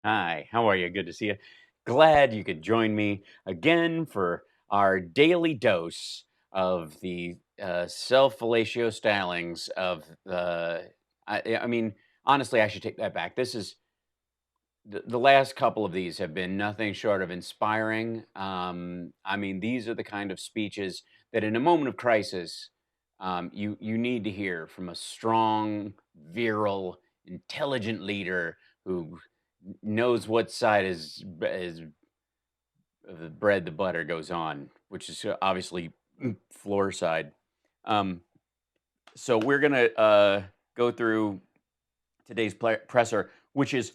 Hi, how are you? Good to see you. Glad you could join me again for our daily dose of the self-fellatio stylings of the. I mean, honestly, I should take that back. This is the last couple of these have been nothing short of inspiring. I mean, these are the kind of speeches that, in a moment of crisis, you need to hear from a strong, virile, intelligent leader who knows what side is the bread the butter goes on, which is obviously floor side. Um, so we're gonna go through today's presser, which is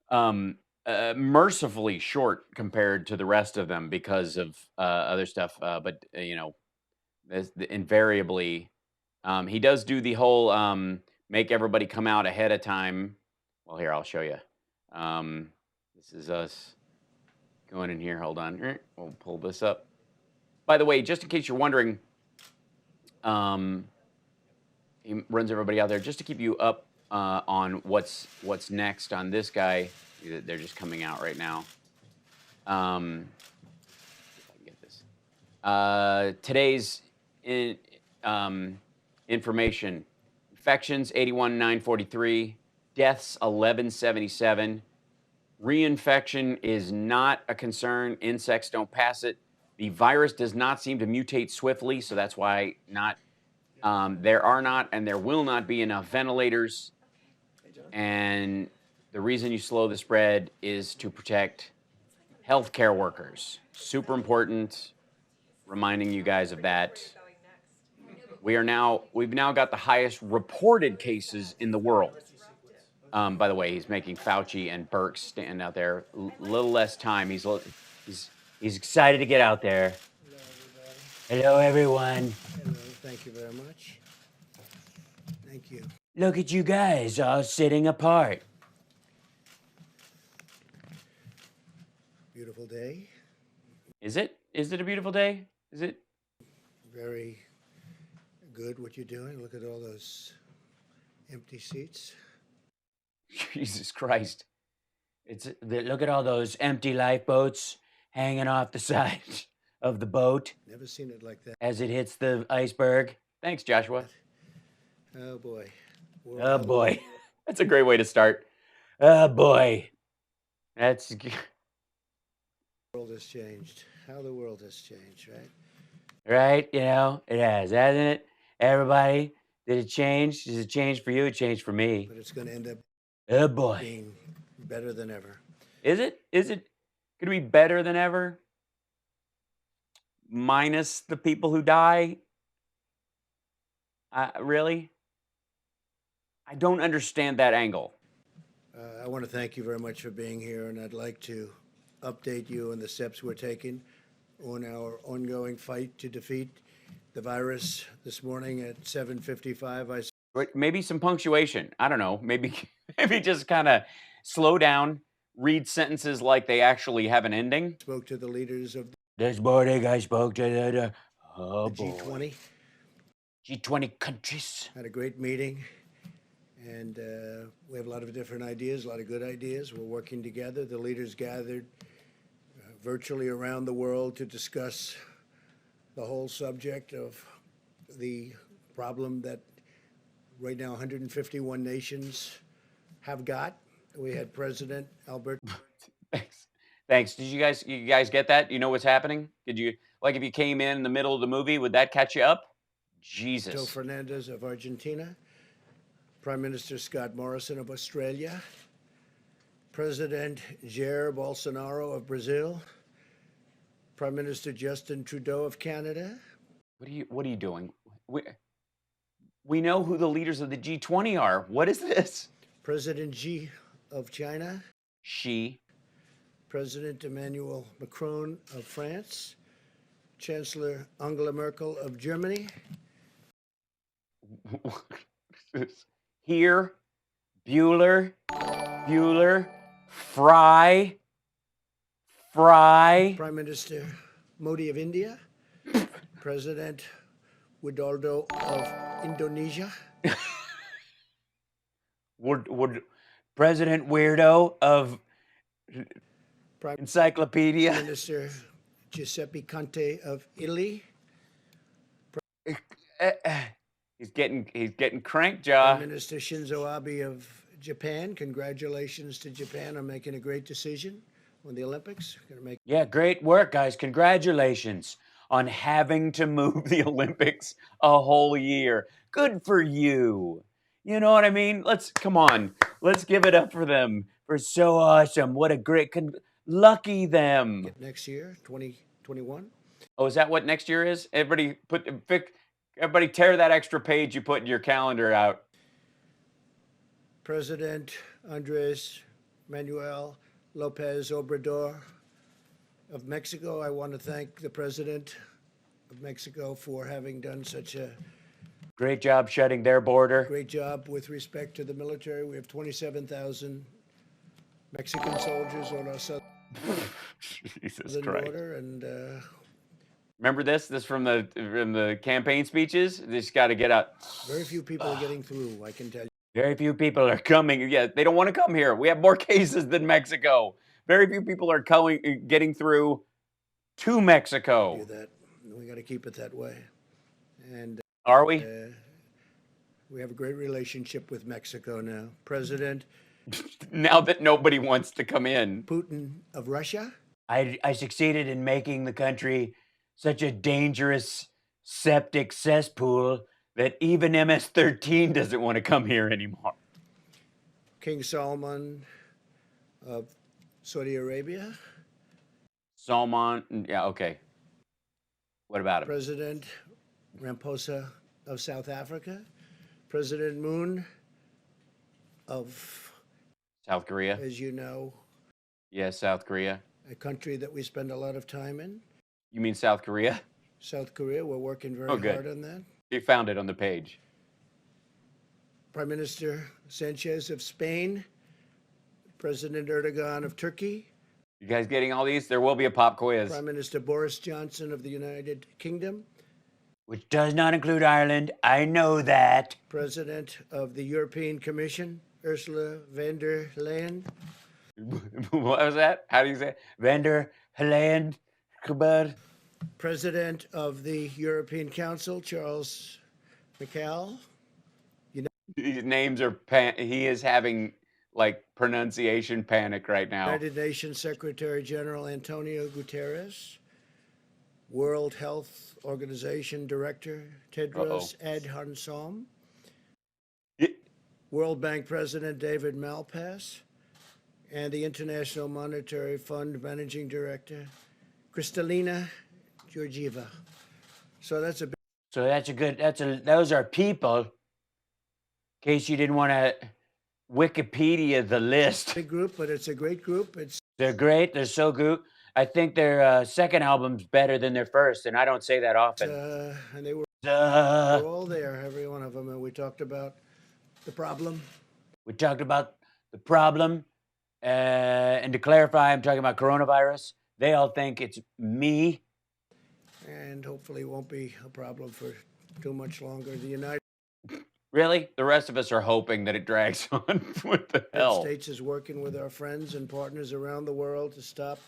mercifully short compared to the rest of them because of other stuff. But invariably, he does do the whole make everybody come out ahead of time. Well, here I'll show you. This is us going in here. Hold on. We'll pull this up. By the way, just in case you're wondering, um, he runs everybody out there just to keep you up on what's next on this guy. They're just coming out right now. See if I can get this. Today's in, information: infections 81,943, deaths 1177. Reinfection is not a concern. Insects don't pass it. The virus does not seem to mutate swiftly, so that's why not. There are not and there will not be enough ventilators. And the reason you slow the spread is to protect healthcare workers. Super important. Reminding you guys of that. We've now got the highest reported cases in the world. By the way, he's making Fauci and Burke stand out there. Little less time. He's excited to get out there. Hello, everyone. Hello, thank you very much. Thank you. Look at you guys all sitting apart. Beautiful day. Is it? Is it a beautiful day? Is it? Very good what you're doing. Look at all those empty seats. Jesus Christ. Look at all those empty lifeboats hanging off the side of the boat Never seen it like that. as it hits the iceberg. Thanks, Joshua. Oh boy. Oh boy. That's a great way to start. Oh boy. That's The world has changed. How the world has changed, right? right. You know, it has, hasn't it? Everybody, did it change? Does it change for you? It changed for me. But it's going to end up Oh boy. being better than ever. Is it? Is it going to be better than ever? Minus the people who die? Really? I don't understand that angle. I want to thank you very much for being here, and I'd like to update you on the steps we're taking on our ongoing fight to defeat the virus. This morning at 7:55, I Maybe some punctuation. I don't know. Maybe maybe just kind of slow down, read sentences like they actually have an ending. spoke to the leaders of This morning I spoke to the boy. G20. G20 countries. Had a great meeting, and we have a lot of different ideas, a lot of good ideas. We're working together. The leaders gathered virtually around the world to discuss the whole subject of the problem that right now 151 nations have got. We had President Albert Thanks. Thanks. Did you guys get that? You know what's happening? Did you like if you came in the middle of the movie, would that catch you up? Jesus. Fernandez of Argentina, Prime Minister Scott Morrison of Australia, President Jair Bolsonaro of Brazil, Prime Minister Justin Trudeau of Canada. What are you doing? We know who the leaders of the G20 are. What is this? President Xi of China, She. President Emmanuel Macron of France, Chancellor Angela Merkel of Germany. Here, Bueller, Fry, Prime Minister Modi of India, President Widodo of Indonesia, would President Weirdo of Prime Encyclopedia. Minister Giuseppe Conte of Italy, He's getting crank Prime jaw. Minister Shinzo Abe of Japan. Congratulations to Japan on making a great decision on the Olympics. Going to make Yeah, great work, guys. Congratulations on having to move the Olympics a whole year. Good for you. You know what I mean? Come on. Let's give it up for them. For so awesome. What a great lucky them. it next year, 2021. Oh, is that what next year is? Everybody tear that extra page you put in your calendar out. President Andres Manuel Lopez Obrador of Mexico. I want to thank the President of Mexico for having done such a Great job shutting their border. great job with respect to the military. We have 27,000 Mexican soldiers on our southern Jesus Christ. border, and Remember this? This from the campaign speeches? This got to get out. very few people are getting through, I can tell you. Very few people are coming. Yeah, they don't want to come here. We have more cases than Mexico. Very few people are getting through to Mexico. That we got to keep it that way. And Are we? we have a great relationship with Mexico now. President Now that nobody wants to come in. Putin of Russia. I succeeded in making the country such a dangerous septic cesspool that even MS-13 doesn't want to come here anymore. King Salman of Saudi Arabia. Salman, yeah, okay. What about him? President Ramaphosa of South Africa. President Moon of South Korea? as you know, Yes, South Korea. a country that we spend a lot of time in. You mean South Korea? South Korea, we're working very good. hard on that. You found it on the page. Prime Minister Sanchez of Spain. President Erdogan of Turkey. You guys getting all these? There will be a pop quiz. Prime Minister Boris Johnson of the United Kingdom. Which does not include Ireland. I know that. President of the European Commission, Ursula von der Leyen. What was that? How do you say it? Vander Helland? President of the European Council, Charles Michel. These names are, he is having like pronunciation panic right now. United Nations Secretary General Antonio Guterres. World Health Organization Director Tedros Adhanom. World Bank President David Malpass. And the International Monetary Fund Managing Director Kristalina Georgieva. So that's a big So those are people. In case you didn't want to Wikipedia the list. big group, but it's a great group. They're great. They're so good. I think their second album's better than their first, and I don't say that often. And they were Duh. all there, every one of them, and we talked about the problem. We talked about the problem, and to clarify, I'm talking about coronavirus. They all think it's me. And hopefully it won't be a problem for too much longer. The United Really? The rest of us are hoping that it drags on. What the hell? States is working with our friends and partners around the world to stop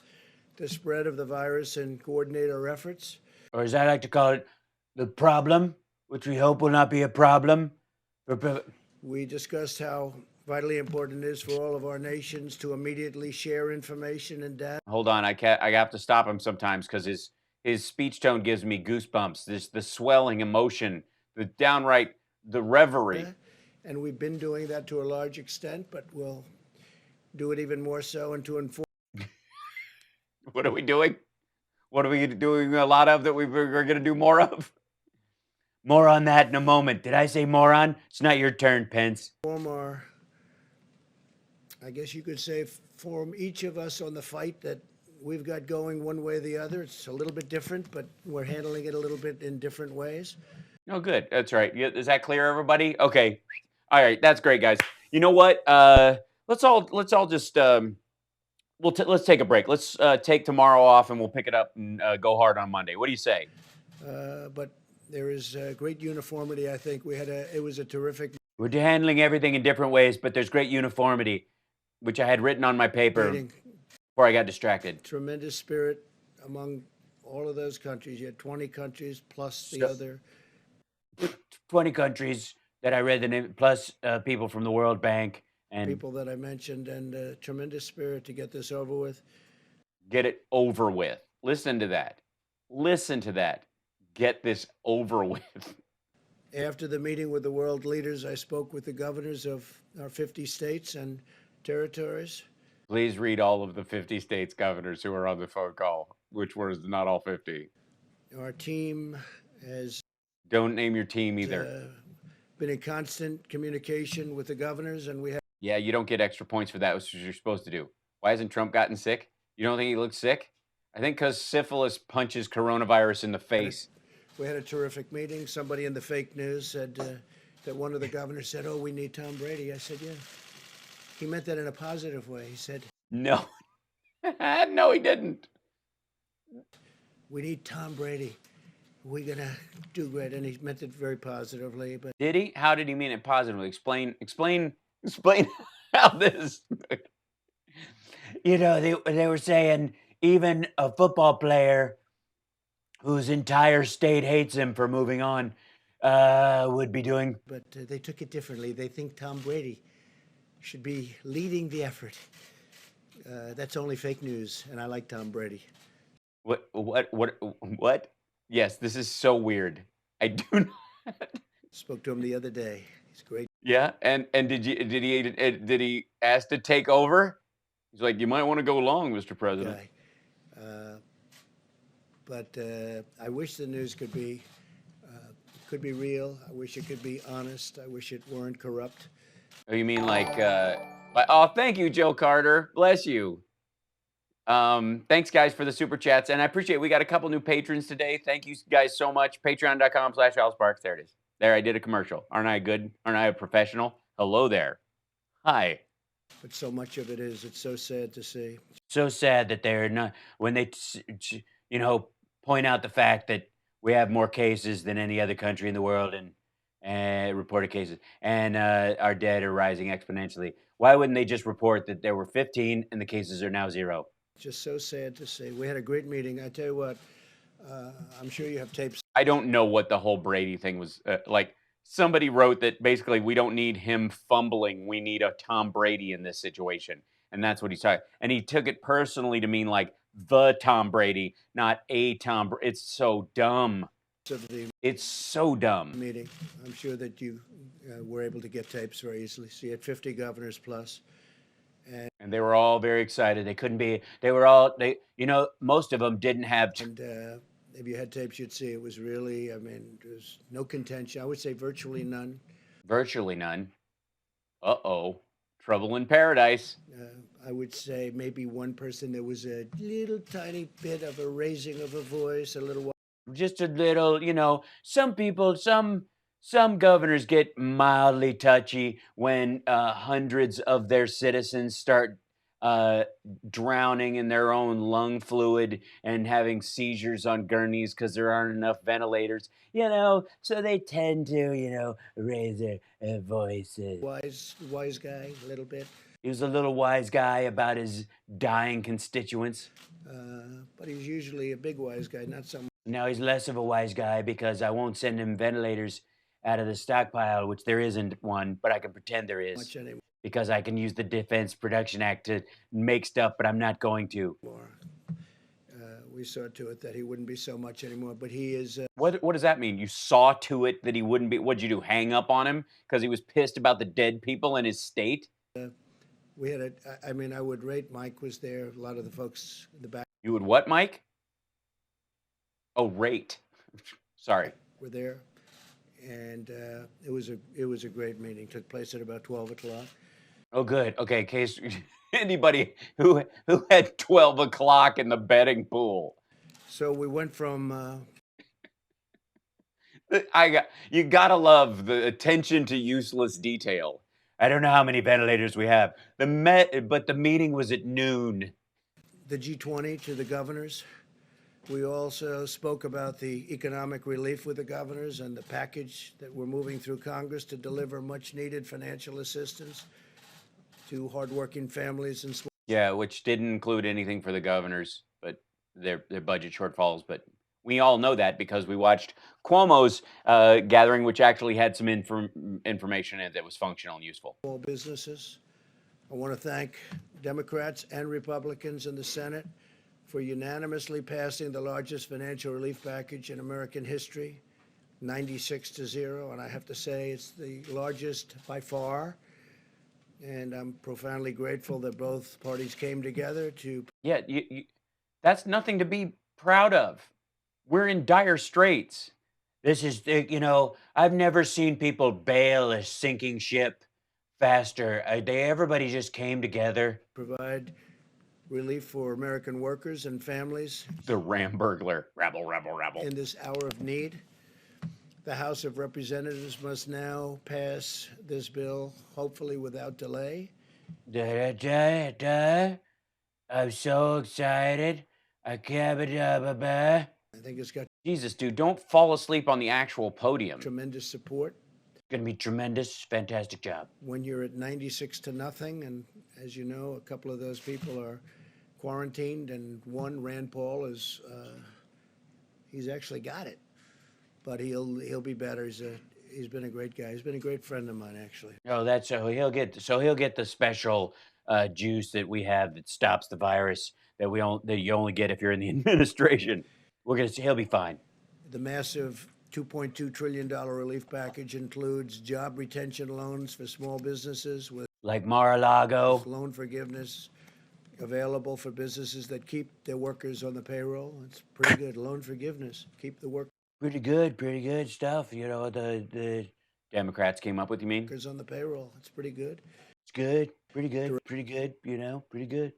the spread of the virus and coordinate our efforts. Or as I like to call it, the problem, which we hope will not be a problem. We discussed how vitally important it is for all of our nations to immediately share information and data. Hold on, I have to stop him sometimes because his speech tone gives me goosebumps. The swelling emotion, the reverie. And we've been doing that to a large extent, but we'll do it even more so and to inform. What are we doing? What are we doing a lot of that we're going to do more of? More on that in a moment. Did I say moron? It's not your turn, Pence. Our, I guess you could say, form each of us on the fight that we've got going one way or the other. It's a little bit different, but we're handling it a little bit in different ways. Oh, good. That's right. Is that clear, everybody? Okay. All right. That's great, guys. You know what? Let's all just let's take a break. Let's take tomorrow off, and we'll pick it up and go hard on Monday. What do you say? But there is great uniformity. I think it was a terrific. We're handling everything in different ways, but there's great uniformity, which I had written on my paper. Meeting. before I got distracted. Tremendous spirit among all of those countries. You had 20 countries plus the So, other 20 countries that I read the name, plus people from the World Bank, and people that I mentioned, and tremendous spirit to get this over with. get it over with. Listen to that. Listen to that. Get this over with. After the meeting with the world leaders, I spoke with the governors of our 50 states and territories. Please read all of the 50 states governors who are on the phone call, which was not all 50. Our team has Don't name your team either. uh, been in constant communication with the governors, and we have Yeah, you don't get extra points for that, which you're supposed to do. Why hasn't Trump gotten sick? You don't think he looks sick? I think because syphilis punches coronavirus in the had a, face. we had a terrific meeting. Somebody in the fake news said that one of the governors said, "Oh, we need Tom Brady." I said, "Yeah." He meant that in a positive way. He said, No, no, he didn't. "We need Tom Brady. We're gonna do great," and he meant it very positively. But Did he? How did he mean it positively? Explain how this. They were saying even a football player whose entire state hates him for moving on would be doing. they took it differently. They think Tom Brady should be leading the effort. That's only fake news, and I like Tom Brady. What? Yes, this is so weird. I do not. Spoke to him the other day. He's a great Yeah, and did he ask to take over? He's like, you might want to go long, Mr. President. guy. Uh, but I wish the news could be real. I wish it could be honest. I wish it weren't corrupt. Oh, you mean oh, thank you, Joe Carter. Bless you. Thanks guys for the super chats, and I appreciate it. We got a couple new patrons today. Thank you guys so much. Patreon.com/AlSparks. There it is. There, I did a commercial. Aren't I good? Aren't I a professional? Hello there. Hi. But so much of it is, it's so sad to see. So sad that they're not when they you know point out the fact that we have more cases than any other country in the world, and reported cases, and our dead are rising exponentially. Why wouldn't they just report that there were 15 and the cases are now 0? Just so sad to see. We had a great meeting. I tell you what, I'm sure you have tapes. I don't know what the whole Brady thing was like. Somebody wrote that basically we don't need him fumbling. We need a Tom Brady in this situation. And that's what he's talking. And he took it personally to mean like the Tom Brady, not a Tom. It's so dumb. Of the It's so dumb. meeting. I'm sure that you were able to get tapes very easily. So you had 50 governors plus. And they were all very excited. They couldn't be, they were all, most of them didn't have. And if you had tapes, you'd see it was really, I mean, there's no contention. I would say virtually none. Virtually none. Uh-oh. Trouble in paradise. I would say maybe one person, there was a little tiny bit of a raising of a voice, a little. Just a little, some people, some governors get mildly touchy when hundreds of their citizens start drowning in their own lung fluid and having seizures on gurneys because there aren't enough ventilators, so they tend to, raise their voices. Wise guy, a little bit. He was a little wise guy about his dying constituents. But he's usually a big wise guy, not someone. Now he's less of a wise guy because I won't send him ventilators out of the stockpile, which there isn't one, but I can pretend there is. Much anymore. Because I can use the Defense Production Act to make stuff, but I'm not going to. We saw to it that he wouldn't be so much anymore, but he is. What does that mean? You saw to it that he wouldn't be? What'd you do? Hang up on him because he was pissed about the dead people in his state? We had I would rate Mike was there. A lot of the folks in the back. You would what, Mike? Oh, rate. Sorry. Were there, and it was a great meeting. Took place at about 12 o'clock. Oh, good. Okay, in case anybody who had 12 o'clock in the betting pool. So we went from. You gotta love the attention to useless detail. I don't know how many ventilators we have. But the meeting was at noon. The G20 to the governors. We also spoke about the economic relief with the governors and the package that we're moving through Congress to deliver much needed financial assistance to hardworking families and small Yeah, which didn't include anything for the governors, but their budget shortfalls. But we all know that because we watched Cuomo's gathering, which actually had some information in it that was functional and useful. Small businesses. I want to thank Democrats and Republicans in the Senate for unanimously passing the largest financial relief package in American history, 96-0. And I have to say, it's the largest by far. And I'm profoundly grateful that both parties came together to. Yeah, that's nothing to be proud of. We're in dire straits. This is, I've never seen people bail a sinking ship faster. Everybody just came together. Provide relief for American workers and families The Ram burglar, rabble, rabble, rabble. in this hour of need. The House of Representatives must now pass this bill, hopefully without delay. Da, da, da, da. I'm so excited. I can't be I think it's got Jesus, dude, don't fall asleep on the actual podium. It's tremendous support. gonna be tremendous. Fantastic job. When you're at 96-0, and as you know, a couple of those people are quarantined, and one, Rand Paul, is he's actually got it, but he'll be better. He's been a great guy. He's been a great friend of mine, actually. Oh, that's so he'll get the special juice that we have that stops the virus that you only get if you're in the administration. He'll be fine. The massive $2.2 trillion relief package includes job retention loans for small businesses with Like Mar-a-Lago. loan forgiveness available for businesses that keep their workers on the payroll. It's pretty good. Loan forgiveness. Keep the Pretty good stuff. The Democrats came up with, you mean? workers on the payroll. It's pretty good. It's good, pretty good, pretty good.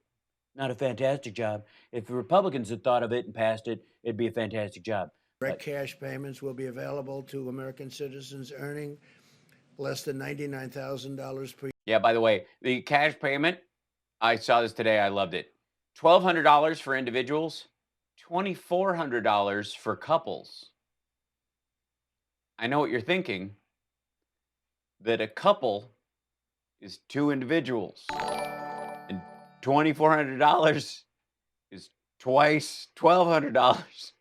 Not a fantastic job. If the Republicans had thought of it and passed it, it'd be a fantastic job. Direct cash payments will be available to American citizens earning less than $99,000 per year. Yeah, by the way, the cash payment, I saw this today. I loved it. $1,200 for individuals, $2,400 for couples. I know what you're thinking, that a couple is two individuals, and $2,400 is twice $1,200.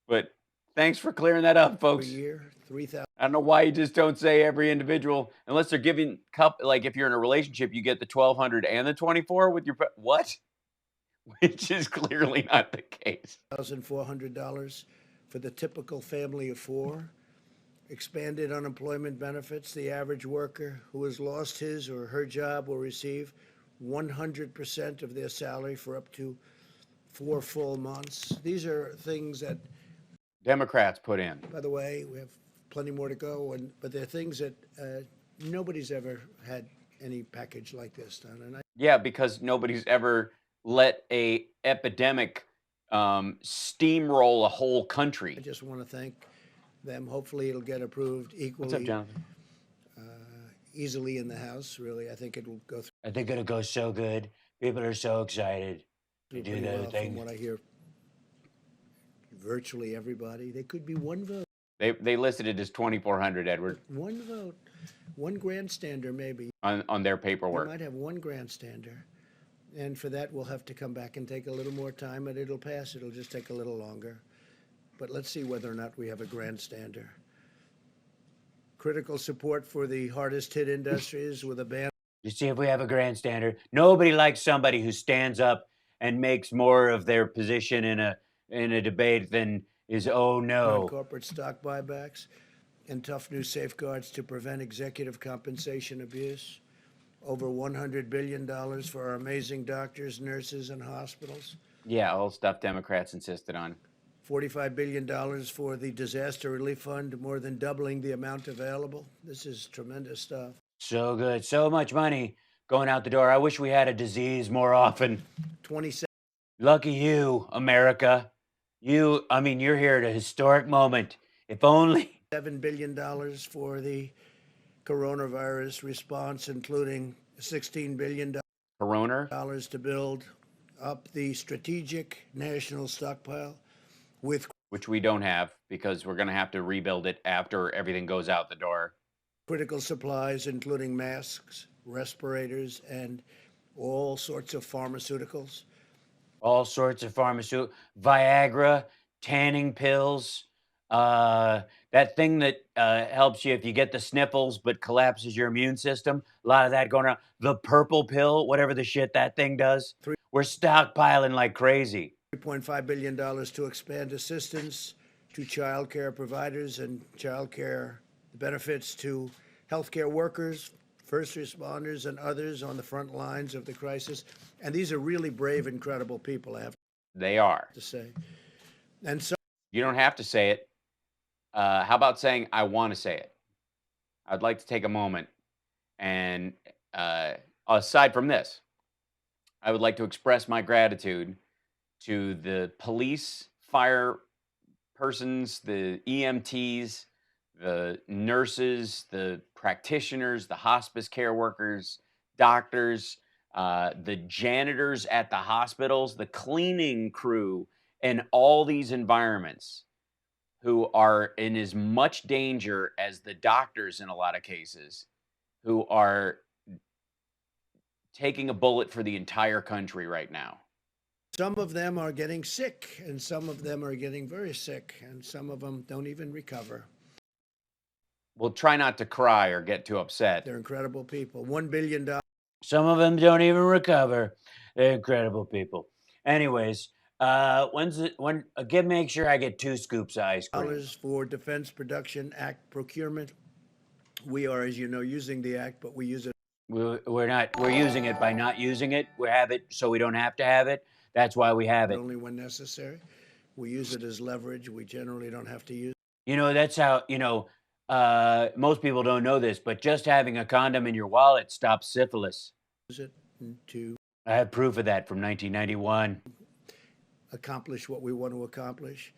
But thanks for clearing that up, Per folks. year, 3,000. I don't know why you just don't say every individual, unless they're giving like if you're in a relationship, you get the 1,200 and the 24 with your what? Which is clearly not the case. $400 for the typical family of four. Expanded unemployment benefits. The average worker who has lost his or her job will receive 100% of their salary for up to 4 full months. These are things that, Democrats put in. by the way, we have plenty more to go, but they're things that nobody's ever had any package like this done. And Yeah, because nobody's ever let a epidemic steamroll a whole country. I just want to thank them. Hopefully, it'll get approved What's up, equally Jonathan? easily in the House. Really, I think it'll go I think it'll go so good. People are so excited through to do pretty that well, thing. from what I hear. Virtually everybody. They could be one vote. They listed it as 2,400, Edward, One vote. One grandstander, maybe. on their We paperwork. might have one grandstander. And for that, we'll have to come back and take a little more time, and it'll pass. It'll just take a little longer. But let's see whether or not we have a grandstander. Critical support for the hardest hit industries with a ban You see if we have a grandstander. Nobody likes somebody who stands up and makes more of their position in a debate than is oh on no. corporate stock buybacks and tough new safeguards to prevent executive compensation abuse. Over $100 billion for our amazing doctors, nurses, and hospitals. Yeah, all stuff Democrats insisted on. $45 billion for the disaster relief fund, more than doubling the amount available. This is tremendous stuff. So good. So much money going out the door. I wish we had a disease more often. 27 Lucky you, America. You're here at a historic moment. If only. billion for the coronavirus response, including $16 billion Corona, to build up the strategic national stockpile with which we don't have because we're going to have to rebuild it after everything goes out the door. critical supplies, including masks, respirators, and all sorts of pharmaceuticals. All sorts of pharmaceutical, Viagra, tanning pills, that thing that helps you if you get the sniffles but collapses your immune system. A lot of that going around. The purple pill, whatever the shit that thing does. We're stockpiling like crazy. $3.5 billion to expand assistance to child care providers and child care benefits to healthcare workers, first responders, and others on the front lines of the crisis. And these are really brave, incredible people, I have They are. to say. And so You don't have to say it. How about saying, I want to say it? I'd like to take a moment and, aside from this, I would like to express my gratitude to the police, fire persons, the EMTs, the nurses, the practitioners, the hospice care workers, doctors, the janitors at the hospitals, the cleaning crew, and all these environments who are in as much danger as the doctors in a lot of cases, who are taking a bullet for the entire country right now. some of them are getting sick, and some of them are getting very sick, and some of them don't even recover. We'll try not to cry or get too upset. They're incredible people. $1 billion Some of them don't even recover. They're incredible people. Anyways, make sure I get 2 scoops of ice cream. for Defense Production Act procurement. We are, as you know, using the act, but we use it We're using it by not using it. We have it so we don't have to have it. That's why we have it. only when necessary. We use it as leverage. We generally don't have to use That's how, most people don't know this, but just having a condom in your wallet stops syphilis. it to I have proof of that from 1991. accomplish what we want to accomplish.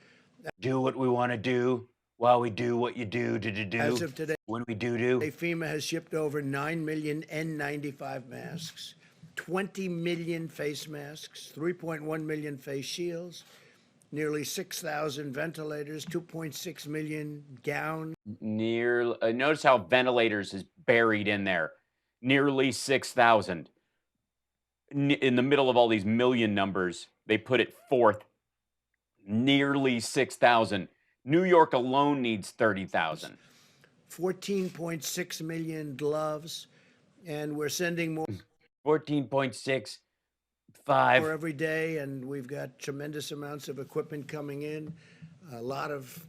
Do what we want to do while we do what you do. As of today, When we do. FEMA has shipped over 9 million N95 masks, 20 million face masks, 3.1 million face shields, nearly 6,000 ventilators, 2.6 million gowns. Notice how ventilators is buried in there. Nearly 6,000. In the middle of all these million numbers, they put it fourth. Nearly 6,000. New York alone needs 30,000. 14.6 million gloves, and we're sending more 14.65. every day, and we've got tremendous amounts of equipment coming in. A lot of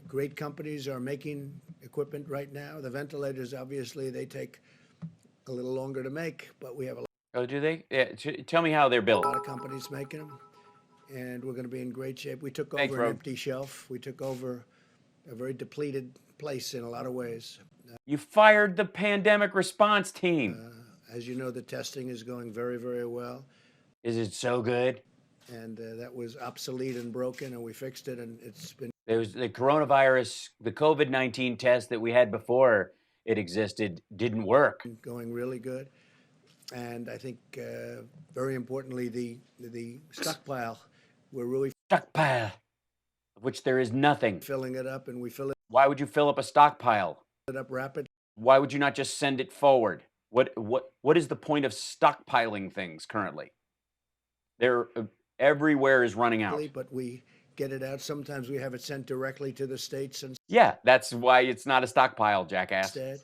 great companies are making equipment right now. The ventilators, obviously, they take a little longer to make, but we have a Oh, do they? Yeah, tell me how they're built. lot of companies making them, and we're going to be in great shape. We took Thanks, over an Rob. empty shelf. We took over a very depleted place in a lot of ways. You fired the pandemic response team. As you know, the testing is going very, very well, Is it so good? and that was obsolete and broken, and we fixed it, and it's been There was the coronavirus, the COVID-19 test that we had before it existed didn't work. going really good. And I think, very importantly, the stockpile, we're really Stockpile, of which there is nothing. filling it up, and we fill Why would you fill up a stockpile? it up rapidly. Why would you not just send it forward? What is the point of stockpiling things currently? They're everywhere is running out. But we get it out. Sometimes we have it sent directly to the states Yeah, that's why it's not a stockpile, jackass. instead.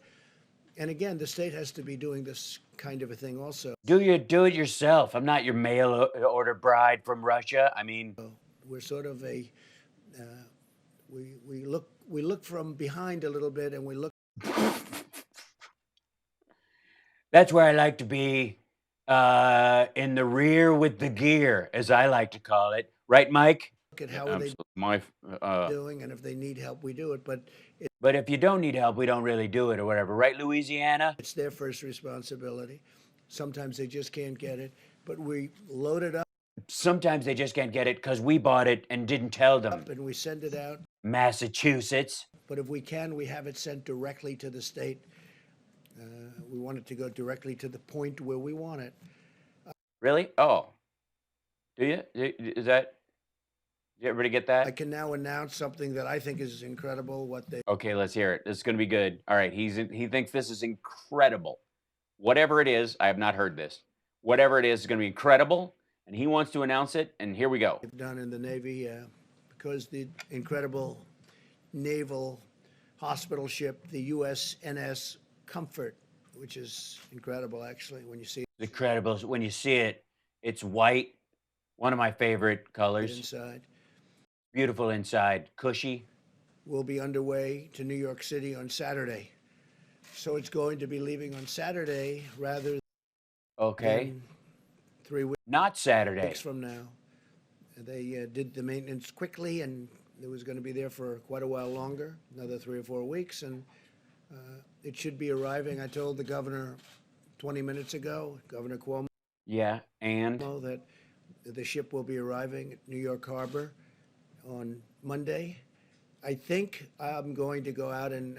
And again, the state has to be doing this kind of a thing also. Do it yourself. I'm not your mail order bride from Russia. I mean, We're sort of a we look from behind a little bit, and we look that's where I like to be, in the rear with the gear, as I like to call it. Right, Mike? at how are they My, doing, and if they need help, we do it. But but if you don't need help, we don't really do it or whatever. Right, Louisiana? it's their first responsibility. Sometimes they just can't get it, but we load it up Sometimes they just can't get it because we bought it and didn't tell them. and we send it out. Massachusetts. But if we can, we have it sent directly to the state. We want it to go directly to the point where we want it. Really? Oh. Do you? Is that? Did everybody get I that? can now announce something that I think is incredible. What they Okay, let's hear it. This is going to be good. All right, he thinks this is incredible. Whatever it is, I have not heard this. whatever it is going to be incredible. And he wants to announce it. And here we go. Done in the Navy because the incredible naval hospital ship, the USNS Comfort, which is incredible actually when you see The incredible. When you see it, it's white. One of my favorite it colors. inside. Beautiful inside, cushy. Will be underway to New York City on Saturday. So it's going to be leaving on Saturday rather Okay. than 3 weeks Not Saturday. from now. They did the maintenance quickly, and it was going to be there for quite a while longer, another 3 or 4 weeks, and it should be arriving. I told the governor 20 minutes ago, Governor Cuomo, Yeah, and that the ship will be arriving at New York Harbor on Monday. I think I'm going to go out and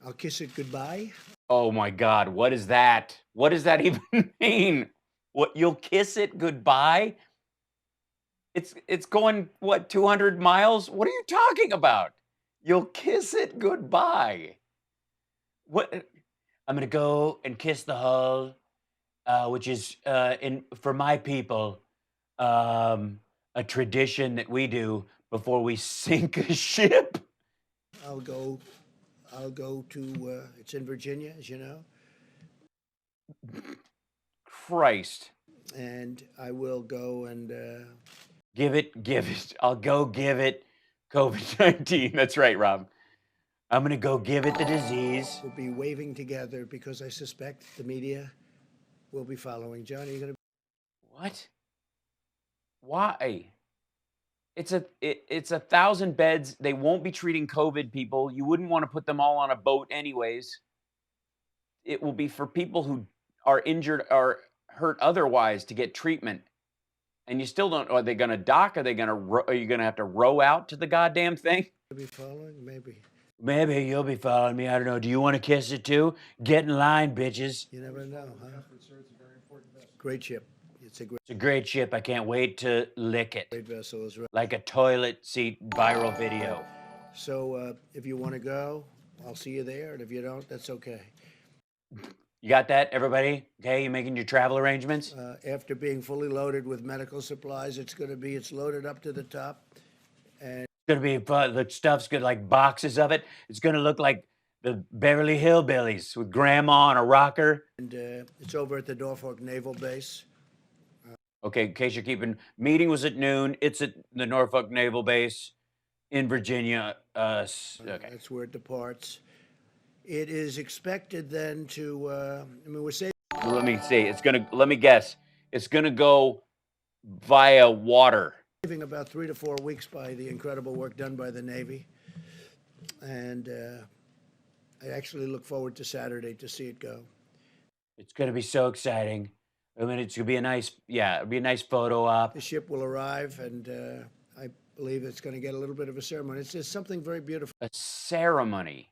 I'll kiss it goodbye. oh my God, what is that? What does that even mean? What, you'll kiss it goodbye? It's going what, 200 miles? What are you talking about? You'll kiss it goodbye. What? I'm gonna go and kiss the hull, which is in for my people a tradition that we do before we sink a ship. I'll go. I'll go to. It's in Virginia, as you know, Christ. and I will go and Give it. I'll go give it COVID-19. That's right, Rob. I'm going to go give it the disease. we'll be waving together because I suspect the media will be following. John, are you going to? What? Why? It's 1,000 beds. They won't be treating COVID people. You wouldn't want to put them all on a boat anyways. It will be for people who are injured or hurt otherwise to get treatment. And you still don't. Are they going to dock? Are they going to? Are you going to have to row out to the goddamn thing? Be following? Maybe. Maybe you'll be following me. I don't know. Do you want to kiss it too? Get in line, bitches. You never know, huh? Great ship. It's a It's a great ship. I can't wait to lick it great vessel as well. like a toilet seat viral video. So if you want to go, I'll see you there, and if you don't, that's okay. You got that, everybody? Okay, you making your travel arrangements? After being fully loaded with medical supplies, it's loaded up to the top, and It's gonna be fun. The stuff's good, like boxes of it. It's gonna look like the Beverly Hillbillies with grandma on a rocker. it's over at the Norfolk Naval Base. Okay, in case you're keeping, meeting was at noon. It's at the Norfolk Naval Base in Virginia. Okay. That's where it departs. It is expected then to. I mean, we're saving Let me see. Let me guess. It's gonna go via water. about 3 to 4 weeks by the incredible work done by the Navy, and I actually look forward to Saturday to see it go. It's gonna be so exciting. I mean, it's gonna be a nice, yeah, it'll be a nice photo op. The ship will arrive, and I believe it's going to get a little bit of a ceremony. It's just something very beautiful A ceremony.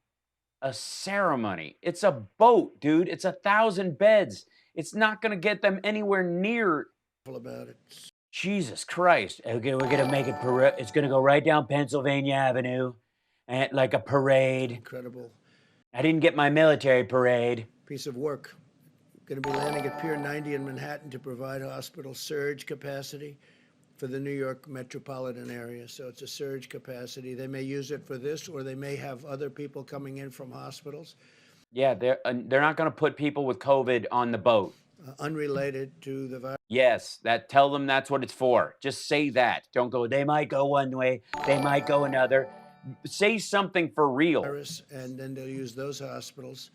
A ceremony. It's a boat, dude. It's 1,000 beds. It's not gonna get them anywhere near. about it. Jesus Christ. Okay, we're gonna make it. It's gonna go right down Pennsylvania Avenue, and like a parade. Incredible I didn't get my military parade. piece of work. Going to be landing at Pier 90 in Manhattan to provide hospital surge capacity for the New York metropolitan area. So it's a surge capacity. They may use it for this, or they may have other people coming in from hospitals. Yeah, they're not gonna put people with COVID on the boat. Unrelated to the virus. Yes, tell them that's what it's for. Just say that. Don't go, they might go one way, they might go another. Say something for real. And then they'll use those hospitals.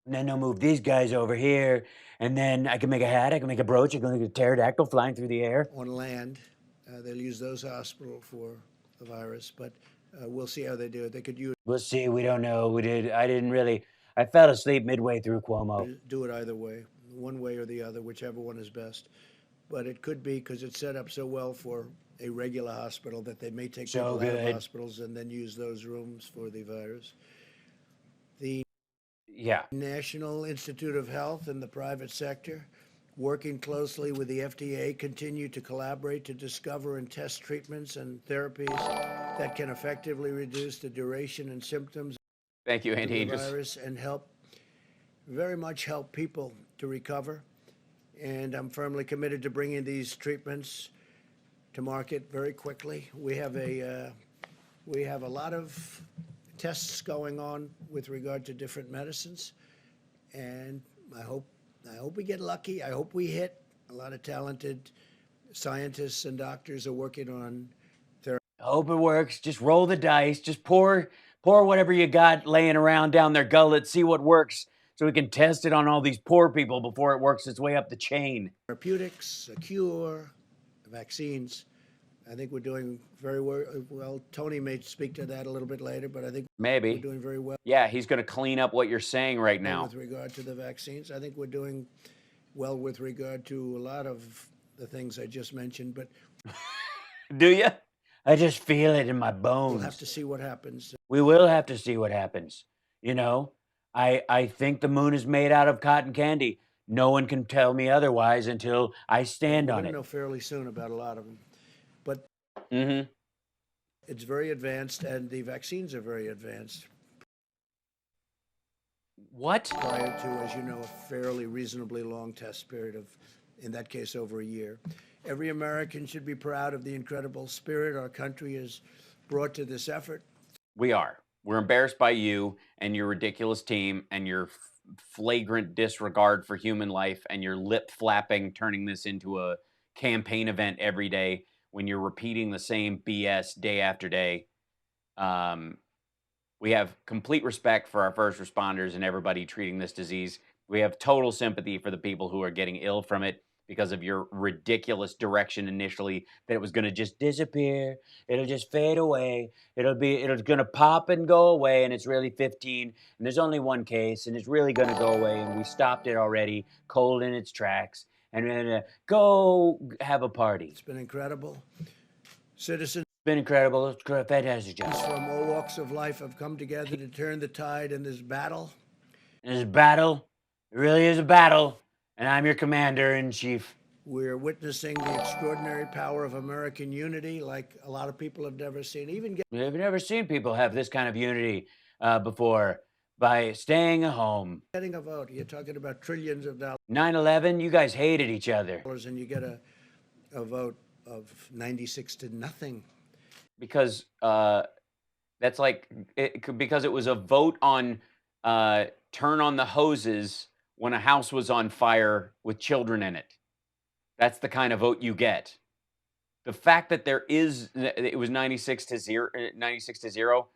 And then they'll move these guys over here, and then I can make a hat, I can make a brooch, I can make a pterodactyl flying through the air. On land, they'll use those hospitals for the virus, but we'll see how they do it. They could We'll see, we don't know. I fell asleep midway through Cuomo. do it either way, one way or the other, whichever one is best. But it could be because it's set up so well for a regular hospital that they may take people out of hospitals and then use those rooms for the virus. The Yeah. National Institute of Health and the private sector, working closely with the FDA, continue to collaborate to discover and test treatments and therapies that can effectively reduce the duration and symptoms Thank you, of Andy. the virus and very much help people to recover. and I'm firmly committed to bringing these treatments to market very quickly. We have a lot of tests going on with regard to different medicines, and I hope we get lucky. I hope we hit. A lot of talented scientists and doctors are working on therapy. I hope it works. Just roll the dice. Just pour whatever you got laying around down their gullet. See what works, so we can test it on all these poor people before it works its way up the chain. Therapeutics, a cure, vaccines. I think we're doing very well. Tony may speak to that a little bit later, but I think we're Maybe. doing very well Yeah, he's going to clean up what you're saying right now. with regard to the vaccines. I think we're doing well with regard to a lot of the things I just mentioned, but Do you? I just feel it in my bones. we'll have to see what happens. We will have to see what happens. You know, I think the moon is made out of cotton candy. No one can tell me otherwise until I stand We're on going to it. know fairly soon about a lot of them, but Mm-hmm. it's very advanced, and the vaccines are very advanced. What? Prior to, as you know, a fairly reasonably long test period of, in that case, over a year. Every American should be proud of the incredible spirit our country has brought to this effort. We are. We're embarrassed by you and your ridiculous team and your flagrant disregard for human life and your lip flapping, turning this into a campaign event every day when you're repeating the same BS day after day. We have complete respect for our first responders and everybody treating this disease. We have total sympathy for the people who are getting ill from it because of your ridiculous direction initially that it was going to just disappear. It'll just fade away. It's going to pop and go away. And it's really 15. And there's only one case and it's really going to go away. And we stopped it already, cold in its tracks. And we're going to go have a party. It's been incredible. Citizens Been incredible. It's a fantastic job. from all walks of life have come together to turn the tide in this battle. This battle, it really is a battle, and I'm your commander-in-chief. We're witnessing the extraordinary power of American unity like a lot of people have never seen. I've never seen people have this kind of unity before by staying at home. Getting a vote. You're talking about trillions of dollars. 9/11, you guys hated each other. And you get a vote of 96 to nothing. Because that's like, because it was a vote on turn on the hoses when a house was on fire with children in it. That's the kind of vote you get. The fact that it was 96 to 0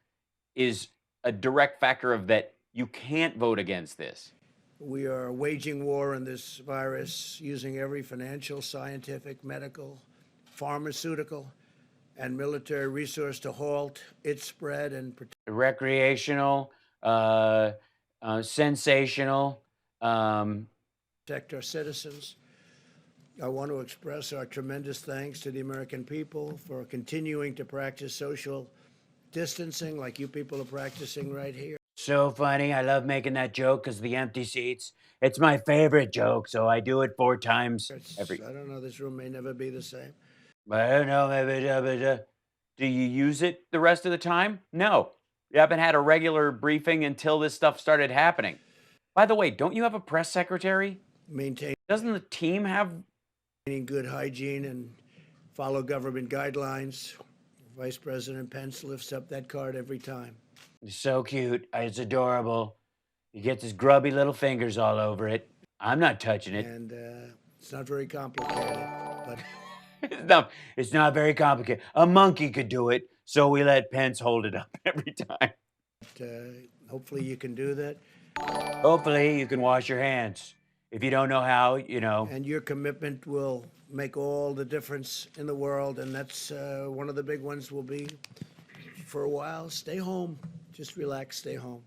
is a direct factor of that you can't vote against this. We are waging war on this virus using every financial, scientific, medical, pharmaceutical, and military resource to halt its spread and Recreational, sensational. protect our citizens. I want to express our tremendous thanks to the American people for continuing to practice social distancing like you people are practicing right here. So funny. I love making that joke because the empty seats. It's my favorite joke, so I do it 4 times every. I don't know, this room may never be the same. I don't know. Maybe. Do you use it the rest of the time? No. You haven't had a regular briefing until this stuff started happening. By the way, don't you have a press secretary? Doesn't the team have good hygiene and follow government guidelines? Vice President Pence lifts up that card every time. It's so cute. It's adorable. He gets his grubby little fingers all over it. I'm not touching it. And it's not very complicated, but it's not very complicated. A monkey could do it, so we let Pence hold it up every time. Hopefully you can do that. Hopefully you can wash your hands. If you don't know how, you know. And your commitment will make all the difference in the world, and that's one of the big ones will be, for a while, stay home. Just relax, stay home.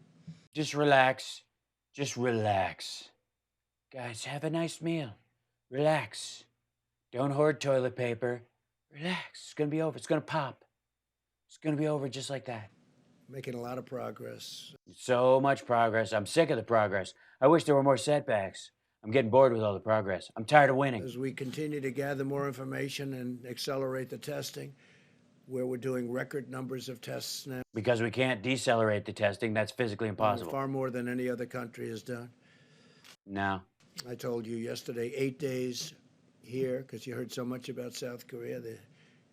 Just relax. Just relax. Guys, have a nice meal. Relax. Don't hoard toilet paper. Relax. It's going to be over. It's going to pop. It's going to be over just like that. Making a lot of progress. So much progress. I'm sick of the progress. I wish there were more setbacks. I'm getting bored with all the progress. I'm tired of winning. As we continue to gather more information and accelerate the testing, where we're doing record numbers of tests now. Because we can't decelerate the testing. That's physically impossible. Far more than any other country has done. No. I told you yesterday, 8 days here, because you heard so much about South Korea.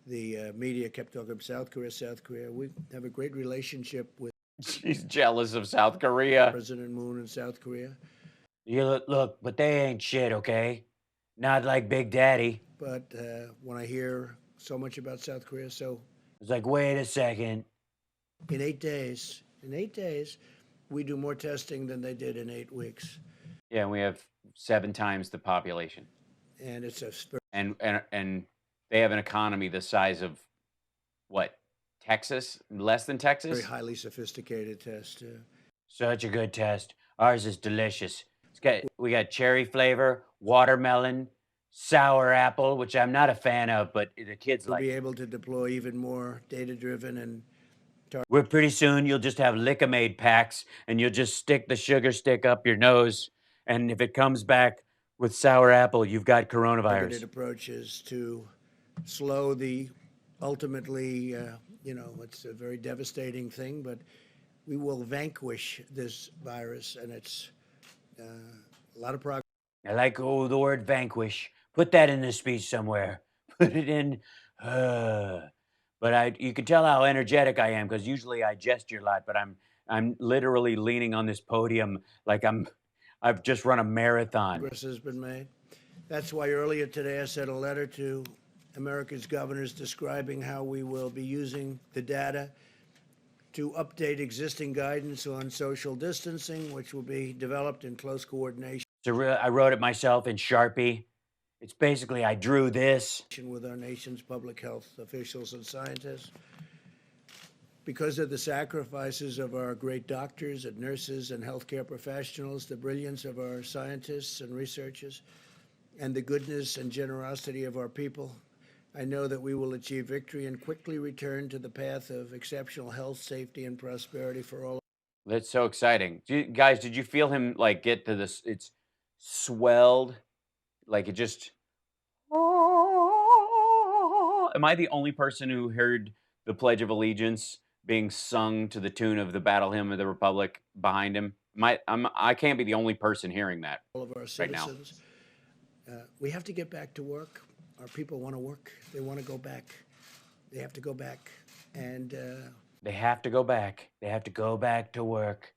The media kept talking about South Korea, South Korea. We have a great relationship with She's jealous of South Korea. President Moon in South Korea. You look, but they ain't shit, okay? Not like Big Daddy. But when I hear so much about South Korea, so It's like, wait a second. in 8 days, we do more testing than they did in 8 weeks. Yeah, we have 7 times the population. And it's a And they have an economy the size of what? Texas? Less than very Texas? highly sophisticated test. Such a good test. Ours is delicious. We got cherry flavor, watermelon, sour apple, which I'm not a fan of, but the kids We'll like. be able to deploy even more data-driven and We're pretty soon you'll just have Lick-O-Made packs and you'll just stick the sugar stick up your nose. And if it comes back with sour apple, you've got targeted coronavirus. approaches to slow the ultimately, it's a very devastating thing, but we will vanquish this virus, and it's a lot of progress. I like the word vanquish. Put that in the speech somewhere. Put it in. But you can tell how energetic I am because usually I gesture a lot, but I'm literally leaning on this podium like I've just run a marathon. Progress has been made. That's why earlier today I sent a letter to America's governors describing how we will be using the data to update existing guidance on social distancing, which will be developed in close coordination I wrote it myself in Sharpie. It's basically I drew this. with our nation's public health officials and scientists. Because of the sacrifices of our great doctors and nurses and healthcare professionals, the brilliance of our scientists and researchers, and the goodness and generosity of our people, I know that we will achieve victory and quickly return to the path of exceptional health, safety, and prosperity for all. That's so exciting. Guys, did you feel him like get to this? It's swelled, like it just. Am I the only person who heard the Pledge of Allegiance being sung to the tune of the Battle Hymn of the Republic behind him? I can't be the only person hearing that All of our right now. citizens. We have to get back to work. Our people want to work. They want to go back. They have to go back. And They have to go back. They have to go back to work.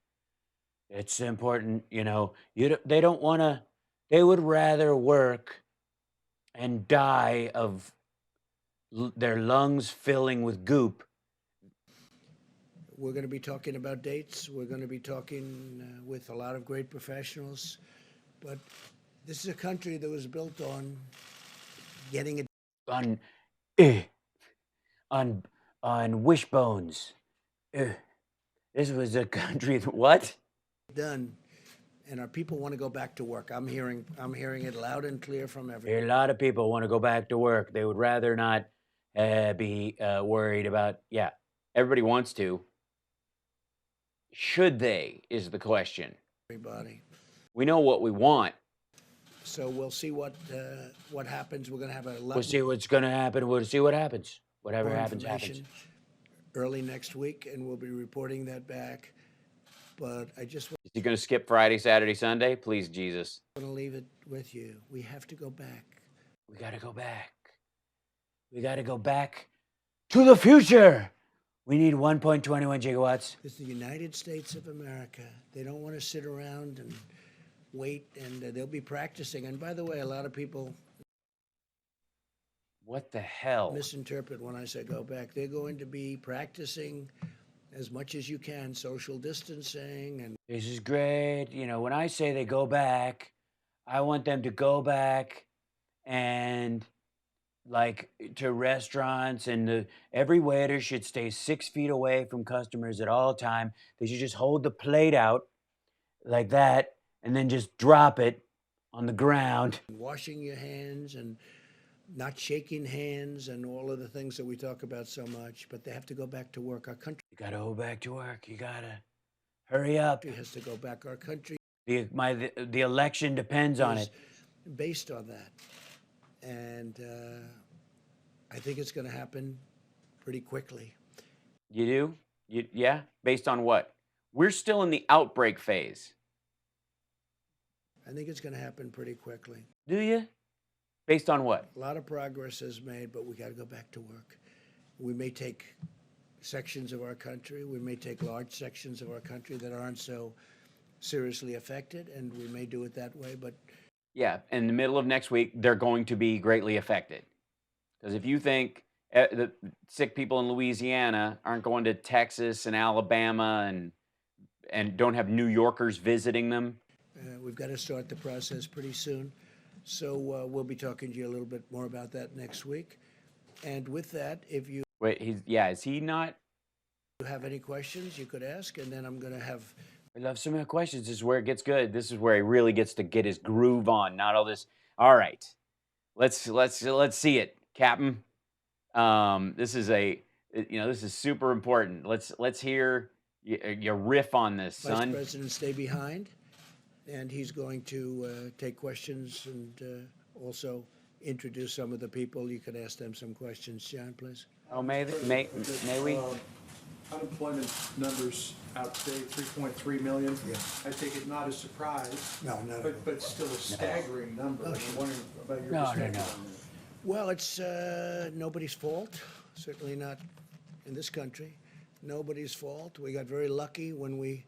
It's important, they don't want to. They would rather work and die of their lungs filling with goop. we're going to be talking about dates. We're going to be talking with a lot of great professionals. But this is a country that was built on getting it on eh, on wishbones. This was a country that what? done. And our people want to go back to work. I'm hearing it loud and clear from everyone. A lot of people want to go back to work. They would rather not be worried about. Yeah, Everybody wants to. Should they, is the question. Everybody. We know what we want. So we'll see what happens. We're going to have a lot we'll see what's going to happen. We'll see what happens. Whatever more happens, happens. information early next week, and we'll be reporting that back. But I just Is he going to skip Friday, Saturday, Sunday? Please, Jesus. want to leave it with you. We have to go back. We got to go back. We got to go back to the future. We need 1.21 gigawatts. This is the United States of America. They don't want to sit around and wait, and they'll be practicing. And by the way, a lot of people What the hell? misinterpret when I say go back. They're going to be practicing as much as you can, social distancing. And This is great. When I say they go back, I want them to go back and like to restaurants, and every waiter should stay 6 feet away from customers at all time. They should just hold the plate out like that and then just drop it on the ground. washing your hands and not shaking hands and all of the things that we talk about so much, but they have to go back to work. Our country You got to go back to work. You got to hurry up. has to go back. Our country The election depends on is it. based on that. And I think it's going to happen pretty quickly. You do? Yeah? Based on what? We're still in the outbreak phase. I think it's going to happen pretty quickly. Do you? Based on what? A lot of progress is made, but we got to go back to work. We may take sections of our country, we may take large sections of our country that aren't so seriously affected, and we may do it that way, but Yeah, in the middle of next week, they're going to be greatly affected. Because if you think the sick people in Louisiana aren't going to Texas and Alabama and don't have New Yorkers visiting them, we've got to start the process pretty soon. So we'll be talking to you a little bit more about that next week. And with that, if you wait, is he not? have any questions, you could ask, and then I'm going to have. I love some of the questions. This is where it gets good. This is where he really gets to get his groove on, not all this. All right, let's see it, Captain. This is this is super important. Let's hear your riff on this, Vice son. President stay behind, and he's going to take questions and also introduce some of the people. You could ask them some questions. John, please. Oh, may we? Unemployment numbers out today, 3.3 million. Yeah. I take it not a surprise. No, no. But still a staggering number. Oh, I'm sure. wondering about your No, perspective no. on that. Well, it's nobody's fault. Certainly not in this country. Nobody's fault. We got very lucky when we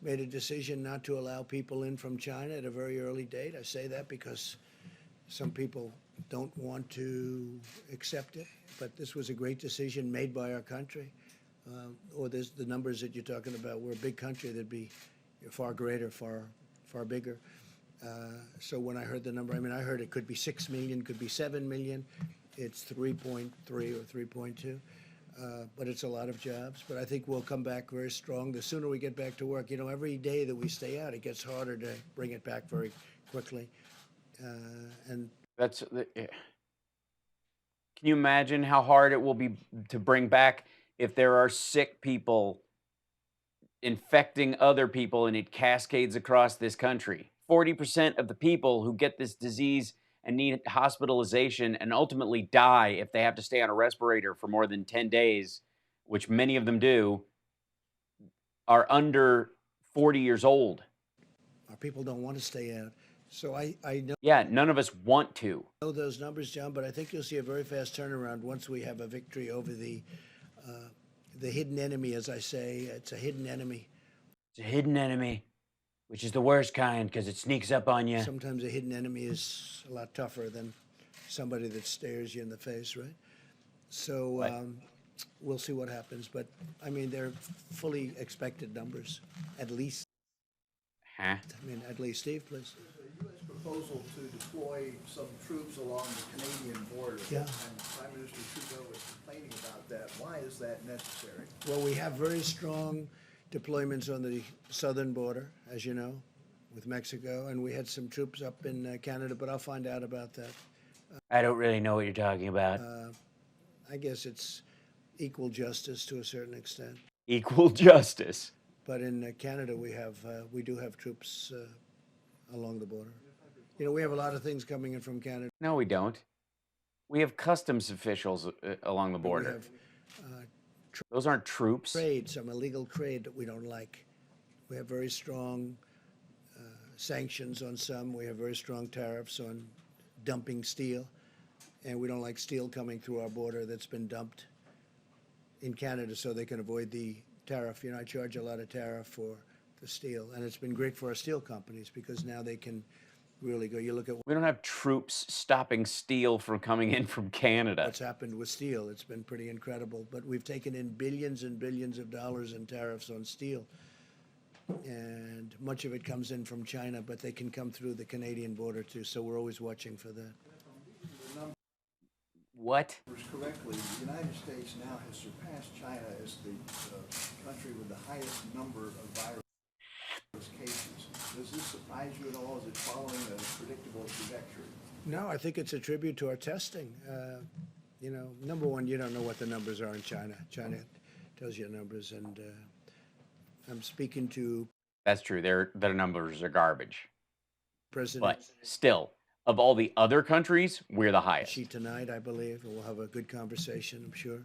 made a decision not to allow people in from China at a very early date. I say that because some people don't want to accept it, but this was a great decision made by our country. Or there's the numbers that you're talking about. We're a big country. That'd be far greater, far bigger. So when I heard the number, I mean, I heard it could be 6 million, could be 7 million. It's 3.3 or 3.2. But it's a lot of jobs. But I think we'll come back very strong. The sooner we get back to work, every day that we stay out, it gets harder to bring it back very quickly. And That's. Can you imagine how hard it will be to bring back if there are sick people infecting other people and it cascades across this country? 40% of the people who get this disease and need hospitalization and ultimately die if they have to stay on a respirator for more than 10 days, which many of them do, are under 40 years old. our people don't want to stay out. So I know. Yeah, none of us want to. Those numbers, John, but I think you'll see a very fast turnaround once we have a victory over the hidden enemy, as I say. It's a hidden enemy. It's a hidden enemy, which is the worst kind because it sneaks up on you. Sometimes a hidden enemy is a lot tougher than somebody that stares you in the face, right? So we'll see what happens. But, I mean, they're fully expected numbers, at least. Huh? I mean, at least. Steve, please. U.S. proposal to deploy some troops along the Canadian border. Yeah. And Prime Minister Trudeau was complaining about that. Why is that necessary? Well, we have very strong deployments on the southern border, as you know, with Mexico, and we had some troops up in Canada, but I'll find out about that. I don't really know what you're talking about. I guess it's equal justice to a certain extent. Equal justice. But in Canada, we do have troops along the border. We have a lot of things coming in from Canada. No, we don't. We have customs officials along the We border. have Those aren't troops. trade, some illegal trade that we don't like. We have very strong sanctions on some. We have very strong tariffs on dumping steel. And we don't like steel coming through our border that's been dumped in Canada so they can avoid the tariff. I charge a lot of tariff for the steel. And it's been great for our steel companies because now they can really go. You look at We don't have troops stopping steel from coming in from Canada. what's happened with steel. It's been pretty incredible. But we've taken in billions and billions of dollars in tariffs on steel. And much of it comes in from China, but they can come through the Canadian border too. So we're always watching for that. What? Correctly, the United States now has surpassed China as the country with the highest number of virus cases. Does this surprise you at all? Is it following a predictable trajectory? No, I think it's a tribute to our testing. Number one, you don't know what the numbers are in China. China tells you numbers, and I'm speaking to That's true. Their numbers are garbage. President But still, of all the other countries, we're the highest. Xi tonight, I believe, and we'll have a good conversation, I'm sure.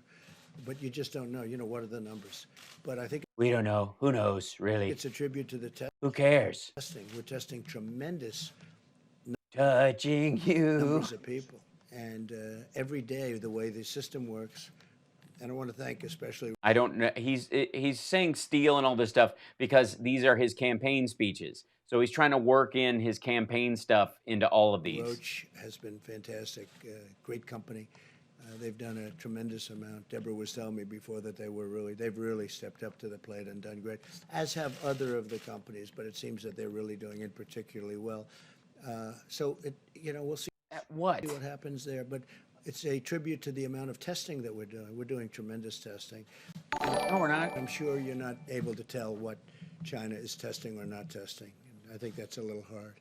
But you just don't know. What are the numbers? But I think We don't know. Who knows, really? It's a tribute to the Who cares? testing. We're testing tremendous Touching you. numbers of people. And every day, the way the system works, and I want to thank especially I don't know. He's saying steal and all this stuff because these are his campaign speeches. So he's trying to work in his campaign stuff into all of these. Roach has been fantastic, great company. They've done a tremendous amount. Deborah was telling me before that they've really stepped up to the plate and done great, as have other of the companies, but it seems that they're really doing it particularly well. So, we'll see What? what happens there, but it's a tribute to the amount of testing that we're doing. We're doing tremendous testing. No, we're not. I'm sure you're not able to tell what China is testing or not testing. I think that's a little hard.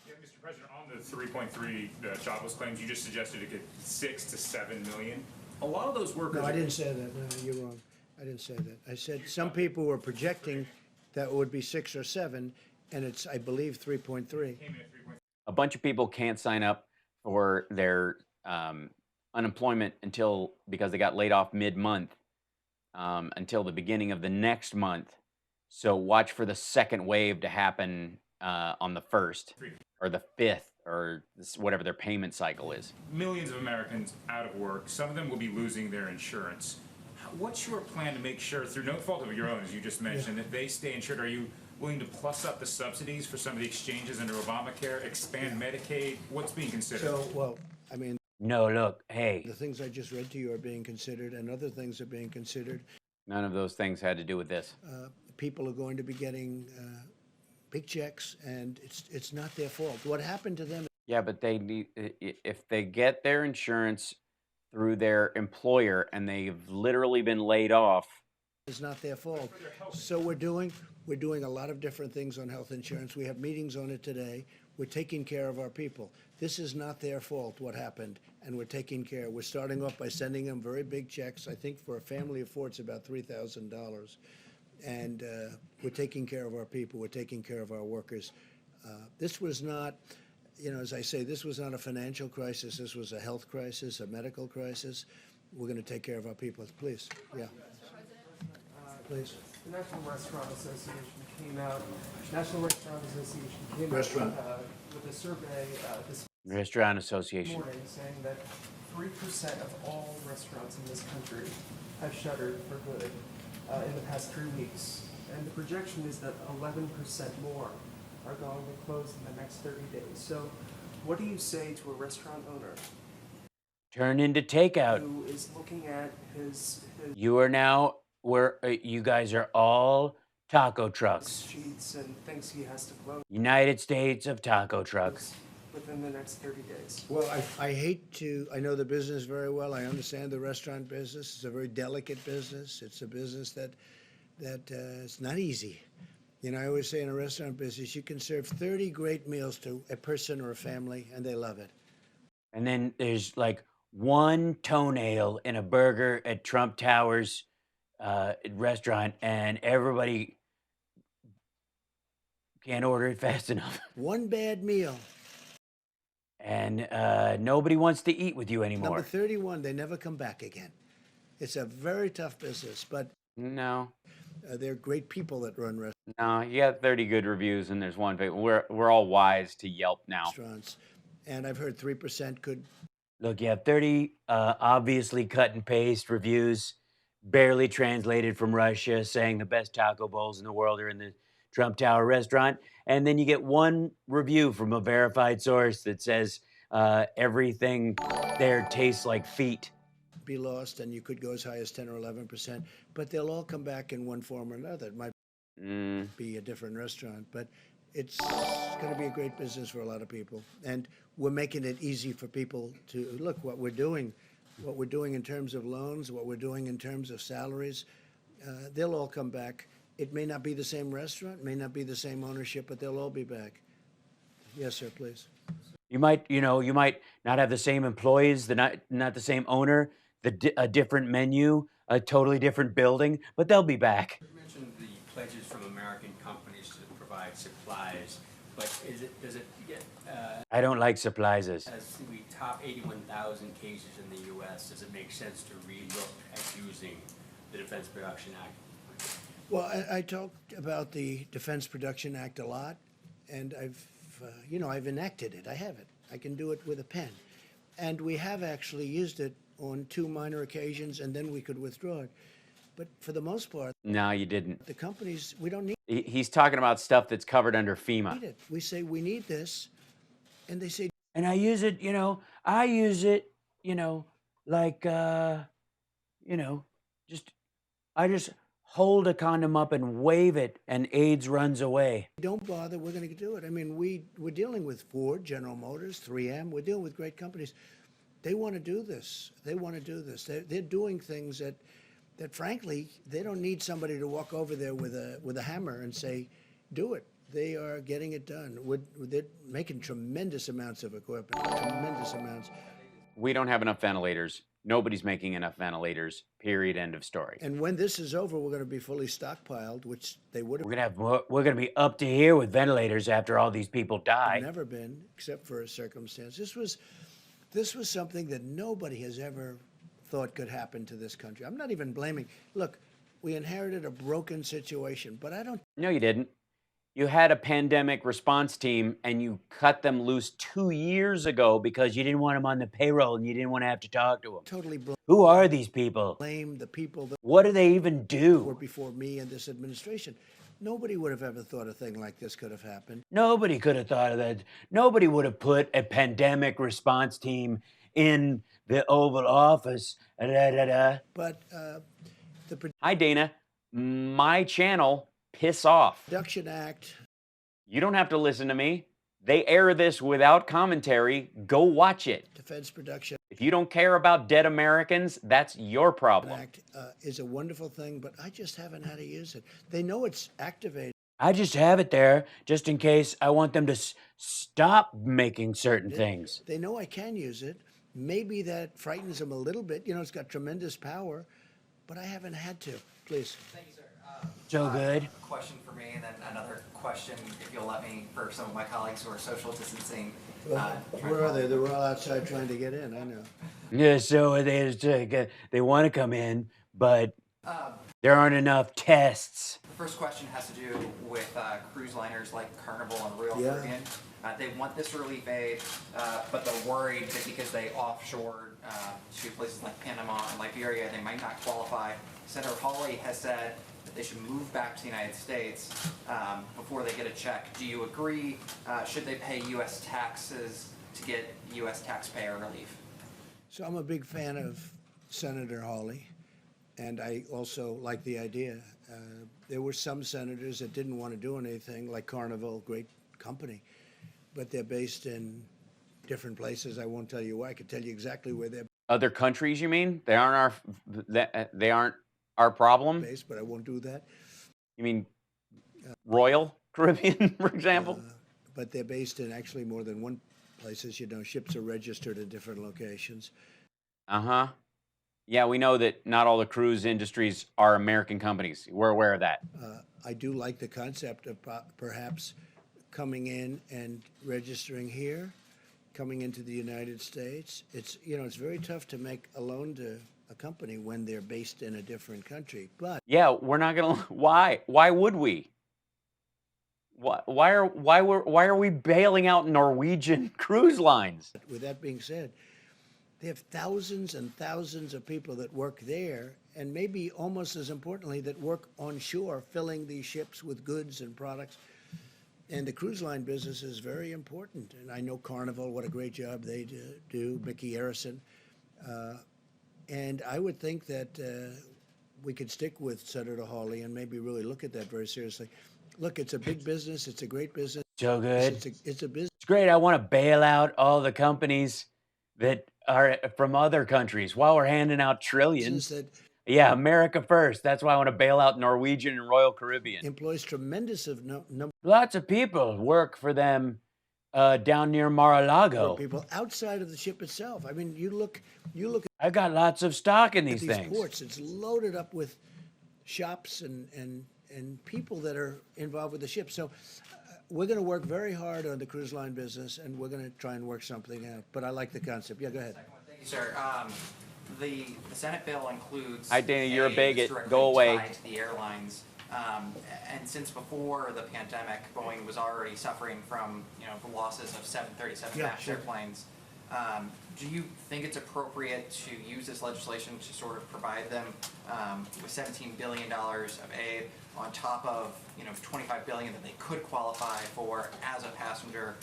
Yeah, Mr. President, on the 3.3 jobless claims, you just suggested it could 6 to 7 million. A lot of those workers. No, I didn't say that. No, you're wrong. I didn't say that. I said some people were projecting that it would be 6 or 7, and it's, I believe, 3.3. Came in at 3.3. A bunch of people can't sign up for their unemployment because they got laid off mid-month until the beginning of the next month. So watch for the second wave to happen on the 1st or the 5th or whatever their payment cycle is. Millions of Americans out of work. Some of them will be losing their insurance. What's your plan to make sure, through no fault of your own, as you just mentioned, that they stay insured? Are you willing to plus up the subsidies for some of the exchanges under Obamacare, expand Medicaid? What's being considered? So, well, I mean, No, look, hey, the things I just read to you are being considered, and other things are being considered. None of those things had to do with this. People are going to be getting big checks, and it's not their fault. What happened to them Yeah, but they need if they get their insurance through their employer and they've literally been laid off. is not their fault. So we're doing a lot of different things on health insurance. We have meetings on it today. We're taking care of our people. This is not their fault, what happened, and we're taking care. We're starting off by sending them very big checks. I think for a family of 4, it's about $3,000. And we're taking care of our people. We're taking care of our workers. This was not, as I say, this was not a financial crisis. This was a health crisis, a medical crisis. We're going to take care of our people. Please, yeah. Please. The National Restaurant Association came out Restaurant. With a survey this Restaurant Association. morning saying that 3% of all restaurants in this country have shuttered for good in the past 3 weeks. And the projection is that 11% more are going to close in the next 30 days. So what do you say to a restaurant owner Turn into takeout. who is looking at his You are now where you guys are all taco trucks. sheets and thinks he has to close United States of taco trucks. within the next 30 days? Well, I know the business very well. I understand the restaurant business. It's a very delicate business. It's a business that it's not easy. I always say in a restaurant business, you can serve 30 great meals to a person or a family, and they love it. And then there's like one toenail in a burger at Trump Towers restaurant, and everybody can't order it fast enough. One bad meal. And nobody wants to eat with you Number anymore. 31, they never come back again. It's a very tough business, but No, they're great people that run no, you got 30 good reviews and there's one. We're all wise to Yelp now. restaurants. And I've heard 3% could Look, you have 30 obviously cut and paste reviews, barely translated from Russia, saying the best taco bowls in the world are in the Trump Tower restaurant. And then you get one review from a verified source that says everything there tastes like feet. be lost, and you could go as high as 10 or 11%, but they'll all come back in one form or another. It might be a different restaurant, but it's going to be a great business for a lot of people. And we're making it easy for people to look what we're doing in terms of loans, what we're doing in terms of salaries. They'll all come back. It may not be the same restaurant, may not be the same ownership, but they'll all be back. Yes, sir, please. You might not have the same employees, not the same owner, a different menu, a totally different building, but they'll be back. You mentioned the pledges from American companies to provide supplies, but does it get, I don't like supplies. as we top 81,000 cases in the U.S., does it make sense to relook at using the Defense Production Act? Well, I talked about the Defense Production Act a lot, and I've enacted it. I have it. I can do it with a pen. And we have actually used it on 2 minor occasions, and then we could withdraw it. But for the most part, No, you didn't. the companies, we don't need He's talking about stuff that's covered under FEMA. it. We say, we need this, and they say, And I use it, I use it, like, just, I just hold a condom up and wave it and AIDS runs away. don't bother, we're going to do it. I mean, we're dealing with Ford, General Motors, 3M. We're dealing with great companies. They want to do this. They want to do this. They're doing things that frankly, they don't need somebody to walk over there with a hammer and say, do it. They are getting it done. They're making tremendous amounts of equipment, tremendous amounts. We don't have enough ventilators. Nobody's making enough ventilators. Period. End of story. And when this is over, we're going to be fully stockpiled, which they would have We're gonna be up to here with ventilators after all these people die. never been, except for a circumstance. This was something that nobody has ever thought could happen to this country. I'm not even blaming. Look, we inherited a broken situation, but I don't. No, you didn't. You had a pandemic response team and you cut them loose 2 years ago because you didn't want them on the payroll and you didn't want to have to talk to them. Totally Who are these people? blame the people that What do they even were do? before me and this administration. Nobody would have ever thought a thing like this could have happened. Nobody could have thought of that. Nobody would have put a pandemic response team in the Oval Office. Da, da, da. But the Hi, Dana. My channel, piss off. Production Act, You don't have to listen to me. They air this without commentary. Go watch it. Defense Production If you don't care about dead Americans, that's your problem. Act is a wonderful thing, but I just haven't had to use it. They know it's activated. I just have it there just in case I want them to stop making certain things. They know I can use it. Maybe that frightens them a little bit. It's got tremendous power, but I haven't had to. Please. Thank you, sir. So good. A question for me, and then another question, if you'll let me, for some of my colleagues who are social distancing. Where are they? They're all outside trying to get in. I know. Yeah, so they want to come in, but there aren't enough tests. The first question has to do with cruise liners like Carnival and Royal Yeah. Caribbean. They want this relief aid, but they're worried that because they offshored to places like Panama and Liberia, they might not qualify. Senator Hawley has said that they should move back to the United States before they get a check. Do you agree? Should they pay U.S. taxes to get U.S. taxpayer relief? So I'm a big fan of Senator Hawley, and I also like the idea. There were some senators that didn't want to do anything, like Carnival, great company, but they're based in different places. I won't tell you why. I could tell you exactly where they're Other countries, you mean? They aren't our problem? based, but I won't do that. You mean Royal Caribbean, for example? But they're based in actually more than one places. Ships are registered at different locations. Uh-huh. Yeah, we know that not all the cruise industries are American companies. We're aware of that. I do like the concept of perhaps coming in and registering here, coming into the United States. It's very tough to make a loan to a company when they're based in a different country. But Yeah, we're not gonna. Why? Why would we? Why are we bailing out Norwegian cruise lines? with that being said, they have thousands and thousands of people that work there, and maybe almost as importantly, that work on shore, filling these ships with goods and products. And the cruise line business is very important. And I know Carnival, what a great job they do, Mickey Harrison. And I would think that we could stick with Senator Hawley and maybe really look at that very seriously. Look, it's a big business. It's a great business. So good. It's a business. It's great. I want to bail out all the companies that are from other countries while we're handing out trillions. That Yeah, America first. That's why I want to bail out Norwegian and Royal Caribbean. employs tremendous number Lots of people work for them down near Mar-a-Lago. of people outside of the ship itself. I mean, you look I got lots of stock in at these these things. ports. It's loaded up with shops and people that are involved with the ship. So we're going to work very hard on the cruise line business, and we're going to try and work something out. But I like the concept. Yeah, go ahead. Thank you, sir. The Senate bill includes. Hi, Dana, you're a aid bigot. that's Go directly away. tied to the airlines. And since before the pandemic, Boeing was already suffering from, the losses of 737 Yeah, MAX sure. airplanes. Do you think it's appropriate to use this legislation to sort of provide them with $17 billion of aid on top of, $25 billion that they could qualify for as a passenger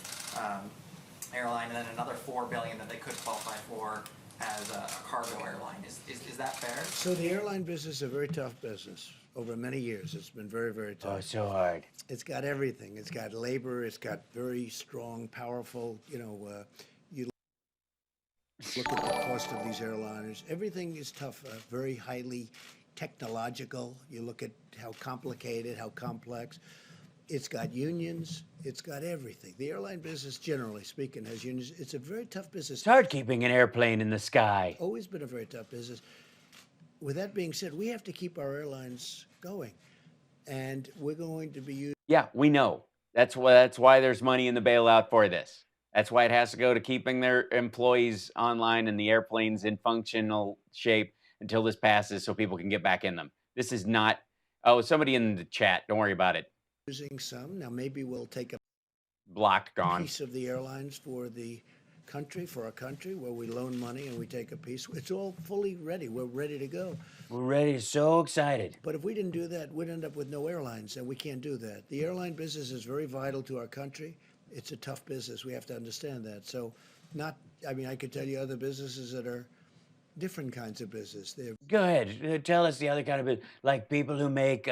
airline, and then another $4 billion that they could qualify for as a cargo airline? Is that fair? So the airline business is a very tough business. Over many years, it's been very, very Oh, tough. it's so hard. It's got everything. It's got labor. It's got very strong, powerful, you look at the cost of these airliners. Everything is tough, very highly technological. You look at how complicated, how complex. It's got unions. It's got everything. The airline business, generally speaking, has unions. It's a very tough business. It's hard keeping an airplane in the sky. Always been a very tough business. With that being said, we have to keep our airlines going, and we're going to be using. Yeah, we know. That's why there's money in the bailout for this. That's why it has to go to keeping their employees online and the airplanes in functional shape until this passes so people can get back in them. This is not. Oh, somebody in the chat, don't worry about it. Using some. Now, maybe we'll take a Blocked, gone. piece of the airlines for the country, for our country, where we loan money and we take a piece. It's all fully ready. We're ready to go. We're ready, so excited. But if we didn't do that, we'd end up with no airlines, and we can't do that. The airline business is very vital to our country. It's a tough business. We have to understand that. So, I could tell you other businesses that are different kinds of business. They're Go ahead, tell us the other kind of it, like people who make,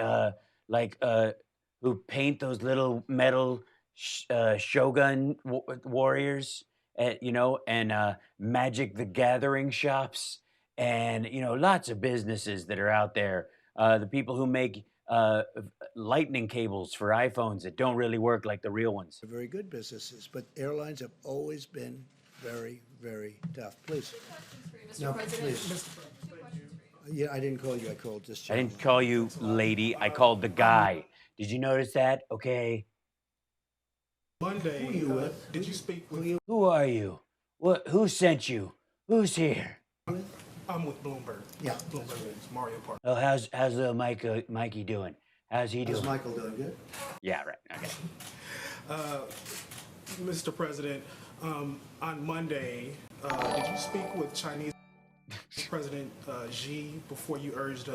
who paint those little metal Shogun warriors, and Magic the Gathering shops, and lots of businesses that are out there. The people who make lightning cables for iPhones that don't really work like the real ones. very good businesses, but airlines have always been very, very tough. Please. Mr. No, President. please. Yeah, I didn't call you. I called this I gentleman. didn't call you lady. I called the guy. Did you notice that? Okay. Monday, Who are you with? did you speak with? Who are you? What? Who sent you? Who's here? I'm with Bloomberg. Yeah. Bloomberg News, Mario Park. Oh, how's Mikey doing? How's he How's doing? Michael doing? Good? Yeah, right. Okay. Mr. President, on Monday, did you speak with Chinese President Xi before you urged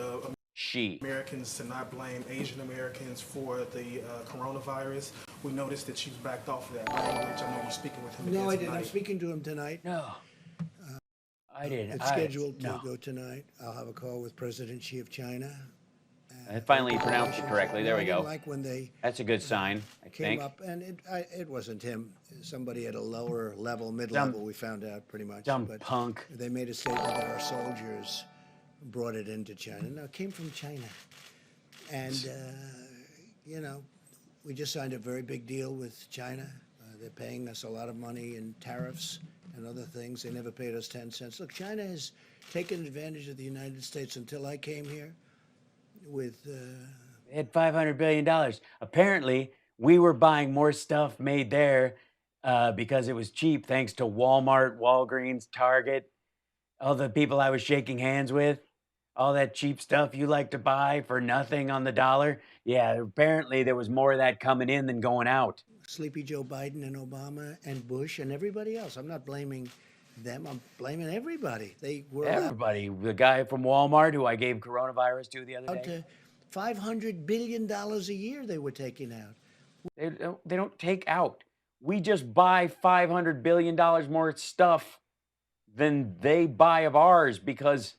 She. Americans to not blame Asian Americans for the coronavirus? We noticed that you backed off of that language. I know you're speaking with him No, again I didn't. I'm tonight. speaking to him tonight. No. I didn't. It's scheduled to no. go tonight. I'll have a call with President Xi of China. Finally, you pronounced it correctly. There we I didn't go. like when they That's a good sign, I came think. up, and it wasn't him. Somebody at a lower level, mid-level, we found out pretty much. Dumb But punk. they made a statement that our soldiers brought it into China. No, it came from China. And, we just signed a very big deal with China. They're paying us a lot of money in tariffs and other things. They never paid us 10 cents. Look, China has taken advantage of the United States until I came here with... They had $500 billion. Apparently, we were buying more stuff made there because it was cheap, thanks to Walmart, Walgreens, Target, all the people I was shaking hands with, all that cheap stuff you like to buy for nothing on the dollar. Yeah, apparently there was more of that coming in than going out. Sleepy Joe Biden and Obama and Bush and everybody else. I'm not blaming them. I'm blaming everybody. They were allowed Everybody, the guy from Walmart who I gave coronavirus to the other day. to $500 billion a year they were taking out. They don't take out. We just buy $500 billion more stuff than they buy of ours because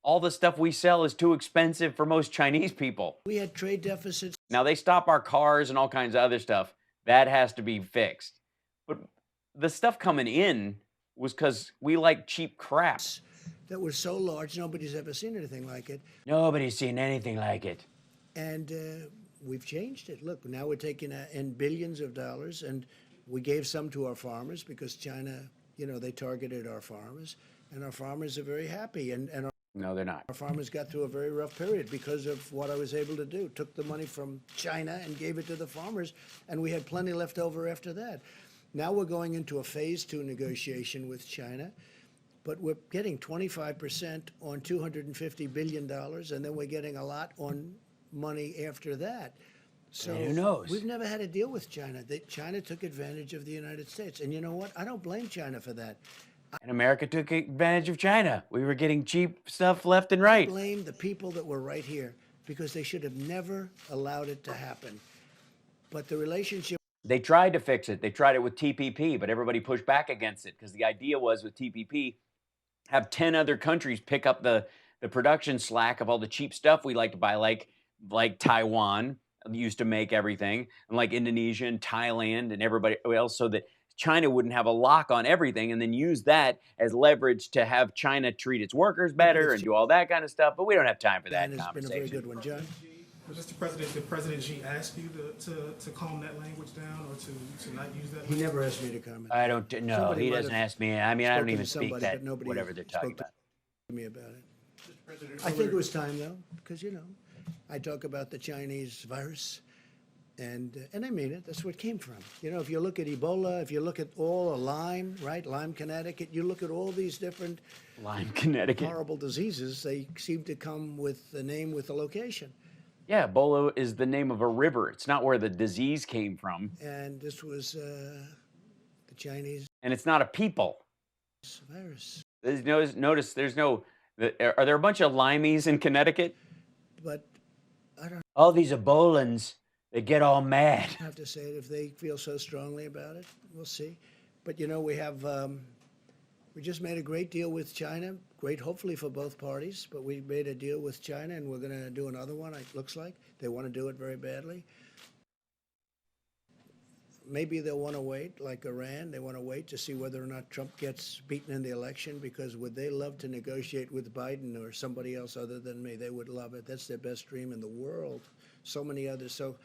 all the stuff we sell is too expensive for most Chinese people. We had trade deficits Now, they stop our cars and all kinds of other stuff. That has to be fixed. But the stuff coming in was because we like cheap crap. that were so large, nobody's ever seen anything like it. Nobody's seen anything like it. And we've changed it. Look, now we're taking in billions of dollars, and we gave some to our farmers because China, they targeted our farmers, and our farmers are very happy. And No, they're not. our farmers got through a very rough period because of what I was able to do. Took the money from China and gave it to the farmers, and we had plenty left over after that. Now we're going into a phase 2 negotiation with China, but we're getting 25% on $250 billion, and then we're getting a lot on money after that. So who knows? we've never had a deal with China. China took advantage of the United States. And you know what? I don't blame China for that. And America took advantage of China. We were getting cheap stuff left and I right. blame the people that were right here because they should have never allowed it to happen. But the relationship They tried to fix it. They tried it with TPP, but everybody pushed back against it because the idea was with TPP, have 10 other countries pick up the production slack of all the cheap stuff we like to buy, like Taiwan used to make everything, and like Indonesia and Thailand and everybody else, so that China wouldn't have a lock on everything, and then use that as leverage to have China treat its workers better and do all that kind of stuff. But we don't have time for that has been a very conversation. good one, John. Mr. President, did President Xi ask you to calm that language down or to not use that He language? never asked me to comment. I don't know. Somebody He might doesn't have ask me. I mean, I don't spoken even to speak somebody, that but nobody whatever they're talking spoke about. to me about it. I think it was time, though, because, I talk about the Chinese virus, and I mean it. That's where it came from. If you look at Ebola, if you look at Lyme, right? Lyme, Connecticut, you look at all these different Lyme, Connecticut. horrible diseases, they seem to come with the name, with the location. Yeah, Ebola is the name of a river. It's not where the disease came from. And this was the Chinese And it's not a people. virus. Notice there's no, are there a bunch of limeys in Connecticut? But I don't All these Ebolans, they get all mad. have to say it if they feel so strongly about it. We'll see. But we just made a great deal with China. Great, hopefully for both parties. But we made a deal with China, and we're going to do another one. It looks like they want to do it very badly. Maybe they'll want to wait, like Iran. They want to wait to see whether or not Trump gets beaten in the election, because would they love to negotiate with Biden or somebody else other than me? They would love it. That's their best dream in the world. So many others. So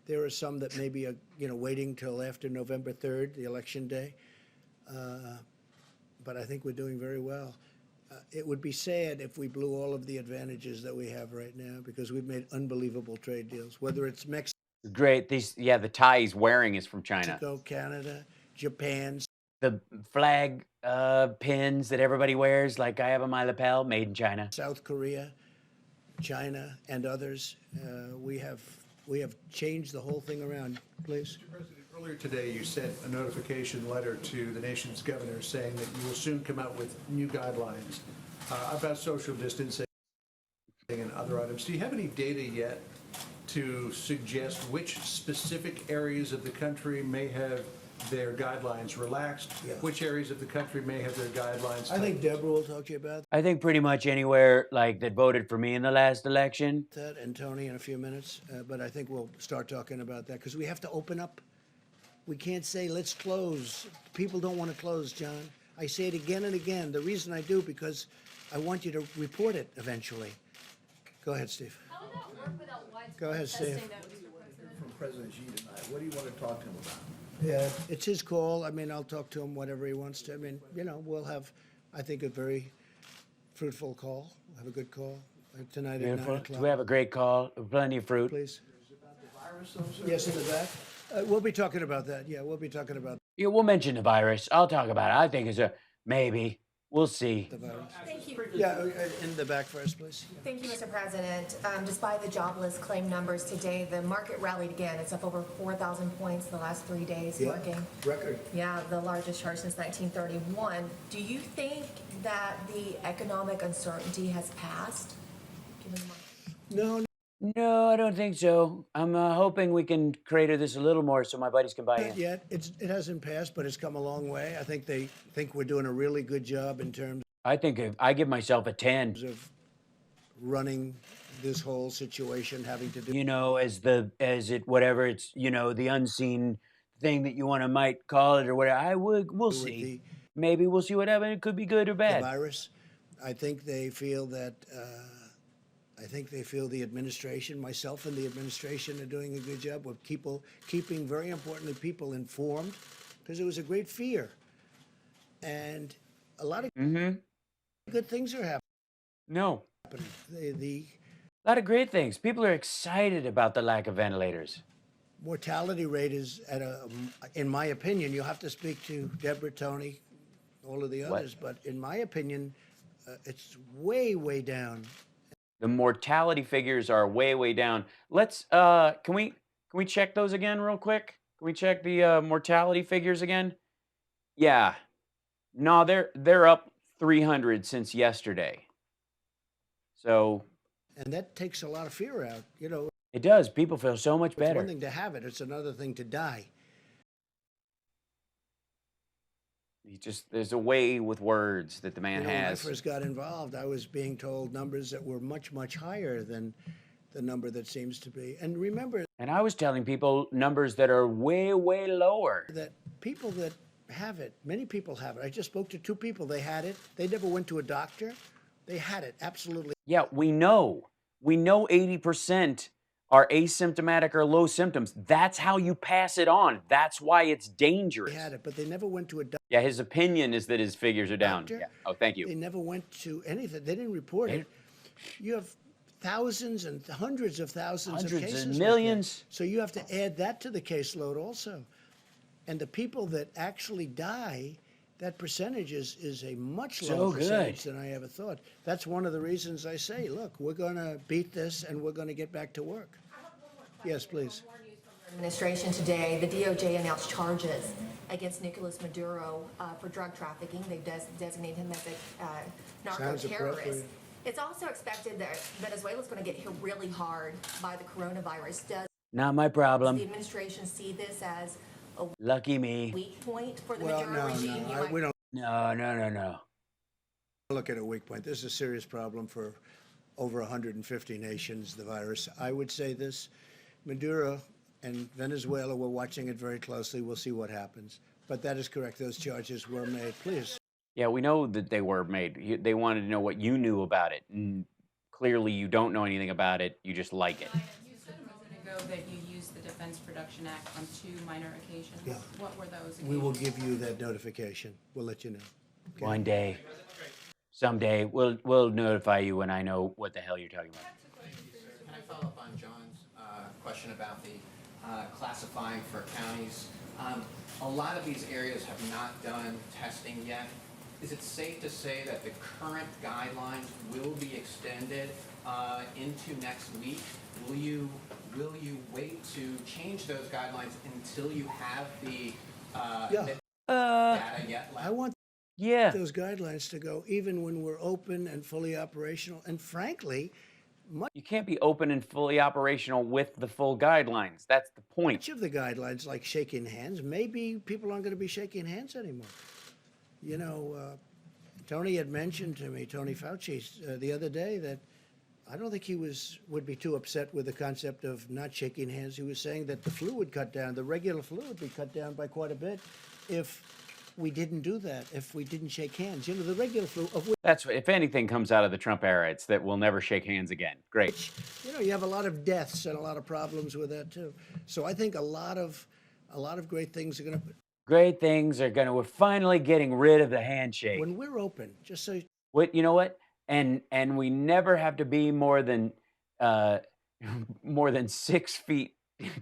there are some that maybe are, waiting till after November 3rd, the election day. But I think we're doing very well. It would be sad if we blew all of the advantages that we have right now, because we've made unbelievable trade deals, whether it's Mexico, Great. The tie he's wearing is from China. Canada, Japan. The flag pins that everybody wears, like I have on my lapel, made in China. South Korea, China, and others. We have changed the whole thing around. Please. Mr. President, earlier today you sent a notification letter to the nation's governor saying that you will soon come out with new guidelines about social distancing and other items. Do you have any data yet to suggest which specific areas of the country may have their guidelines relaxed, Yeah. which areas of the country may have their guidelines I think Deborah will talk to you about I think pretty much anywhere like that voted for me in the last election. that, and Tony in a few minutes. But I think we'll start talking about that, because we have to open up. We can't say, let's close. People don't want to close, John. I say it again and again. The reason I do, because I want you to report it eventually. Go ahead, Steve. How would that work without widespread Go ahead, Steve. testing, though, Mr. President? from President Xi tonight? What do you want to talk to him about? Yeah, it's his call. I mean, I'll talk to him whatever he wants to. I mean, we'll have, I think, a very fruitful call. We'll have a good call tonight at 9 Beautiful. o'clock. We have a great call, plenty of fruit. Please. Virus, though, sir? Yes, in the back. We'll be talking about that. Yeah, we'll be talking about Yeah, we'll mention the virus. I'll talk about it. I think it's a maybe. We'll see. the virus. Thank you. Yeah, in the back first, please. Thank you, Mr. President. Despite the jobless claim numbers today, the market rallied again. It's up over 4,000 points the last 3 days, Yeah, marking, record. the largest chart since 1931. Do you think that the economic uncertainty has passed? Given the market? No, No, I don't think so. I'm hoping we can crater this a little more so my buddies can buy not in. yet. It hasn't passed, but it's come a long way. I think they think we're doing a really good job in terms I think I give myself a 10. of running this whole situation, having to do As whatever it's, the unseen thing that you might call it or whatever. We'll with see. Maybe we'll see what happens. It could be good or the bad. virus. I think they feel that. I think they feel the administration, myself and the administration, are doing a good job of keeping, very importantly, people informed, because it was a great fear, and a lot of good things are happening. No. The A lot of great things. People are excited about the lack of ventilators. mortality rate is at in my opinion, you'll have to speak to Deborah, Tony, all of the What? others, but in my opinion, it's way, way down. The mortality figures are way, way down. Let's can we check those again real quick? Can we check the mortality figures again? Yeah. No, they're up 300 since yesterday. So And that takes a lot of fear out. You know, It does. People feel so much it's one better. thing to have it, it's another thing to die. there's a way with words that the You man know, when I has. first got involved, I was being told numbers that were much, much higher than the number that seems to be. And remember And I was telling people numbers that are way, way lower. that people that have it, many people have it. I just spoke to two people, they had it. They never went to a doctor. They had it, absolutely. Yeah, we know. We know 80% are asymptomatic or low symptoms. That's how you pass it on. That's why it's dangerous. They had it, but they never went to a doctor. Yeah, his opinion is that his figures are down. Doctor? Yeah. Oh, thank They you. never went to anything. They didn't report it. You have thousands and hundreds of thousands of Hundreds cases. and like that. millions. So you have to add that to the caseload also. And the people that actually die, that percentage is a much So lower percentage good. than I ever thought. That's one of the reasons I say, look, we're going to beat this and we're going to get back to work. Yes, please. Administration today, the DOJ announced charges against Nicolas Maduro for drug trafficking. They've designated him as a Sounds narco-terrorist. appropriate. It's also expected that Venezuela is going to get hit really hard by the coronavirus. Does Not my the problem. administration see this as a Lucky me. weak point for the Well, Maduro no, regime? You no, might- we don't No. look at a weak point. This is a serious problem for over 150 nations, the virus. I would say this, Maduro and Venezuela, we're watching it very closely. We'll see what happens. But that is correct. Those charges were made. Please. Yeah, we know that they were made. They wanted to know what you knew about it. And clearly, you don't know anything about it. You just like it. You said a moment ago that you used the Defense Production Act on 2 minor occasions. Yeah. What were those We will occasions? give you that notification. We'll let you know. Okay? One day. Someday. We'll notify you when I know what the hell you're talking about. Can I follow up on John's question about the classifying for counties? A lot of these areas have not done testing yet. Is it safe to say that the current guidelines will be extended into next week? Will you wait to change those guidelines until you have the Yeah. data yet? I want Yeah. those guidelines to go even when we're open and fully operational. And frankly, You can't be open and fully operational with the full guidelines. That's the point. much of the guidelines, like shaking hands, maybe people aren't going to be shaking hands anymore. You know, Tony had mentioned to me, Tony Fauci, the other day that I don't think he would be too upset with the concept of not shaking hands. He was saying that the flu would cut down, the regular flu would be cut down by quite a bit if we didn't do that, if we didn't shake hands. You know, the regular flu, of That's if anything comes out of the Trump era, it's that we'll never shake hands again. Great. which, you know, you have a lot of deaths and a lot of problems with that too. So I think a lot of great things are going to, Great things are gonna. We're finally getting rid of the handshake. when we're open, just so What you know what? And we never have to be more than more than 6 feet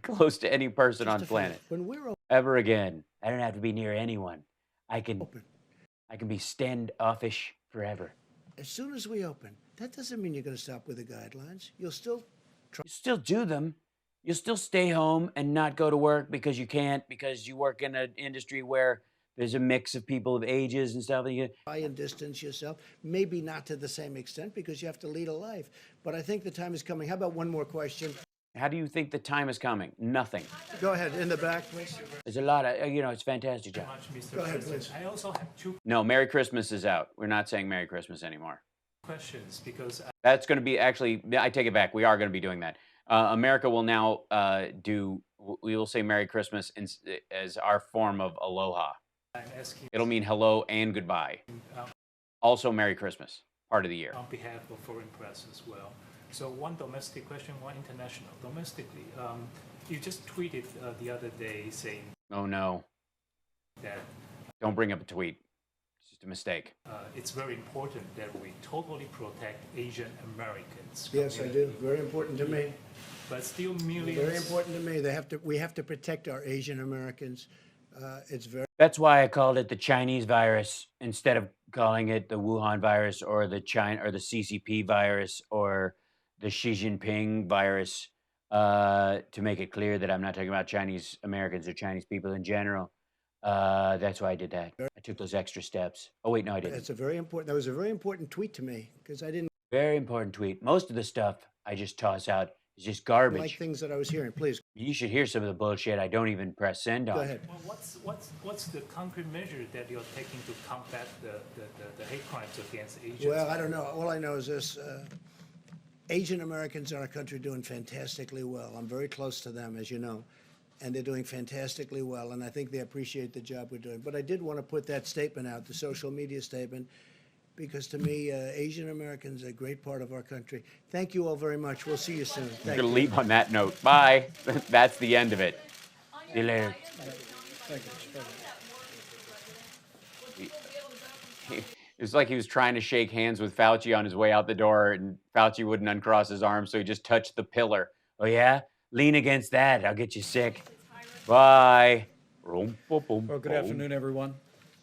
close to any person on just a planet when we're ever again. I don't have to be near anyone. I can open, be standoffish forever. as soon as we open, that doesn't mean you're going to stop with the guidelines. You'll still You still do them. You'll still stay home and not go to work because you can't, because you work in an industry where there's a mix of people of ages and stuff. And you, try and distance yourself. Maybe not to the same extent because you have to lead a life. But I think the time is coming. How about one more question? How do you think the time is coming? Nothing. Go ahead, in the back, please. there's a lot of, it's fantastic, John. Go ahead, please. I also have 2 No, Merry Christmas is out. We're not saying Merry Christmas anymore. questions because That's going to be actually, I take it back. We are going to be doing that. America will now we will say Merry Christmas as our form of aloha. I'm asking It'll mean hello and goodbye. Also, Merry Christmas, part of the year. on behalf of foreign press as well. So one domestic question, one international. Domestically, you just tweeted the other day saying Oh, no. that Don't bring up a tweet. It's just a mistake. it's very important that we totally protect Asian Americans. from Yes, I the- do. Very important to me. But still millions. Very important to me. We have to protect our Asian Americans. It's very That's why I called it the Chinese virus instead of calling it the Wuhan virus or the CCP virus or the Xi Jinping virus, to make it clear that I'm not talking about Chinese Americans or Chinese people in general. That's why I did that. I took those extra steps. Oh, wait, no, I didn't. That's a very important. That was a very important tweet to me because I didn't Very important tweet. Most of the stuff I just toss out is just like garbage. things that I was hearing. Please You should hear some of the bullshit I don't even press send on. go ahead. Well, what's the concrete measure that you're taking to combat the hate crimes against Asians? Well, I don't know. All I know is this: Asian Americans in our country are doing fantastically well. I'm very close to them, as you know, and they're doing fantastically well. And I think they appreciate the job we're doing. But I did want to put that statement out, the social media statement, because to me, Asian Americans are a great part of our country. Thank you all very much. We'll see you soon. I'm Thank going to you. leave on that note. Bye. That's the end of it. See you later. Thank you, Mr. President. It was like he was trying to shake hands with Fauci on his way out the door, and Fauci wouldn't uncross his arms, so he just touched the pillar. Oh, yeah? Lean against that. I'll get you sick. Bye. Well, good afternoon, everyone.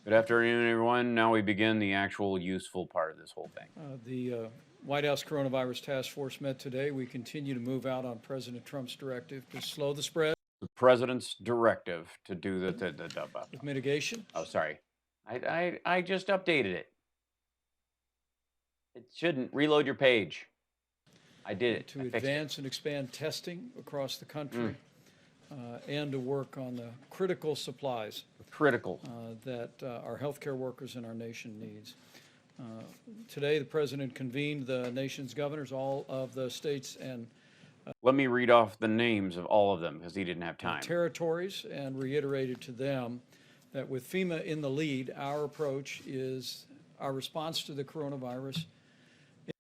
Good afternoon, everyone. Now we begin the actual useful part of this whole thing. The White House Coronavirus Task Force met today. We continue to move out on President Trump's directive to slow the spread The president's directive to do with mitigation. Oh, sorry. I just updated it. It shouldn't. Reload your page. I did it. To I fixed advance and expand testing across the country and to work on the critical supplies it. Critical. that our healthcare workers in our nation needs. Today, the president convened the nation's governors, all of the states and Let me read off the names of all of them because he didn't have time. territories and reiterated to them that with FEMA in the lead, our approach is our response to the coronavirus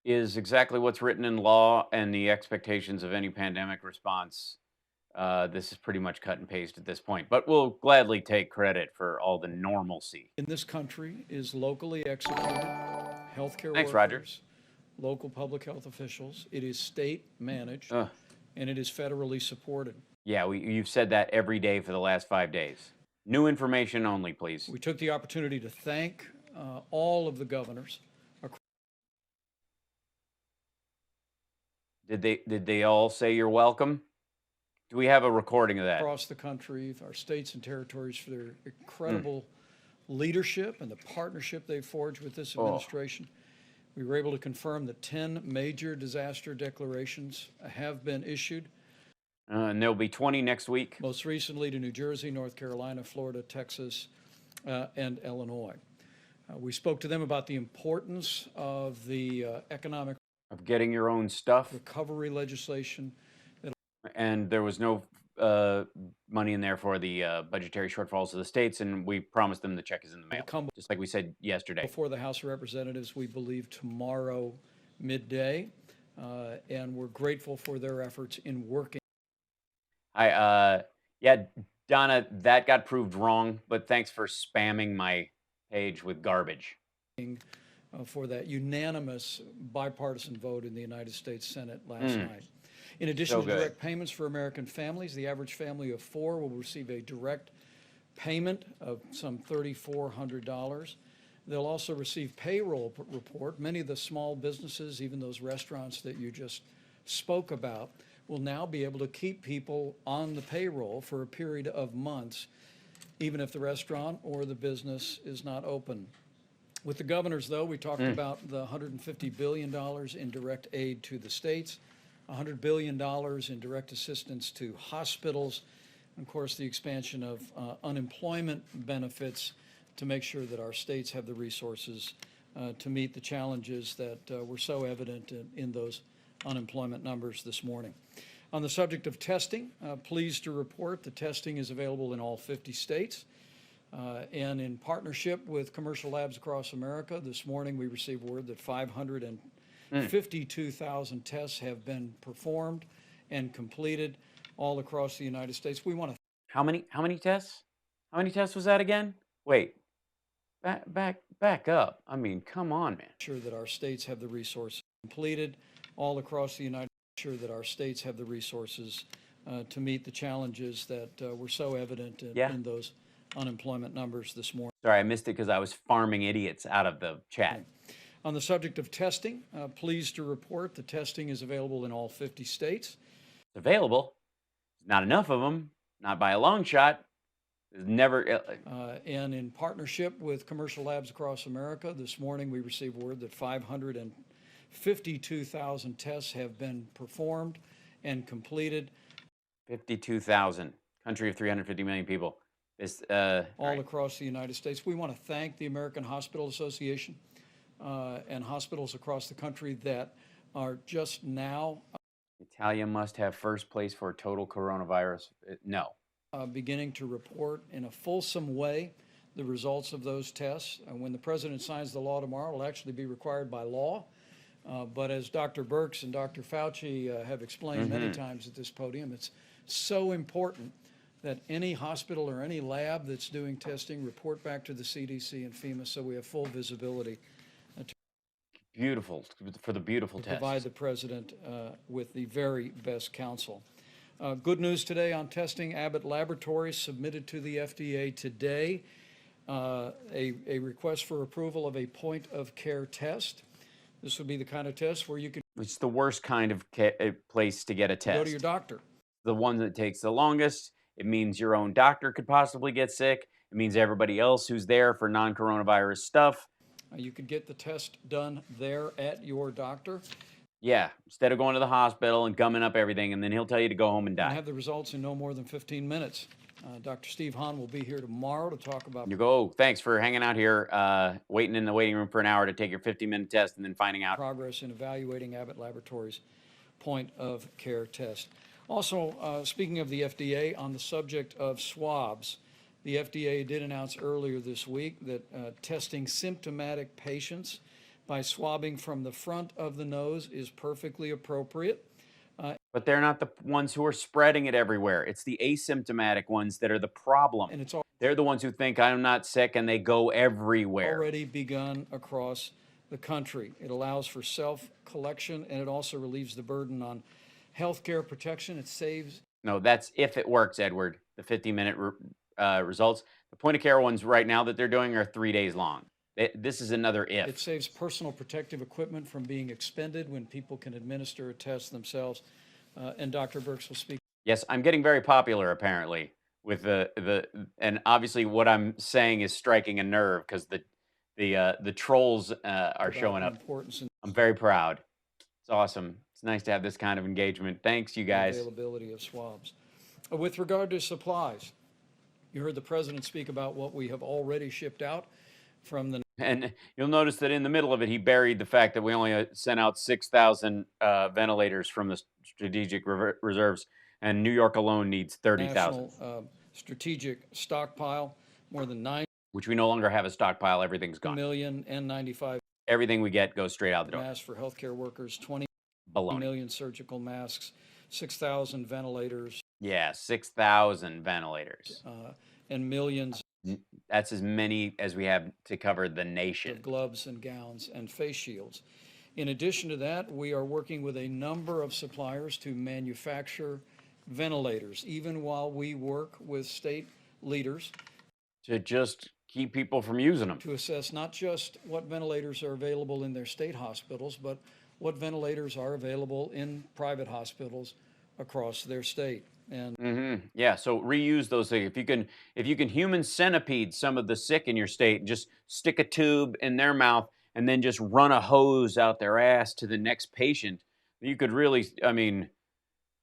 Is exactly what's written in law and the expectations of any pandemic response. This is pretty much cut and paste at this point, but we'll gladly take credit for all the normalcy. in this country is locally executed. Healthcare Thanks, workers, Roger. local public health officials. It is state managed Ugh. and it is federally supported. Yeah, you've said that every day for the last 5 days. New information only, please. We took the opportunity to thank all of the governors Did they all say you're welcome? Do we have a recording of that? across the country, our states and territories for their incredible leadership and the partnership they've forged with this administration. We were able to confirm that 10 major disaster declarations have been issued, And there'll be 20 next week. most recently to New Jersey, North Carolina, Florida, Texas, and Illinois. We spoke to them about the importance of the economic Of getting your own stuff. recovery legislation. And there was no money in there for the budgetary shortfalls of the states, and we promised them the check is in the mail, come just like we said yesterday. before the House of Representatives, we believe tomorrow midday, and we're grateful for their efforts in working. Yeah, Donna, that got proved wrong, but thanks for spamming my page with garbage. For that unanimous bipartisan vote in the United States Senate last night. In addition So to good. direct payments for American families, the average family of 4 will receive a direct payment of some $3,400. They'll also receive payroll report. Many of the small businesses, even those restaurants that you just spoke about, will now be able to keep people on the payroll for a period of months, even if the restaurant or the business is not open. With the governors, though, we talked about the $150 billion in direct aid to the states, $100 billion in direct assistance to hospitals, and of course, the expansion of unemployment benefits to make sure that our states have the resources to meet the challenges that were so evident in those unemployment numbers this morning. On the subject of testing, pleased to report the testing is available in all 50 states. And in partnership with commercial labs across America, this morning we received word that 552,000 tests have been performed and completed all across the United States. We want to How many tests? How many tests was that again? Wait, back up. I mean, come on, man. ensure that our states have the resources completed all across the United States. Sure that our states have the resources to meet the challenges that were so evident in those unemployment numbers this morning. Sorry, I missed it because I was farming idiots out of the chat. On the subject of testing, pleased to report the testing is available in all 50 states. It's available. Not enough of them, not by a long shot. There's never. And in partnership with commercial labs across America, this morning we received word that 552,000 tests have been performed and completed. 52,000, country of 350 million people. All across the United States. We want to thank the American Hospital Association and hospitals across the country that are just now Italia must have first place for total coronavirus. No. Beginning to report in a fulsome way the results of those tests. And when the president signs the law tomorrow, it'll actually be required by law. But as Dr. Birx and Dr. Fauci have explained many times at this podium, it's so important that any hospital or any lab that's doing testing report back to the CDC and FEMA so we have full visibility. Beautiful, for the beautiful tests. Provide the president with the very best counsel. Good news today on testing. Abbott Laboratories submitted to the FDA today a request for approval of a point-of-care test. This would be the kind of test where you can It's the worst kind of place to get a test. go to your doctor. The one that takes the longest. It means your own doctor could possibly get sick. It means everybody else who's there for non-coronavirus stuff. You could get the test done there at your doctor. Yeah, instead of going to the hospital and gumming up everything, and then he'll tell you to go home and die. And have the results in no more than 15 minutes. Dr. Steve Hahn will be here tomorrow to talk about You go, oh, thanks for hanging out here, waiting in the waiting room for an hour to take your 50-minute test and then finding out. progress in evaluating Abbott Laboratories' point-of-care test. Also, speaking of the FDA, on the subject of swabs, the FDA did announce earlier this week that testing symptomatic patients by swabbing from the front of the nose is perfectly appropriate. But they're not the ones who are spreading it everywhere. It's the asymptomatic ones that are the problem. And it's They're the ones who think I'm not sick and they go everywhere. already begun across the country. It allows for self-collection, and it also relieves the burden on healthcare protection. It saves. No, that's if it works, Edward. The 50-minute results. The point of care ones right now that they're doing are 3 days long. This is another if. It saves personal protective equipment from being expended when people can administer a test themselves. And Dr. Birx will speak. Yes, I'm getting very popular apparently with and obviously what I'm saying is striking a nerve because the trolls are showing up. I'm very proud. It's awesome. It's nice to have this kind of engagement. Thanks, you guys. Availability of swabs. With regard to supplies, you heard the president speak about what we have already shipped out from the. And you'll notice that in the middle of it, he buried the fact that we only sent out 6,000 ventilators from the strategic reserves, and New York alone needs 30,000. National strategic stockpile, more than 9 which we no longer have a stockpile. Everything's gone. million N95 Everything we get goes straight out the door. masks for healthcare workers, 20 Baloney. million surgical masks, 6,000 ventilators. Yeah, 6,000 ventilators. And millions That's as many as we have to cover the nation. of gloves and gowns and face shields. In addition to that, we are working with a number of suppliers to manufacture ventilators, even while we work with state leaders to just keep people from using them. To assess not just what ventilators are available in their state hospitals, but what ventilators are available in private hospitals across their state. And yeah, so reuse those things. If you can human centipede some of the sick in your state, and just stick a tube in their mouth and then just run a hose out their ass to the next patient, you could really, I mean,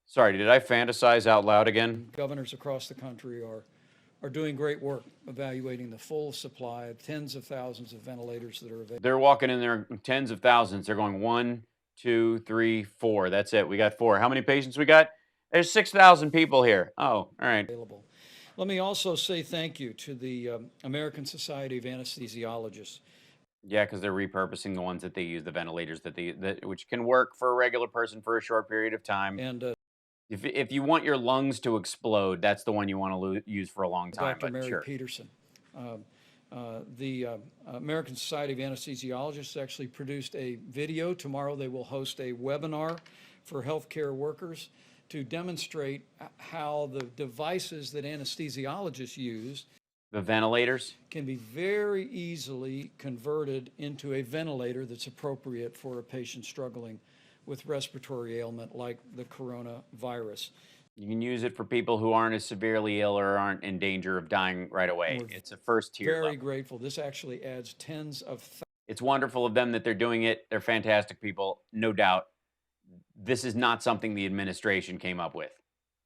sorry, did I fantasize out loud again? Governors across the country are doing great work evaluating the full supply of tens of thousands of ventilators that are available. They're walking in there tens of thousands. They're going 1, 2, 3, 4. That's it. We got 4. How many patients we got? There's 6,000 people here. Oh, all right. Available. Let me also say thank you to the American Society of Anesthesiologists. Yeah, because they're repurposing the ones that they use, the ventilators which can work for a regular person for a short period of time. And if you want your lungs to explode, that's the one you want to use for a long time. Dr. Mary sure. Peterson. The American Society of Anesthesiologists actually produced a video. Tomorrow they will host a webinar for healthcare workers to demonstrate how the devices that anesthesiologists use The ventilators? can be very easily converted into a ventilator that's appropriate for a patient struggling with respiratory ailment like the coronavirus. You can use it for people who aren't as severely ill or aren't in danger of dying right away. We're It's a first tier Very level. grateful. This actually adds tens of It's wonderful of them that they're doing it. They're fantastic people, no doubt. This is not something the administration came up with.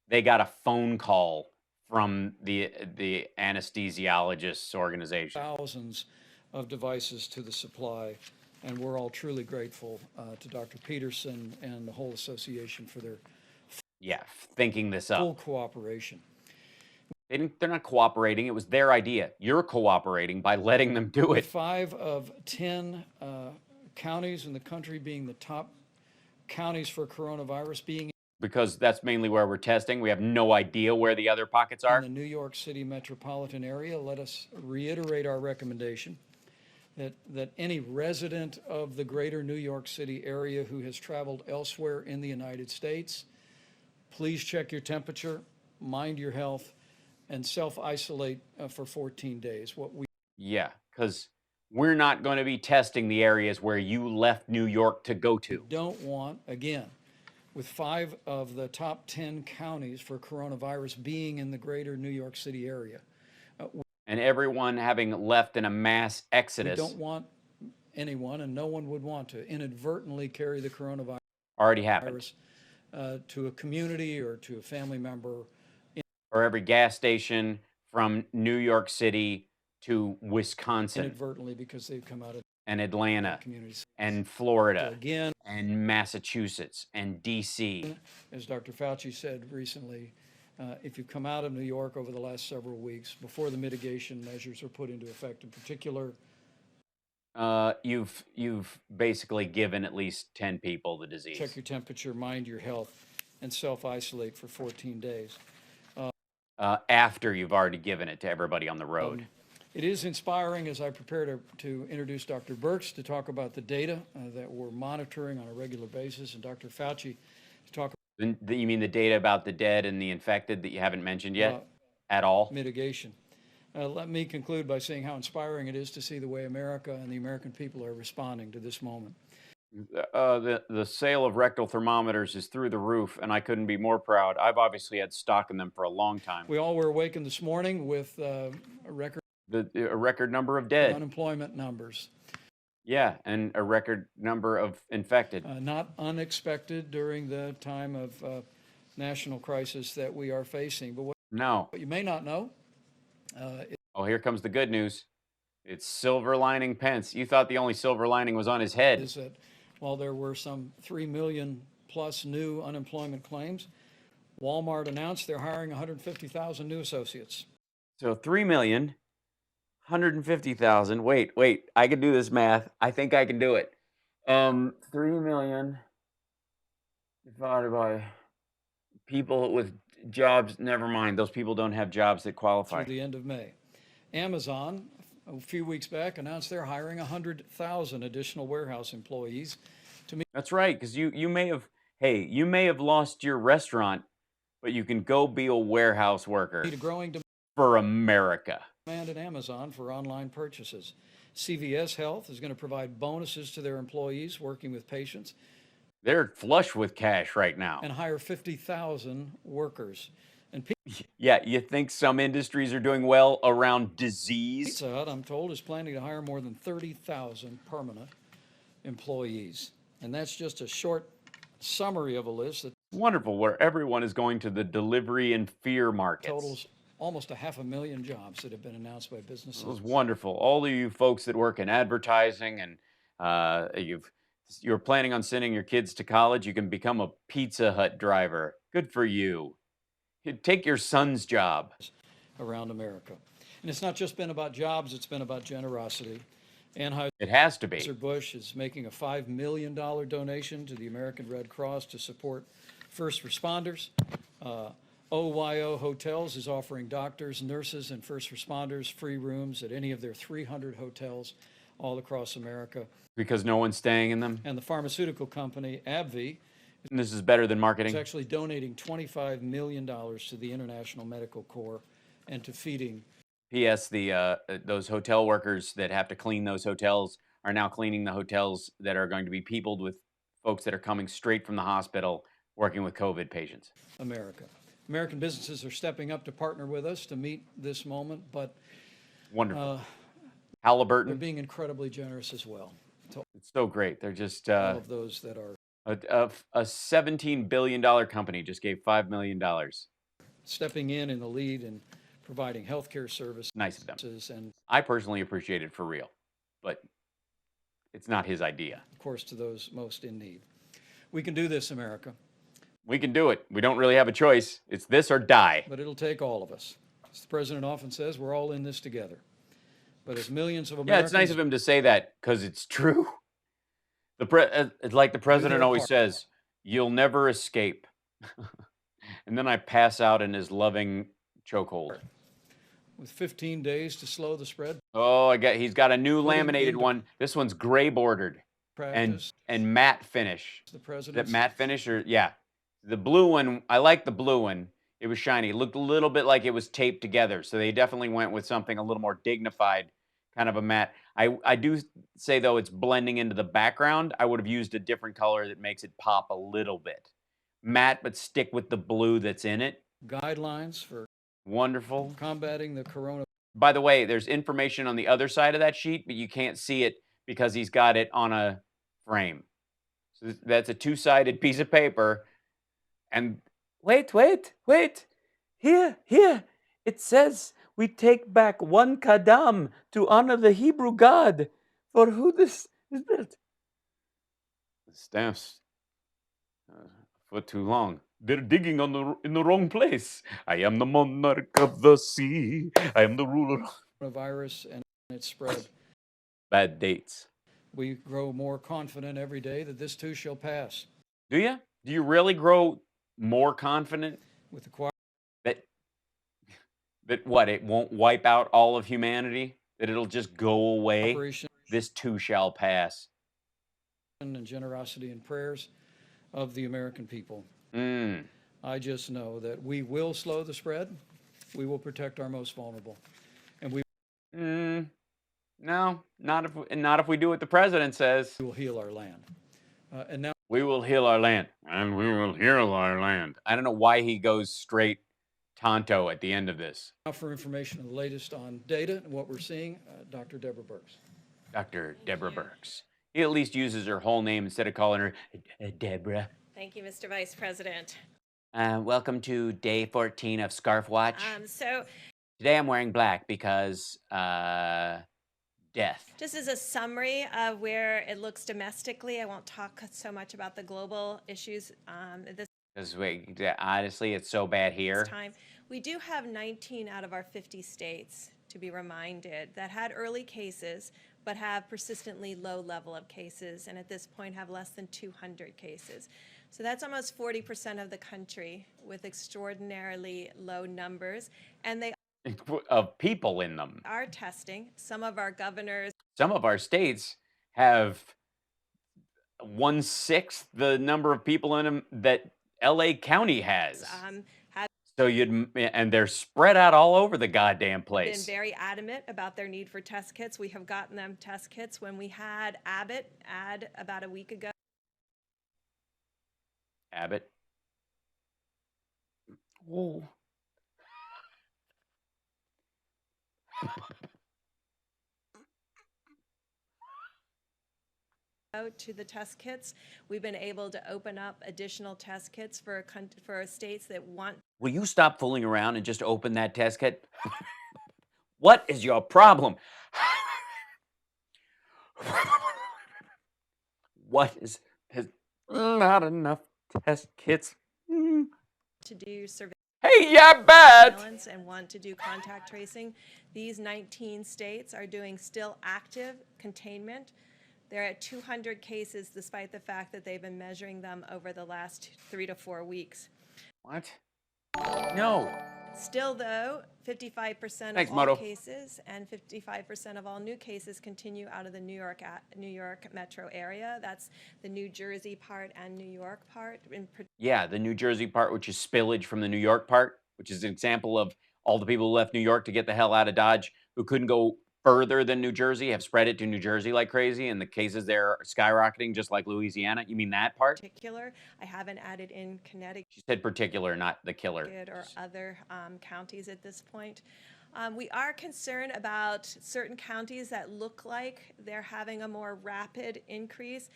They got a phone call from the anesthesiologists organization. thousands of devices to the supply, and we're all truly grateful to Dr. Peterson and the whole association for their Yeah, thinking this up. full cooperation. They're not cooperating. It was their idea. You're cooperating by letting them do With it. 5 of 10 counties in the country being the top counties for coronavirus being Because that's mainly where we're testing. We have no idea where the other pockets in are. the New York City metropolitan area, let us reiterate our recommendation that any resident of the greater New York City area who has traveled elsewhere in the United States, please check your temperature, mind your health, and self-isolate for 14 days. What we Yeah, because we're not going to be testing the areas where you left New York to go to. don't want, again, with 5 of the top 10 counties for coronavirus being in the greater New York City area, And everyone having left in a mass we exodus don't want anyone, and no one would want to, inadvertently carry the coronavirus already happened. To a community or to a family member. Or every gas station from New York City to Wisconsin Inadvertently because they've come out of and Atlanta communities. and So Florida again, and Massachusetts and DC. as Dr. Fauci said recently, if you've come out of New York over the last several weeks, before the mitigation measures are put into effect, in particular, You've basically given at least 10 people the disease. check your temperature, mind your health, and self-isolate for 14 days. After you've already given it to everybody on the road. It is inspiring as I prepare to introduce Dr. Birx to talk about the data that we're monitoring on a regular basis, and Dr. Fauci to talk You mean the data about the dead and the infected that you haven't mentioned yet about at all? mitigation. Let me conclude by saying how inspiring it is to see the way America and the American people are responding to this moment. The sale of rectal thermometers is through the roof, and I couldn't be more proud. I've obviously had stock in them for a long time. We all were awakened this morning with a record number of dead. unemployment numbers. Yeah, and a record number of infected. Not unexpected during the time of national crisis that we are facing. But what No. you may not know Oh, here comes the good news. It's silver lining Pence. You thought the only silver lining was on his head. is that while there were some 3 million plus new unemployment claims, Walmart announced they're hiring 150,000 new associates. So 3,150,000. Wait. I can do this math. I think I can do it. 3 million divided by people with jobs. Never mind. Those people don't have jobs that qualify. Through the end of May. Amazon, a few weeks back, announced they're hiring 100,000 additional warehouse employees to meet. That's right, because you may have lost your restaurant, but you can go be a warehouse worker A growing for America. demand at Amazon for online purchases. CVS Health is going to provide bonuses to their employees working with patients They're flush with cash right now. and hire 50,000 workers. And Yeah, you think some industries are doing well around disease? Pizza Hut, I'm told, is planning to hire more than 30,000 permanent employees. And that's just a short summary of a list that Wonderful, where everyone is going to the delivery and fear markets. totals almost 500,000 jobs that have been announced by businesses. It was wonderful. All of you folks that work in advertising and you're planning on sending your kids to college, you can become a Pizza Hut driver. Good for you. Take your son's job. Around America. And it's not just been about jobs, it's been about generosity. It has to be. Anheuser-Busch is making a $5 million donation to the American Red Cross to support first responders. OYO Hotels is offering doctors, nurses, and first responders free rooms at any of their 300 hotels all across America. Because no one's staying in them? And the pharmaceutical company, AbbVie, And this is better than marketing? is actually donating $25 million to the International Medical Corps and to feeding P.S. Those hotel workers that have to clean those hotels are now cleaning the hotels that are going to be peopled with folks that are coming straight from the hospital working with COVID patients. America. American businesses are stepping up to partner with us to meet this moment, but Wonderful. they're Halliburton, being incredibly generous as well to it's so great. They're just all of those that are a $17 billion company just gave $5 million. stepping in the lead and providing healthcare services. Nice of them. And I personally appreciate it for real, but it's not his idea. of course, to those most in need. We can do this, America, We can do it. We don't really have a choice. It's this or die. but it'll take all of us. As the president often says, we're all in this together. But as millions of Yeah, Americans... it's nice of him to say that because it's true. It's like the president always says, you'll never escape. And then I pass out in his loving chokehold. With 15 days to slow the spread. Oh, he's got a new Putting laminated into one. This one's gray bordered practice, and matte finish. the Is president's that matte finish or yeah? The blue one, I like the blue one. It was shiny. It looked a little bit like it was taped together. So they definitely went with something a little more dignified, kind of a matte. I do say though it's blending into the background. I would have used a different color that makes it pop a little bit. Matte, but stick with the blue that's in it. guidelines for Wonderful. combating the corona. By the way, there's information on the other side of that sheet, but you can't see it because he's got it on a frame. So that's a two-sided piece of paper. And wait. Here. It says we take back one kadam to honor the Hebrew God for who this is built. The stamp's for too long. They're digging in the wrong place. I am the monarch of the sea. I am the ruler. Coronavirus and its spread. Bad dates. We grow more confident every day that this too shall pass. Do you? Do you really grow more confident With the that what, it won't wipe out all of humanity? That it'll just go away? cooperation This too shall pass. and generosity and prayers of the American people. Mm. I just know that we will slow the spread. We will protect our most vulnerable. And we No, not if we do what the president says. will heal our land. And now We will heal our land. And we will heal our land. I don't know why he goes straight Tonto at the end of this. for information on the latest on data and what we're seeing, Dr. Deborah Burks. Dr. Deborah Burks. He at least uses her whole name instead of calling her Deborah. Thank you, Mr. Vice President. Welcome to day 14 of Scarf Watch. So Today I'm wearing black because death. just as a summary of where it looks domestically, I won't talk so much about the global issues at this Because honestly, it's so bad here. time. We do have 19 out of our 50 states, to be reminded, that had early cases, but have persistently low level of cases, and at this point have less than 200 cases. So that's almost 40% of the country with extraordinarily low numbers, and they Of people in them. are testing. Some of our governors Some of our states have 1/6 the number of people in them that LA County has. have So and they're spread out all over the goddamn been place. very adamant about their need for test kits. We have gotten them test kits. When we had Abbott add about a week ago, Abbott. Whoa. to the test kits, we've been able to open up additional test kits for states that want. Will you stop fooling around and just open that test kit? What is your problem? What is not enough test kits? To do surveillance. Hey, yeah, bad. And want to do contact tracing. These 19 states are doing still active containment. They're at 200 cases despite the fact that they've been measuring them over the last 3 to 4 weeks. What? No. Still, though, 55% Thanks, of all Moto. cases and 55% of all new cases continue out of the New York metro area. That's the New Jersey part and New York part. Yeah, the New Jersey part, which is spillage from the New York part, which is an example of all the people who left New York to get the hell out of Dodge, who couldn't go further than New Jersey, have spread it to New Jersey like crazy, and the cases there are skyrocketing, just like Louisiana. You mean that part? Particular, I haven't added in Connecticut She said particular, not the killer. or other counties at this point. We are concerned about certain counties that look like they're having a more rapid increase.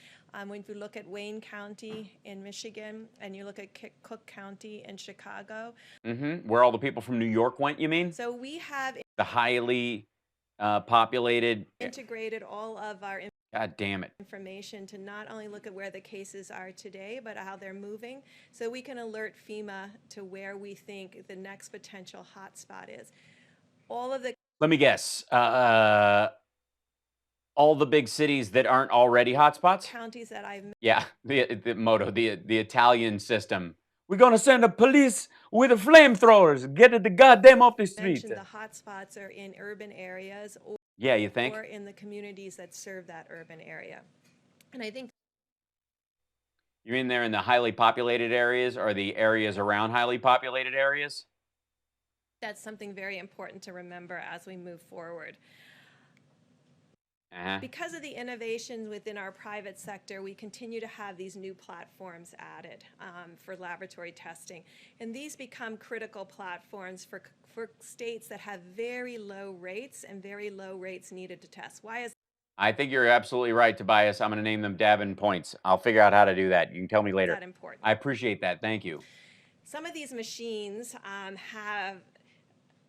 When you look at Wayne County in Michigan and you look at Cook County in Chicago. Where all the people from New York went, you mean? So we have The highly populated. integrated all of our God damn it. information to not only look at where the cases are today, but how they're moving, so we can alert FEMA to where we think the next potential hotspot is. All of the Let me guess. All the big cities that aren't already hotspots? counties that I've Yeah, the motto, the Italian system. We're gonna send a police with the flamethrowers. Get it the goddamn off the streets. mentioned, the hotspots are in urban areas Yeah, you think? or in the communities that serve that urban area. And I think You mean they're in the highly populated areas or the areas around highly populated areas? that's something very important to remember as we move forward. Uh-huh. Because of the innovations within our private sector, we continue to have these new platforms added for laboratory testing. And these become critical platforms for states that have very low rates and very low rates needed to test. Why is I think you're absolutely right, Tobias. I'm going to name them Davin points. I'll figure out how to do that. You can tell me later. that important? I appreciate that. Thank you. Some of these machines have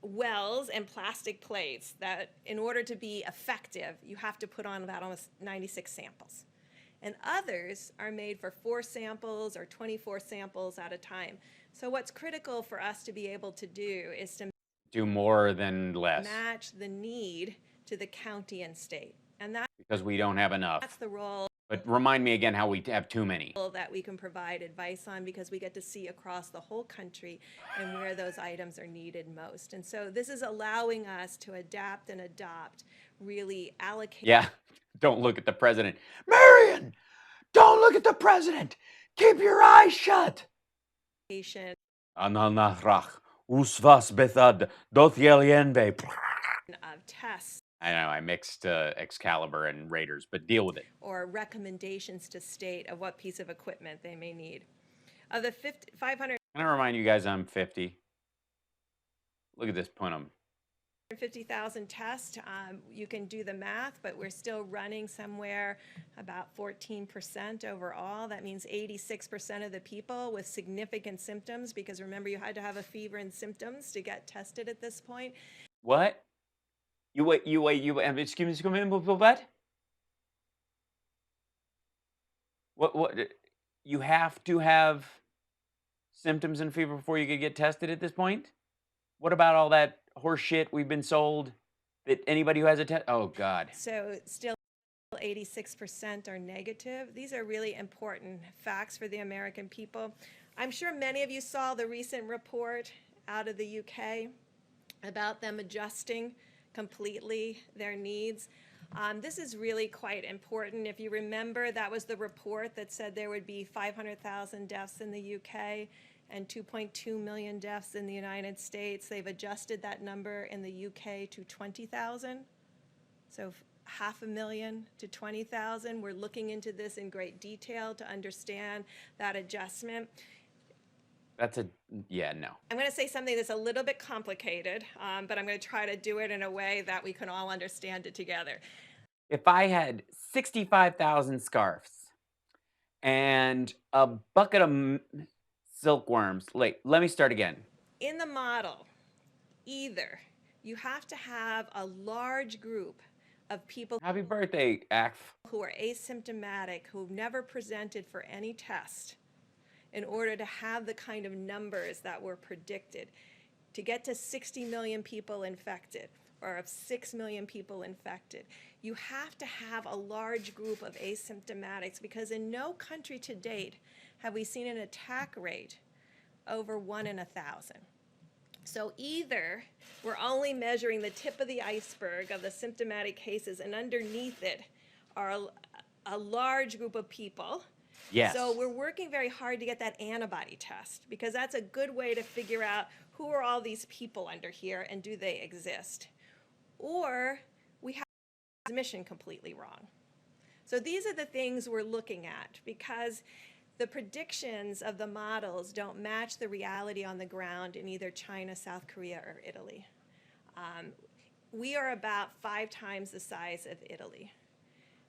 wells and plastic plates that, in order to be effective, you have to put on about almost 96 samples. And others are made for 4 samples or 24 samples at a time. So what's critical for us to be able to do is to Do more than less match the need to the county and state. And because we don't have enough. that's the role But remind me again how we have too many. that we can provide advice on, because we get to see across the whole country and where those items are needed most. And so this is allowing us to adapt and adopt, really allocate. Yeah, don't look at the president. Marion, don't look at the president. Keep your eyes shut. Ananarach, usvas bethad, dothelienve. Of tests I know, I mixed Excalibur and Raiders, but deal with it. or recommendations to state of what piece of equipment they may need. Of the 500 Can I remind you guys I'm 50? Look at this punum. 50,000 tests, you can do the math, but we're still running somewhere about 14% overall. That means 86% of the people with significant symptoms, because remember, you had to have a fever and symptoms to get tested at this point. What? You wait, excuse me, what? What, you have to have symptoms and fever before you could get tested at this point? What about all that horse shit we've been sold that anybody who has a test, oh God. So still 86% are negative. These are really important facts for the American people. I'm sure many of you saw the recent report out of the UK about them adjusting completely their needs. This is really quite important. If you remember, that was the report that said there would be 500,000 deaths in the UK and 2.2 million deaths in the United States. They've adjusted that number in the UK to 20,000. So 500,000 to 20,000. We're looking into this in great detail to understand that adjustment. Yeah, no. I'm going to say something that's a little bit complicated, but I'm going to try to do it in a way that we can all understand it together. If I had 65,000 scarves and a bucket of silkworms, let me start again. In the model, either you have to have a large group of people. Happy birthday, ACF. Who are asymptomatic, who've never presented for any test, in order to have the kind of numbers that were predicted. To get to 60 million people infected, or of 6 million people infected, you have to have a large group of asymptomatics, because in no country to date have we seen an attack rate over 1 in 1,000. So either we're only measuring the tip of the iceberg of the symptomatic cases, and underneath it are a large group of people Yes. So we're working very hard to get that antibody test because that's a good way to figure out who are all these people under here and do they exist. Or we have the mission completely wrong. So these are the things we're looking at because the predictions of the models don't match the reality on the ground in either China, South Korea, or Italy. We are about 5 times the size of Italy.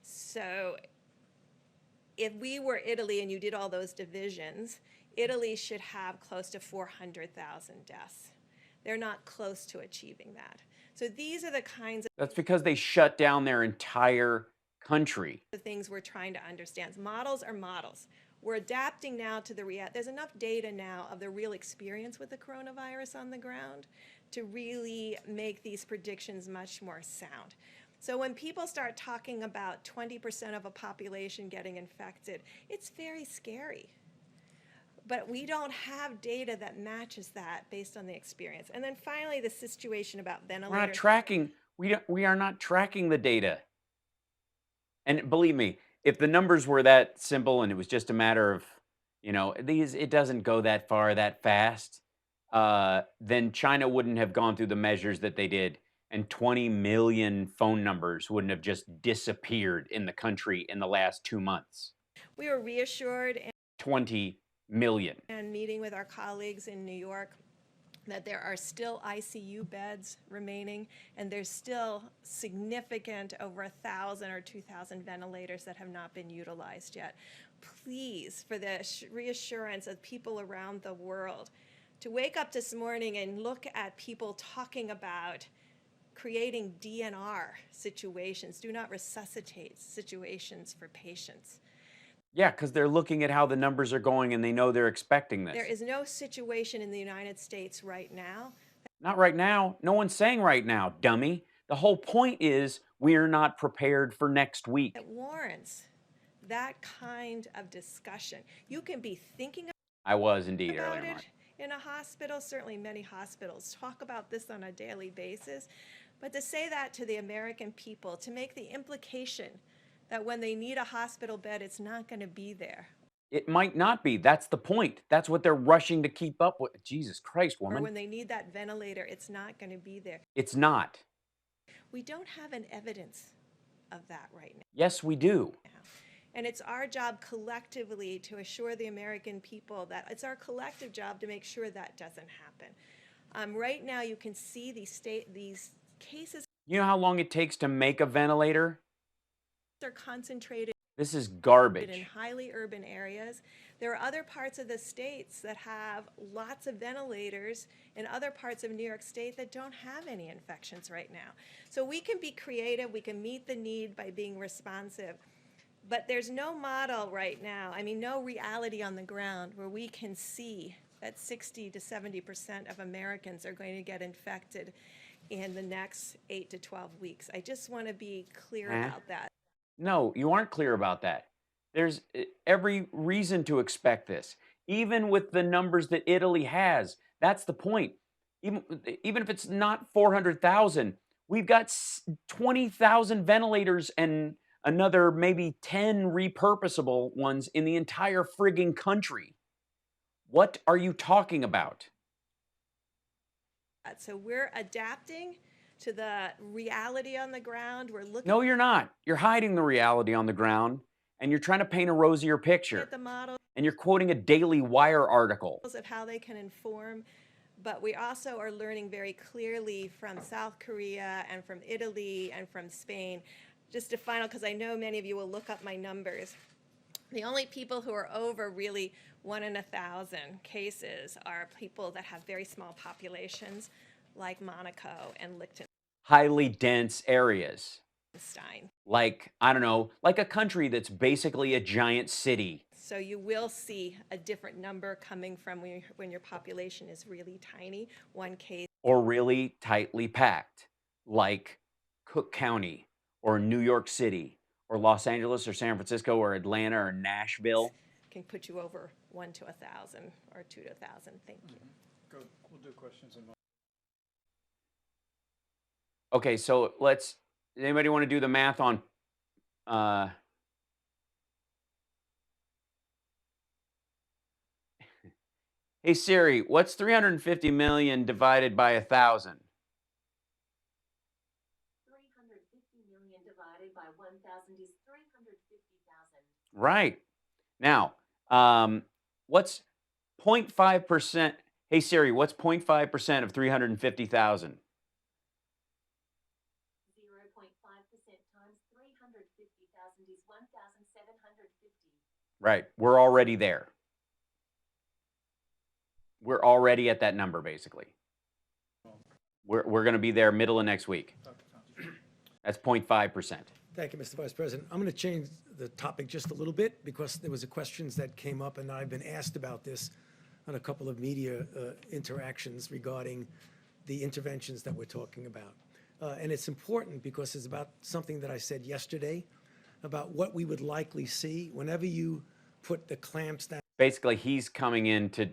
So if we were Italy and you did all those divisions, Italy should have close to 400,000 deaths. They're not close to achieving that. So these are the kinds That's because they shut down their entire country. of things we're trying to understand. Models are models. We're adapting now to the reality. There's enough data now of the real experience with the coronavirus on the ground to really make these predictions much more sound. So when people start talking about 20% of a population getting infected, it's very scary. But we don't have data that matches that based on the experience. And then finally, the situation about We're not ventilators. tracking. We are not tracking the data. And believe me, if the numbers were that simple and it was just a matter of, it doesn't go that far that fast, then China wouldn't have gone through the measures that they did, and 20 million phone numbers wouldn't have just disappeared in the country in the last 2 months. We were reassured 20 million. and meeting with our colleagues in New York that there are still ICU beds remaining, and there's still significant over 1,000 or 2,000 ventilators that have not been utilized yet. Please, for the reassurance of people around the world, to wake up this morning and look at people talking about creating DNR situations, do not resuscitate situations for patients. Yeah, because they're looking at how the numbers are going and they know they're expecting this. There is no situation in the United States right now. Not right now. No one's saying right now, dummy. The whole point is we're not prepared for next week. That warrants that kind of discussion. You can be thinking I was indeed about earlier, it Mark. in a hospital. Certainly many hospitals talk about this on a daily basis. But to say that to the American people, to make the implication that when they need a hospital bed, it's not going to be there. It might not be. That's the point. That's what they're rushing to keep up with. Jesus Christ, Or woman. when they need that ventilator, it's not going to be there. It's not. We don't have an evidence of that right now. Yes, we do. And it's our job collectively to assure the American people that it's our collective job to make sure that doesn't happen. Right now, you can see these cases You know how long it takes to make a ventilator? are concentrated This is in garbage. highly urban areas. There are other parts of the states that have lots of ventilators in other parts of New York State that don't have any infections right now. So we can be creative, we can meet the need by being responsive. But there's no model right now, no reality on the ground where we can see that 60 to 70% of Americans are going to get infected in the next 8 to 12 weeks. I just want to be clear about that. No, you aren't clear about that. There's every reason to expect this. Even with the numbers that Italy has, that's the point. Even if it's not 400,000, we've got 20,000 ventilators and another maybe 10 repurposable ones in the entire frigging country. What are you talking about? So we're adapting to the reality on the ground. We're looking No, you're not. You're hiding the reality on the ground, and you're trying to paint a rosier picture. at the models And you're quoting a Daily Wire article. of how they can inform, but we also are learning very clearly from South Korea and from Italy and from Spain. Just a final, because I know many of you will look up my numbers. The only people who are over really 1 in 1,000 cases are people that have very small populations, like Monaco and Liechtenstein. Highly dense areas. Like, I don't know, like a country that's basically a giant city. So you will see a different number coming from when your population is really tiny. One case Or really tightly packed, like Cook County, or New York City, or Los Angeles, or San Francisco, or Atlanta, or Nashville. can put you over 1 to 1,000 or 2 to 1,000. Thank you. Good. We'll do questions in a moment. Okay, so anybody want to do the math on Hey Siri, what's 350 million divided by 1,000? 350 million divided by 1,000 is 350,000. Right. Now, what's 0.5%? Hey Siri, what's 0.5% of 350,000? 0.5% times 350,000 is 1,750. Right. We're already there. We're already at that number, basically. We're going to be there middle of next week. That's 0.5%. Thank you, Mr. Vice President. I'm going to change the topic just a little bit because there was a questions that came up, and I've been asked about this on a couple of media interactions regarding the interventions that we're talking about. And it's important because it's about something that I said yesterday about what we would likely see whenever you put the clamps down. Basically, he's coming in to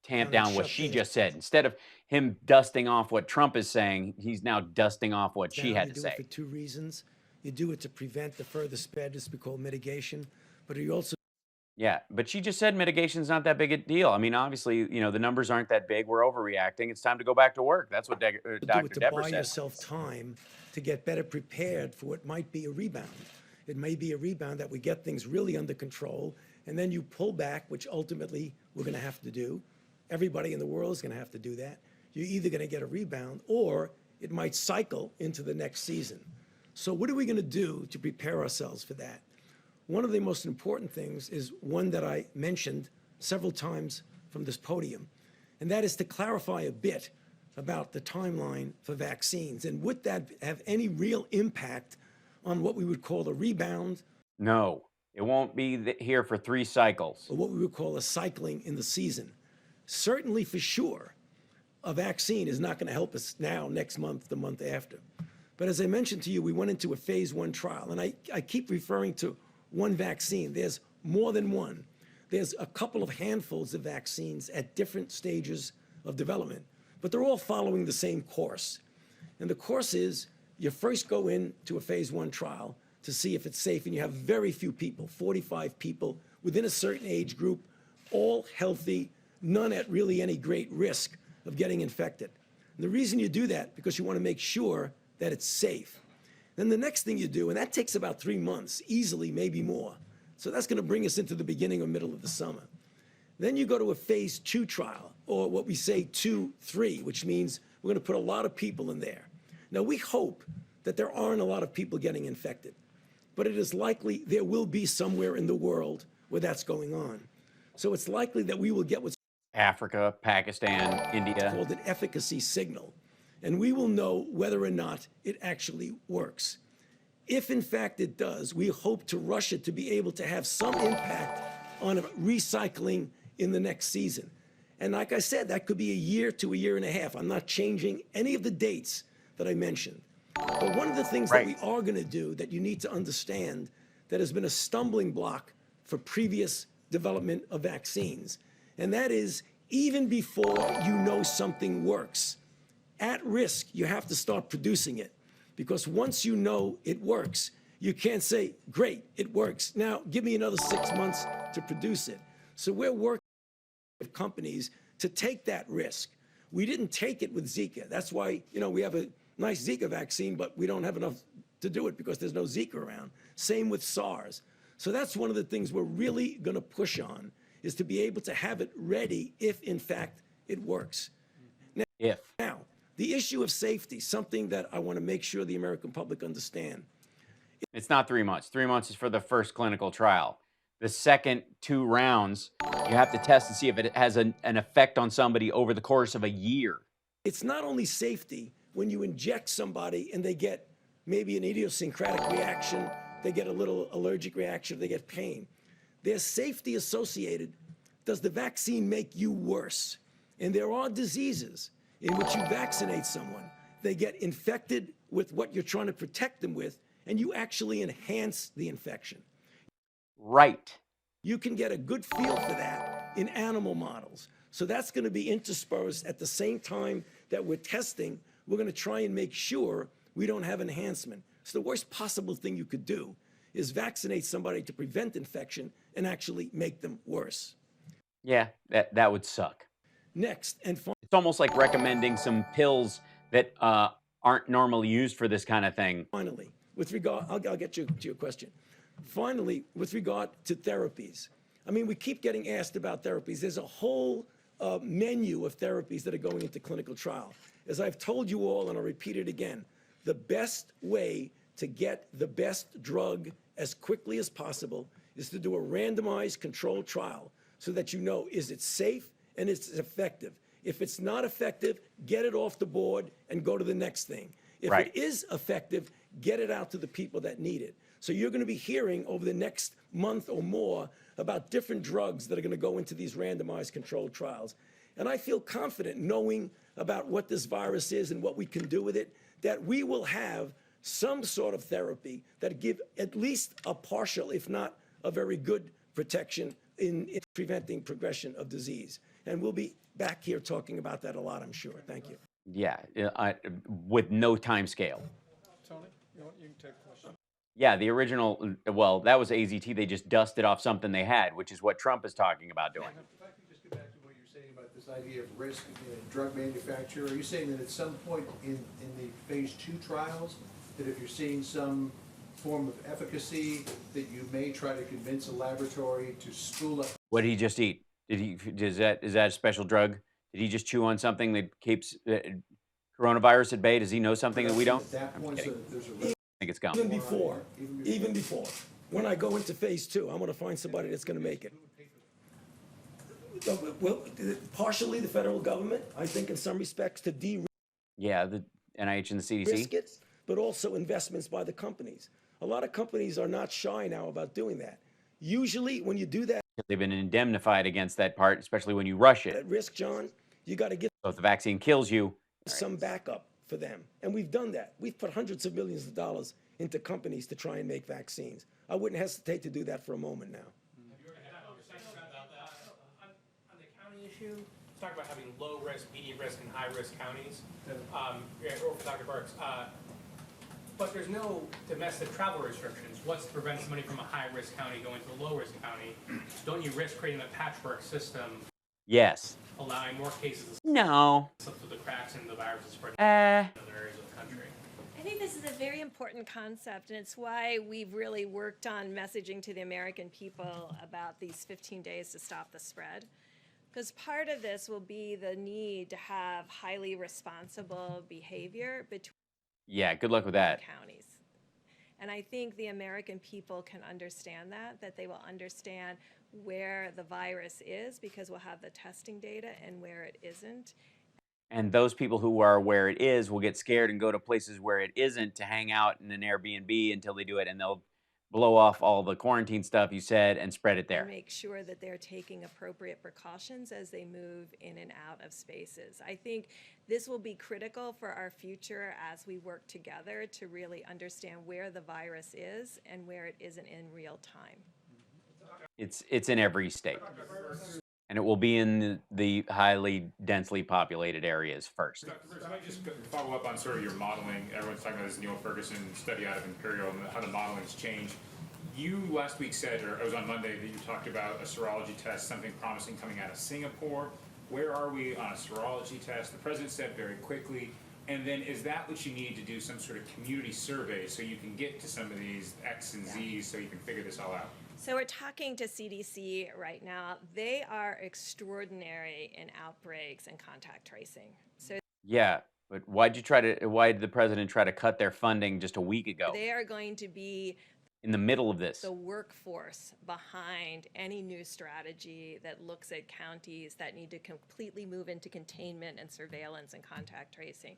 tamp Down and down what shut she things just said. Instead of him dusting off what Trump is saying, he's now dusting off what she down. had You to do it say. for two reasons. You do it to prevent the further spread, this we call mitigation, but you also Yeah, but she just said mitigation's not that big a deal. I mean, obviously, you know, the numbers aren't that big. We're overreacting. It's time to go back to work. That's what do Dr. it to Deborah buy said. yourself time to get better prepared for what might be a rebound. It may be a rebound that we get things really under control, and then you pull back, which ultimately we're going to have to do. Everybody in the world is going to have to do that. You're either going to get a rebound or it might cycle into the next season. So what are we going to do to prepare ourselves for that? One of the most important things is one that I mentioned several times from this podium, and that is to clarify a bit about the timeline for vaccines. And would that have any real impact on what we would call a rebound? No, it won't be here for 3 cycles. Or what we would call a cycling in the season. Certainly for sure, a vaccine is not going to help us now, next month, the month after. But as I mentioned to you, we went into a phase 1 trial, and I keep referring to one vaccine. There's more than one. There's a couple of handfuls of vaccines at different stages of development, but they're all following the same course. And the course is you first go into a phase 1 trial to see if it's safe, and you have very few people, 45 people within a certain age group, all healthy, none at really any great risk of getting infected. And the reason you do that, because you want to make sure that it's safe. Then the next thing you do, and that takes about 3 months, easily, maybe more. So that's going to bring us into the beginning or middle of the summer. Then you go to a phase 2 trial, or what we say 2-3, which means we're going to put a lot of people in there. Now, we hope that there aren't a lot of people getting infected, but it is likely there will be somewhere in the world where that's going on. So it's likely that we will get what's Africa, Pakistan, India. called an efficacy signal, and we will know whether or not it actually works. If in fact it does, we hope to rush it to be able to have some impact on recycling in the next season. And like I said, that could be a year to a year and a half. I'm not changing any of the dates that I mentioned. But one of the things that we are going to do that you need to understand that has been a stumbling block for previous development of vaccines, and that is even before you know something works, at risk, you have to start producing it. Because once you know it works, you can't say, great, it works. Now, give me another 6 months to produce it. So we're working with companies to take that risk. We didn't take it with Zika. That's why, you know, we have a nice Zika vaccine, but we don't have enough to do it because there's no Zika around. Same with SARS. So that's one of the things we're really going to push on, is to be able to have it ready if, in fact, it works. Now, the issue of safety, something that I want to make sure the American public understand. It's not 3 months. 3 months is for the first clinical trial. The second 2 rounds, you have to test to see if it has an effect on somebody over the course of a year. It's not only safety when you inject somebody and they get maybe an idiosyncratic reaction, they get a little allergic reaction, they get pain. There's safety associated. Does the vaccine make you worse? And there are diseases in which you vaccinate someone, they get infected with what you're trying to protect them with, and you actually enhance the infection. Right. You can get a good feel for that in animal models. So that's going to be interspersed at the same time that we're testing. We're going to try and make sure we don't have enhancement. So the worst possible thing you could do is vaccinate somebody to prevent infection and actually make them worse. Yeah, that would suck. Next, and It's almost like recommending some pills that aren't normally used for this kind of thing. finally, with regard, I'll get you to your question. Finally, with regard to therapies, I mean, we keep getting asked about therapies. There's a whole menu of therapies that are going into clinical trial. As I've told you all, and I'll repeat it again, the best way to get the best drug as quickly as possible is to do a randomized controlled trial so that you know, is it safe and is it effective? If it's not effective, get it off the board and go to the next thing. If Right. it is effective, get it out to the people that need it. So you're going to be hearing over the next month or more about different drugs that are going to go into these randomized controlled trials. And I feel confident knowing about what this virus is and what we can do with it, that we will have some sort of therapy that give at least a partial, if not a very good protection in preventing progression of disease. And we'll be back here talking about that a lot, I'm sure. Thank you. Yeah, with no time scale. Tony, you can take a question. Yeah, the original, well, that was AZT. They just dusted off something they had, which is what Trump is talking about doing. If I could just get back to what you're saying about this idea of risk in drug manufacture, are you saying that at some point in the phase 2 trials, that if you're seeing some form of efficacy, that you may try to convince a laboratory to spool up? What did he just eat? Is that a special drug? Did he just chew on something that keeps coronavirus at bay? Does he know something that we don't? At that I'm point, so kidding. that there's a I risk. think it's gone. Even before, when I go into phase 2, I'm going to find somebody that's going to make it. Well, partially the federal government, I think in some respects to de-risk Yeah, the NIH and the CDC. it, but also investments by the companies. A lot of companies are not shy now about doing that. Usually when you do that They've been indemnified against that part, especially when you rush it. at risk, John, you got to give So if the vaccine kills you, some backup for them. And we've done that. We've put hundreds of millions of dollars into companies to try and make vaccines. I wouldn't hesitate to do that for a moment now. On the county issue, talk about having low risk, medium risk, and high risk counties. Or for Dr. Burks. But there's no domestic travel restrictions. What's to prevent somebody from a high risk county going to a low risk county? Don't you risk creating a patchwork system, yes. allowing more cases No. to slip through the cracks and the virus is spreading Uh, in other areas of the country? I think this is a very important concept, and it's why we've really worked on messaging to the American people about these 15 days to stop the spread. Because part of this will be the need to have highly responsible behavior between yeah, good luck with that. counties. And I think the American people can understand that they will understand where the virus is because we'll have the testing data and where it isn't. And those people who are where it is will get scared and go to places where it isn't to hang out in an Airbnb until they do it, and they'll blow off all the quarantine stuff you said and spread it there. Make sure that they're taking appropriate precautions as they move in and out of spaces. I think this will be critical for our future as we work together to really understand where the virus is and where it isn't in real time. It's in every state. And it will be in the highly densely populated areas first. Dr. Bruce, I just follow up on sort of your modeling. Everyone's talking about this Neil Ferguson study out of Imperial and how the modeling's changed. You last week said, or it was on Monday, that you talked about a serology test, something promising coming out of Singapore. Where are we on a serology test? The president said very quickly. And then is that what you need to do, some sort of community survey so you can get to some of these X and Z's so you can figure this all out? So we're talking to CDC right now. They are extraordinary in outbreaks and contact tracing. So Yeah, but why did the president try to cut their funding just a week ago they are going to be in the middle of this? the workforce behind any new strategy that looks at counties that need to completely move into containment and surveillance and contact tracing.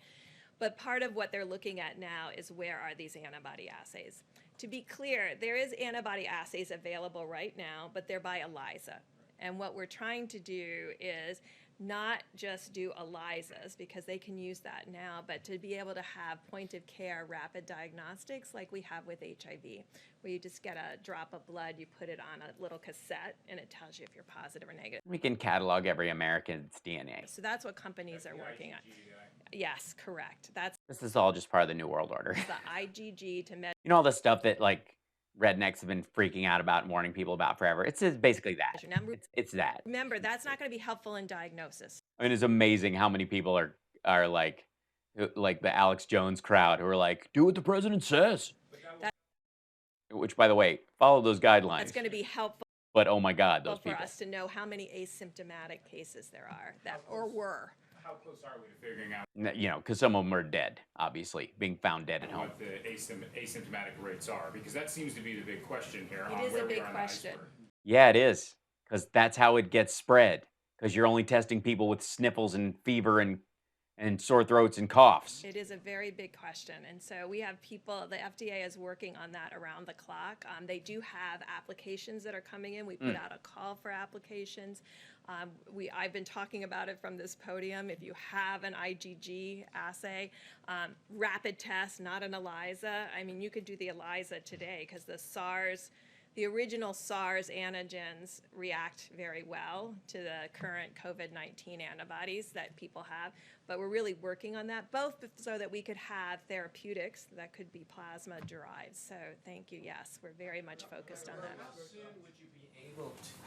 But part of what they're looking at now is where are these antibody assays? To be clear, there is antibody assays available right now, but they're by ELISA. And what we're trying to do is not just do ELISAs, because they can use that now, but to be able to have point-of-care rapid diagnostics like we have with HIV, where you just get a drop of blood, you put it on a little cassette, and it tells you if you're positive or negative. We can catalog every American's DNA. So that's what companies are working on. Yes, correct. That's This is all just part of the New World Order. the IgG to measure. You know all the stuff that like rednecks have been freaking out about and warning people about forever. It's just basically that. Now, It's that. remember, that's not going to be helpful in diagnosis. I mean, it's amazing how many people are like the Alex Jones crowd who are like, do what the president says. Which, by the way, follow those guidelines. That's going to be helpful But oh my God, those for people. us to know how many asymptomatic cases there are that or were. How close are we to figuring out You know, because some of them are dead, obviously, being found dead at home. what the asymptomatic rates are? Because that seems to be the big question here. It on is where a we big are on the question. iceberg. Yeah, it is. Because that's how it gets spread. Because you're only testing people with sniffles and fever and sore throats and coughs. It is a very big question. And so we have people, the FDA is working on that around the clock. They do have applications that are coming in. We put out a call for applications. I've been talking about it from this podium. If you have an IgG assay, rapid test, not an ELISA. I mean, you could do the ELISA today because the original SARS antigens react very well to the current COVID-19 antibodies that people have, but we're really working on that, both so that we could have therapeutics that could be plasma derived. So thank you, yes, we're very much focused on that.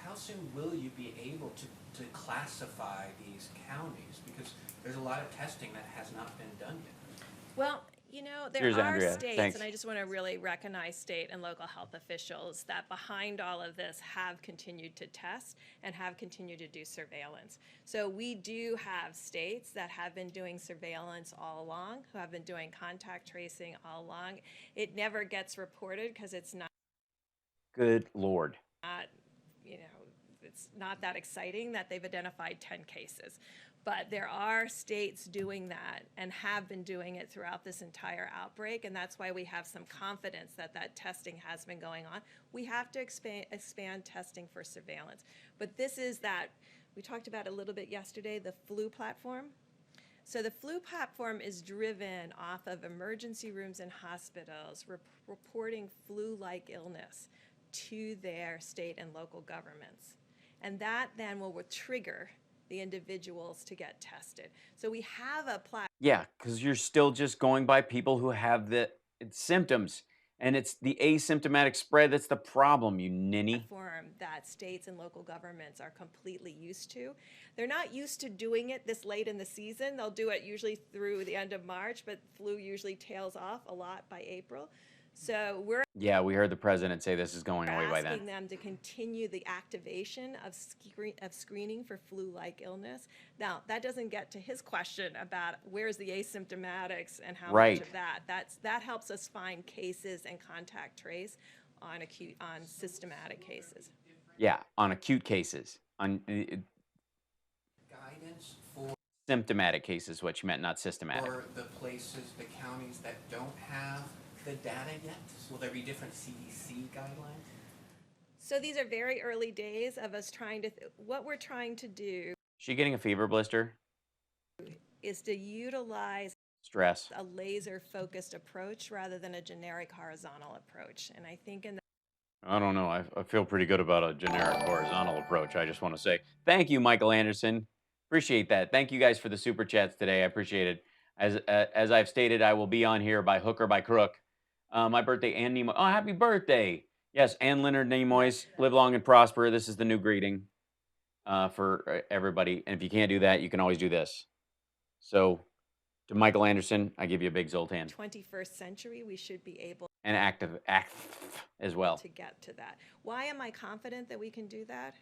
How soon will you be able to classify these counties? Because there's a lot of testing that has not been done yet. Well, you know, there Here's are Andrea. states, Thanks. and I just want to really recognize state and local health officials that behind all of this have continued to test and have continued to do surveillance. So we do have states that have been doing surveillance all along, who have been doing contact tracing all along. It never gets reported because it's not, Good Lord. you know, it's not that exciting that they've identified 10 cases. But there are states doing that and have been doing it throughout this entire outbreak, and that's why we have some confidence that that testing has been going on. We have to expand testing for surveillance. But this is that, we talked about it a little bit yesterday, the flu platform. So the flu platform is driven off of emergency rooms and hospitals reporting flu-like illness to their state and local governments. And that then will trigger the individuals to get tested. So we have a platform. Yeah, because you're still just going by people who have the symptoms. And it's the asymptomatic spread that's the problem, you ninny. That states and local governments are completely used to. They're not used to doing it this late in the season. They'll do it usually through the end of March, but flu usually tails off a lot by April. So we're Yeah, we heard the president say this is going away by then. asking them to continue the activation of screening for flu-like illness. Now, that doesn't get to his question about where's the asymptomatics and how much of that. That helps us find cases and contact trace on systematic cases. Yeah, on acute cases. On Guidance for symptomatic cases, what you meant, not systematic. or the places, the counties that don't have the data yet? Will there be different CDC guidelines? So these are very early days of us trying to, what we're trying to do She getting a fever blister? is to utilize Stress. a laser-focused approach rather than a generic horizontal approach. And I think in I don't know. I feel pretty good about a generic horizontal approach. I just want to say thank you, Michael Anderson. Appreciate that. Thank you guys for the super chats today. I appreciate it. As I've stated, I will be on here by hook or by crook. My birthday, Ann Nimoy. Oh, happy birthday! Yes, Ann Leonard Nimoy's. Live long and prosper. This is the new greeting for everybody. And if you can't do that, you can always do this. So, to Michael Anderson, I give you a big Zoltan. 21st century, we should be able And act as well. to get to that. Why am I confident that we can do that?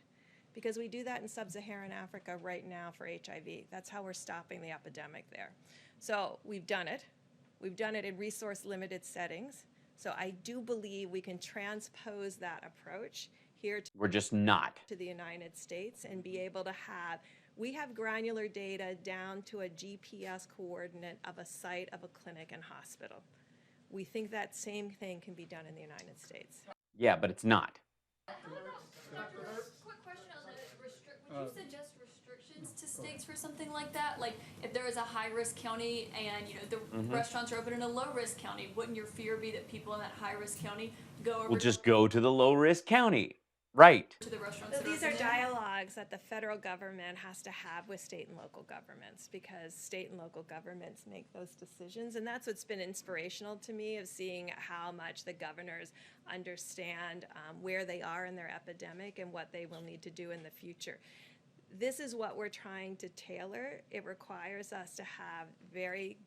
Because we do that in sub-Saharan Africa right now for HIV. That's how we're stopping the epidemic there. So we've done it. We've done it in resource-limited settings. So I do believe we can transpose that approach here We're just not. to the United States and be able to have, we have granular data down to a GPS coordinate of a site of a clinic and hospital. We think that same thing can be done in the United States. Yeah, but it's not. Quick question on the would you suggest restrictions to states for something like that? Like if there is a high-risk county and the restaurants are open in a low-risk county, wouldn't your fear be that people in that high-risk county go over We'll just go to the low-risk county. Right. to the restaurants So that these are open in? dialogues that the federal government has to have with state and local governments, because state and local governments make those decisions. And that's what's been inspirational to me, of seeing how much the governors understand where they are in their epidemic and what they will need to do in the future. This is what we're trying to tailor. It requires us to have very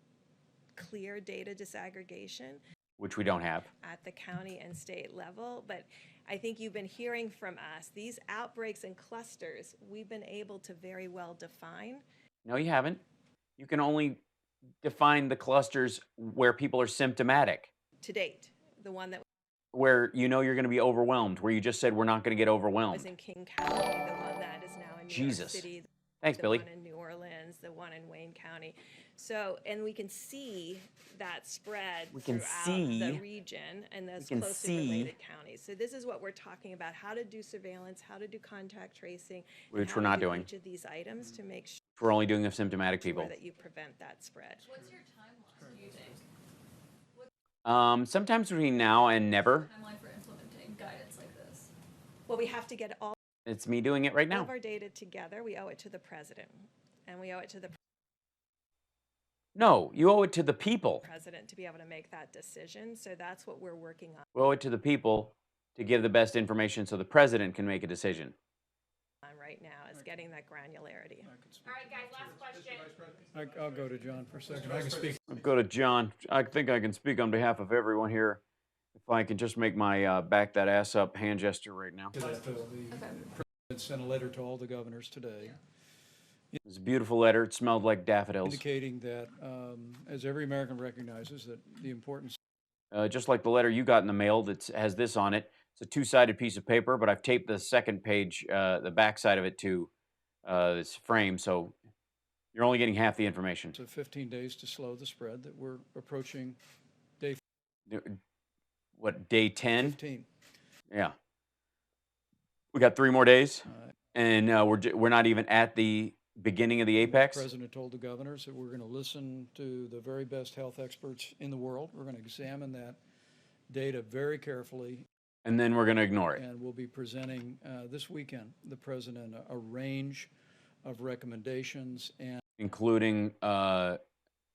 clear data disaggregation Which we don't have. at the county and state level, but I think you've been hearing from us, these outbreaks and clusters, we've been able to very well define. No, you haven't. You can only define the clusters where people are symptomatic, To date, the one that where you know you're going to be overwhelmed, where you just said we're not going to get was overwhelmed. in King County, the one that is now in New Jesus. York City, Thanks, the Billy. one in New Orleans, the one in Wayne County. So, and we can see that spread We can throughout see. the region and those can closely see. related counties. So this is what we're talking about, how to do surveillance, how to do contact tracing, and Which how we're to not do doing. each of these items to make We're only doing the symptomatic sure people. that you prevent that spread. What's your timeline, do you think? Sometimes between now and never. Timeline for implementing guidance like this? Well, we have to get all It's me doing it right of now. our data together. We owe it to the president, and we owe it to the No, you owe it to the people. president to be able to make that decision. So that's what we're working on We owe it to the people to give the best information so the president can make a decision. right now, is getting that granularity. All right, guys, last question. I'll go to John for a second. I can speak. I'll go to John. I think I can speak on behalf of everyone here. If I can just make my back that ass up hand gesture right now. To that bill. The president sent a letter to all the governors today It was a beautiful letter. It smelled like daffodils. indicating that, as every American recognizes, that the importance Just like the letter you got in the mail that has this on it. It's a two-sided piece of paper, but I've taped the second page, the back side of it to this frame, so you're only getting half the information. of 15 days to slow the spread, that we're approaching day What, day 10? 15. Yeah. We got 3 more days, Uh, and we're not even at the beginning of the The apex. president told the governors that we're going to listen to the very best health experts in the world. We're going to examine that data very carefully, And then we're going to ignore it. and we'll be presenting this weekend, the president, a range of recommendations Including,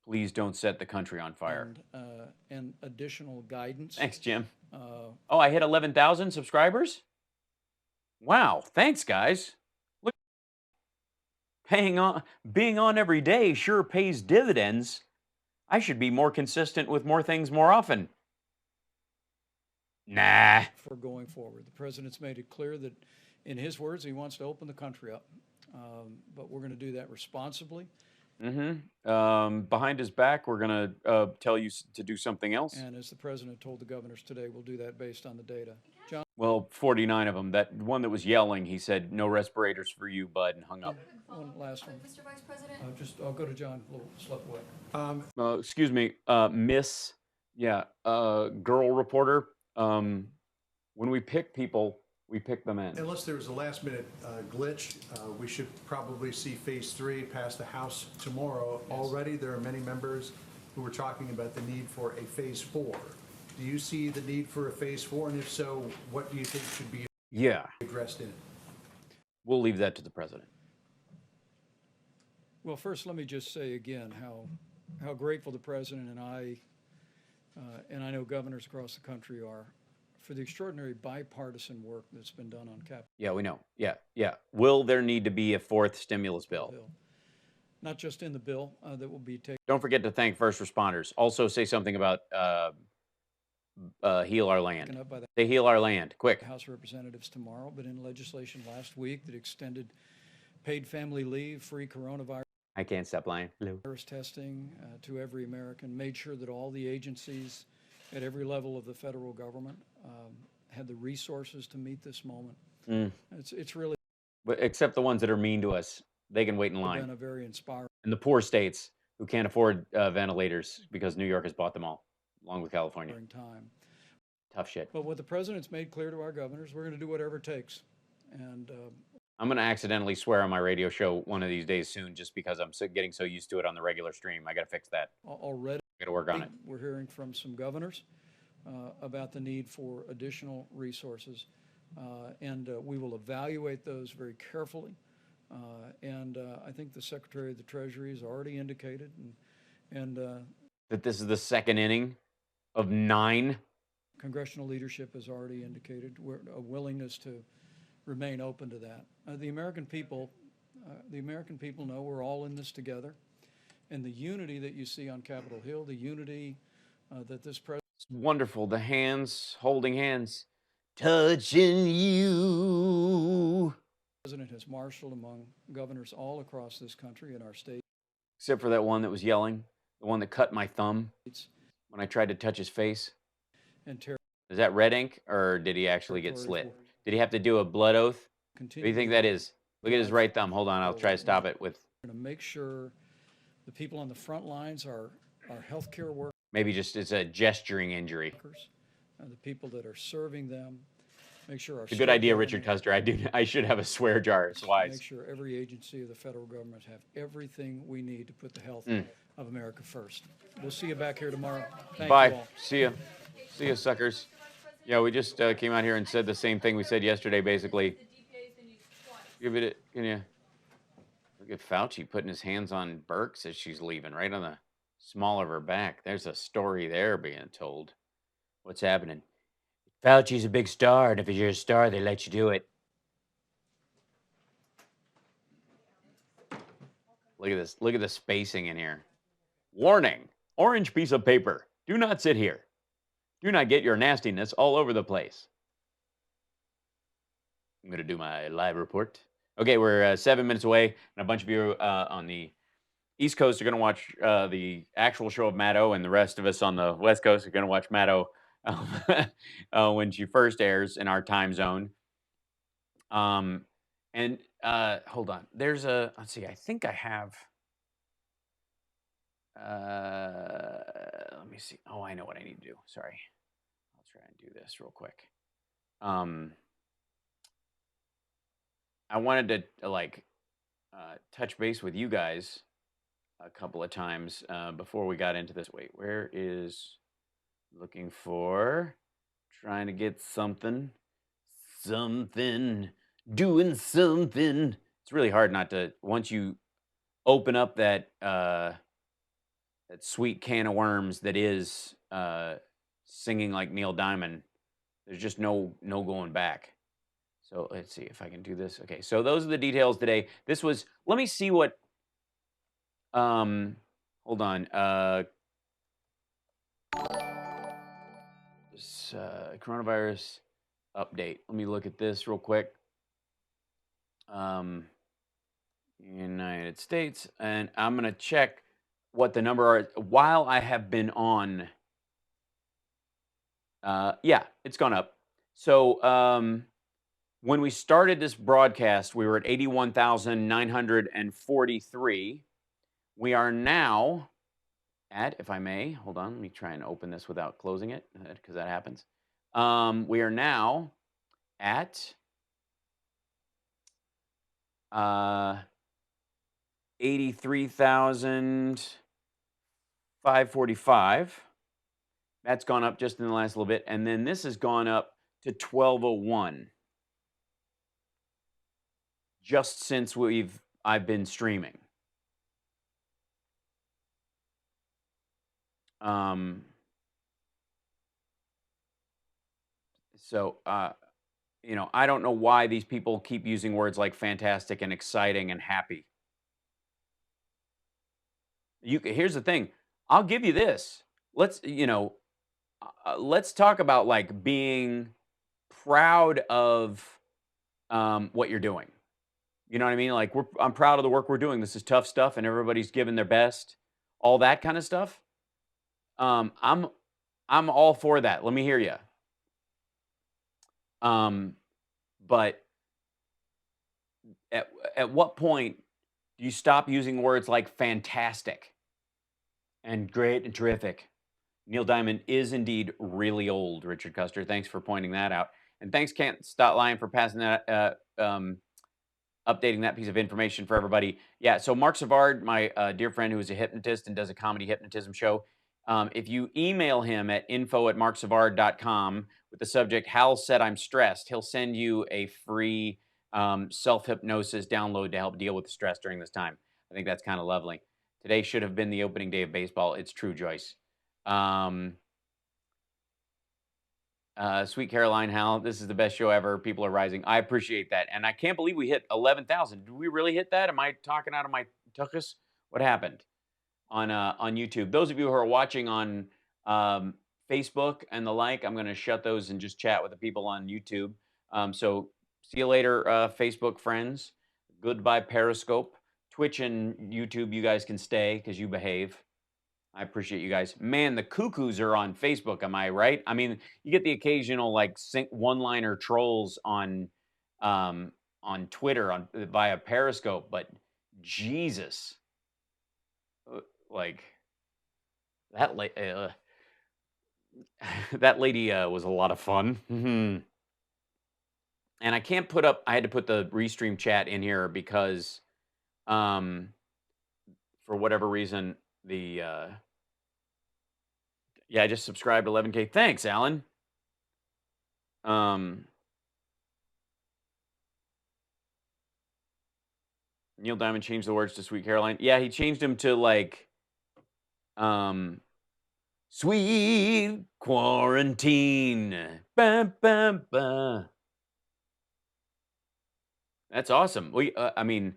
please don't set the country on fire. and additional guidance. Thanks, Jim. Uh, Oh, I hit 11,000 subscribers? Wow, thanks, guys. Look, being on every day sure pays dividends. I should be more consistent with more things more often. Nah. for going forward. The president's made it clear that, in his words, he wants to open the country up. But we're going to do that responsibly. Behind his back, we're going to tell you to do something else. And as the president told the governors today, we'll do that based on the data. John? Well, 49 of them. That one that was yelling, he said, "No respirators for you, bud," and hung up. One last one. Mr. Vice President? I'll go to John, a little slip away. Excuse me, Miss, girl reporter. When we pick people, we pick them in. Unless there was a last-minute glitch, we should probably see Phase 3 pass the House tomorrow. Already, there are many members who are talking about the need for a Phase 4. Do you see the need for a Phase 4? And if so, what do you think should be addressed in it? We'll leave that to the president. Well, first, let me just say again how grateful the president and I know governors across the country are for the extraordinary bipartisan work that's been done on Capitol Yeah, we know. Yeah. Will there need to be a 4th stimulus bill? Hill. Not just in the bill that will be taken. Don't forget to thank first responders. Also say something about heal our land. Up by the They heal our land, quick. House of Representatives tomorrow, but in legislation last week that extended paid family leave, free coronavirus I can't stop lying. testing to every American, made sure that all the agencies at every level of the federal government had the resources to meet this moment. It's really But except the ones that are mean to us, they can wait in been line. a very inspiring And the poor states who can't afford ventilators because New York has bought them all, along with California. time. Tough shit. But what the president's made clear to our governors, we're going to do whatever it takes. And I'm going to accidentally swear on my radio show one of these days soon just because I'm getting so used to it on the regular stream. I got to fix that. already I got to work on it. we're hearing from some governors about the need for additional resources and we will evaluate those very carefully. And I think the Secretary of the Treasury has already indicated, and That this is the second inning of 9. congressional leadership has already indicated a willingness to remain open to that. The American people know we're all in this together, and the unity that you see on Capitol Hill, the unity that this president. It's wonderful. The hands holding hands, touching you. President has marshaled among governors all across this country and our state. Except for that one that was yelling, the one that cut my thumb when I tried to touch his face. And is that red ink, or did he actually get slit? Did he have to do a blood oath? What do you think that is? Look at his right thumb. Hold on, I'll try to stop it with. We're going to make sure the people on the front lines are healthcare workers. Maybe just it's a gesturing injury. The people that are serving them. Make sure our. It's a good idea, Richard Custer. I should have a swear jar. It's wise. Make sure every agency of the federal government have everything we need to put the health of America first. We'll see you back here tomorrow. Thank Bye. you all. See ya. See ya, suckers. Yeah, we just came out here and said the same thing we said yesterday, basically. Give it. Can you look at Fauci putting his hands on Burks as she's leaving, right on the small of her back? There's a story there being told. What's happening? Fauci's a big star, and if you're a star, they let you do it. Look at this. Look at the spacing in here. Warning. Orange piece of paper. Do not sit here. Do not get your nastiness all over the place. I'm going to do my live report. Okay, we're 7 minutes away, and a bunch of you on the East Coast are going to watch the actual show of Maddo, and the rest of us on the West Coast are going to watch Maddo when she first airs in our time zone. And hold on. There's a, let's see, I think I have, let me see. Oh, I know what I need to do. Sorry. I'll try and do this real quick. I wanted to touch base with you guys a couple of times before we got into this. Wait, where is looking for trying to get something doing something. It's really hard not to, once you open up that that sweet can of worms that is singing like Neil Diamond, there's just no going back. So let's see if I can do this. Okay, so those are the details today. This was, let me see what, hold on. This coronavirus update. Let me look at this real quick. United States, and I'm going to check what the number are while I have been on. Yeah, it's gone up. So when we started this broadcast, we were at 81,943. We are now at, if I may, hold on, let me try and open this without closing it, because that happens. We are now at 83,545. That's gone up just in the last little bit. And then this has gone up to 1201. Just since I've been streaming. So I don't know why these people keep using words like fantastic and exciting and happy. Here's the thing. I'll give you this. Let's talk about like being proud of what you're doing. You know what I mean? Like I'm proud of the work we're doing. This is tough stuff, and everybody's giving their best. All that kind of stuff. I'm all for that. Let me hear you. But at what point do you stop using words like fantastic and great and terrific? Neil Diamond is indeed really old, Richard Custer. Thanks for pointing that out. And thanks, Can't Stop Lying, for passing that, updating that piece of information for everybody. Yeah, so Mark Savard, my dear friend who is a hypnotist and does a comedy hypnotism show, If you email him at info@marksavard.com with the subject "Hal said I'm stressed," he'll send you a free self-hypnosis download to help deal with the stress during this time. I think that's kind of lovely. Today should have been the opening day of baseball. It's true, Joyce. Sweet Caroline, Hal, this is the best show ever. People are rising. I appreciate that. And I can't believe we hit 11,000. Did we really hit that? Am I talking out of my tuchus? What happened on YouTube? Those of you who are watching on Facebook and the like, I'm going to shut those and just chat with the people on YouTube. So see you later, Facebook friends. Goodbye, Periscope. Twitch and YouTube, you guys can stay because you behave. I appreciate you guys. Man, the cuckoos are on Facebook. Am I right? I mean, you get the occasional like one-liner trolls on Twitter via Periscope, but Jesus, like that that lady was a lot of fun. And I can't put up. I had to put the restream chat in here because, for whatever reason, the yeah, I just subscribed 11K. Thanks, Alan. Neil Diamond changed the words to Sweet Caroline. Yeah, he changed them to like Sweet Quarantine. Ba, ba, ba. That's awesome. I mean,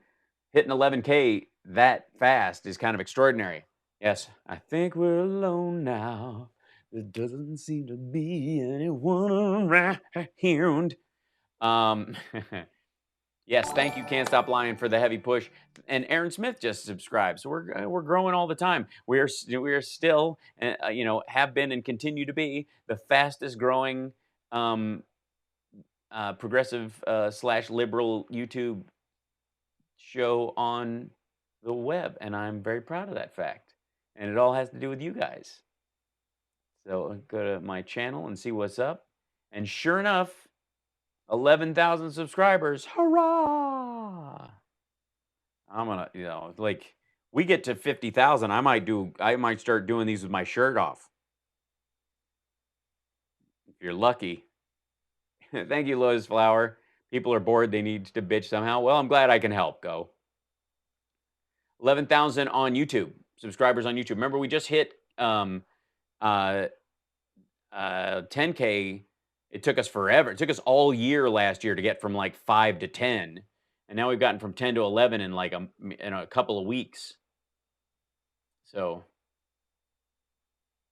hitting 11K that fast is kind of extraordinary. Yes, I think we're alone now. There doesn't seem to be anyone around. Yes, thank you, Can't Stop Lying, for the heavy push. And Aaron Smith just subscribed, so we're growing all the time. We are still, have been and continue to be the fastest growing progressive / liberal YouTube show on the web, and I'm very proud of that fact. And it all has to do with you guys. So go to my channel and see what's up. And sure enough, 11,000 subscribers. Hurrah! I'm gonna, like we get to 50,000, I might start doing these with my shirt off. If you're lucky. Thank you, Lotus Flower. People are bored, they need to bitch somehow. Well, I'm glad I can help. Go. 11,000 on YouTube. Subscribers on YouTube. Remember, we just hit 10K. It took us forever. It took us all year last year to get from like 5 to 10. And now we've gotten from 10 to 11 in like in a couple of weeks. So,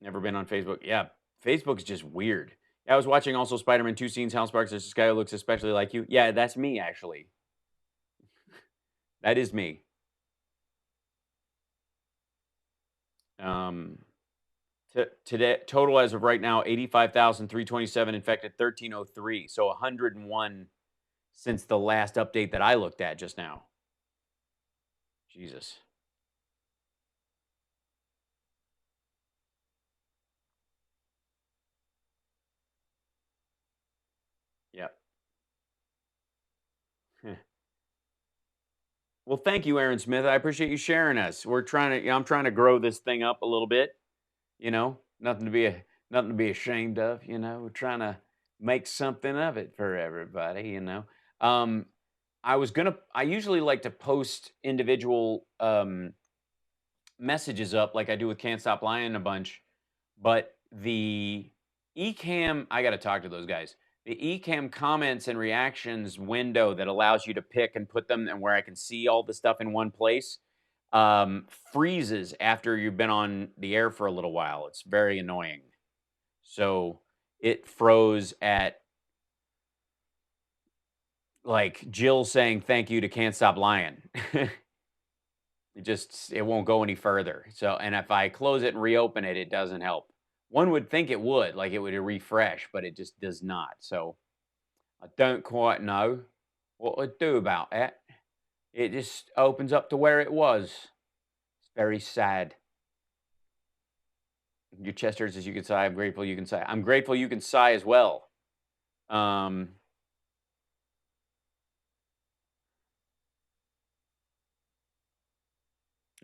never been on Facebook. Yeah, Facebook's just weird. Yeah, I was watching also Spider-Man 2 scenes. Hal Sparks, this guy who looks especially like you. Yeah, that's me, actually. That is me. Today, total as of right now, 85,327 infected, 1,303. So 101 since the last update that I looked at just now. Jesus. Yep. Well, thank you, Aaron Smith. I appreciate you sharing us. We're trying to, I'm trying to grow this thing up a little bit. Nothing to be ashamed of. We're trying to make something of it for everybody. I usually like to post individual messages up like I do with Can't Stop Lying a bunch, but the Ecamm, I got to talk to those guys. The Ecamm comments and reactions window that allows you to pick and put them and where I can see all the stuff in one place freezes after you've been on the air for a little while. It's very annoying. So it froze at like Jill saying thank you to Can't Stop Lying. It won't go any further. So, and if I close it and reopen it, it doesn't help. One would think it would, like it would refresh, but it just does not. So I don't quite know what to do about it. It just opens up to where it was. It's very sad. Your chest hurts as you can sigh. I'm grateful you can sigh. I'm grateful you can sigh as well.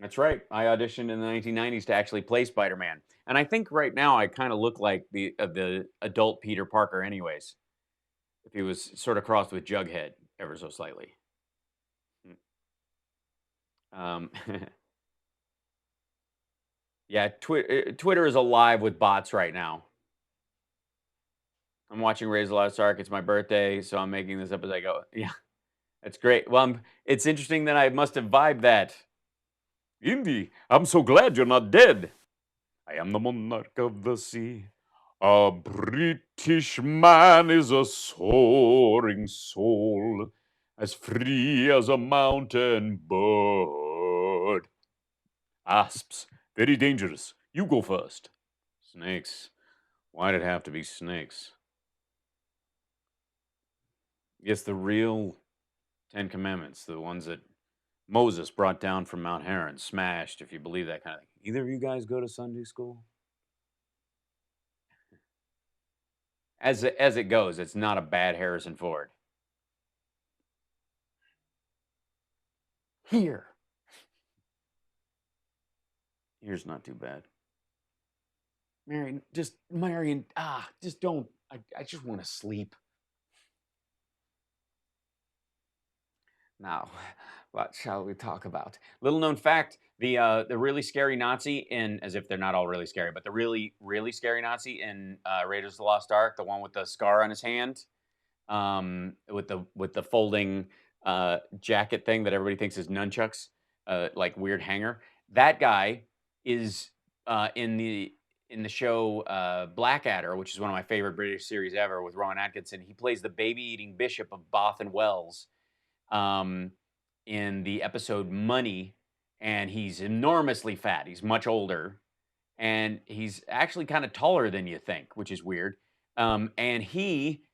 That's right. I auditioned in the 1990s to actually play Spider-Man, and I think right now I kind of look like the adult Peter Parker, anyways. If he was sort of crossed with Jughead ever so slightly. Um, yeah, Twitter is alive with bots right now. I'm watching Raise the Lost Ark. It's my birthday, so I'm making this up as I go. Yeah, that's great. Well, it's interesting that I must have vibed that. Indy, I'm so glad you're not dead. I am the monarch of the sea. A British man is a soaring soul, as free as a mountain bird. Asps, very dangerous. You go first. Snakes. Why'd it have to be snakes? Yes, the real Ten Commandments, the ones that Moses brought down from Mount Hermon, smashed, if you believe that kind of thing. Either of you guys go to Sunday school? As it goes, it's not a bad Harrison Ford. Here's not too bad. Marion, just don't. I just want to sleep. Now, what shall we talk about? Little known fact: the really scary Nazi in, as if they're not all really scary, but the really scary Nazi in Raiders of the Lost Ark, the one with the scar on his hand, with the folding jacket thing that everybody thinks is nunchucks, like weird hanger. That guy is in the show Blackadder, which is one of my favorite British series ever with Rowan Atkinson. He plays the baby-eating bishop of Bath and Wells um, in the episode Money, and he's enormously fat. He's much older, and he's actually kind of taller than you think, which is weird. And he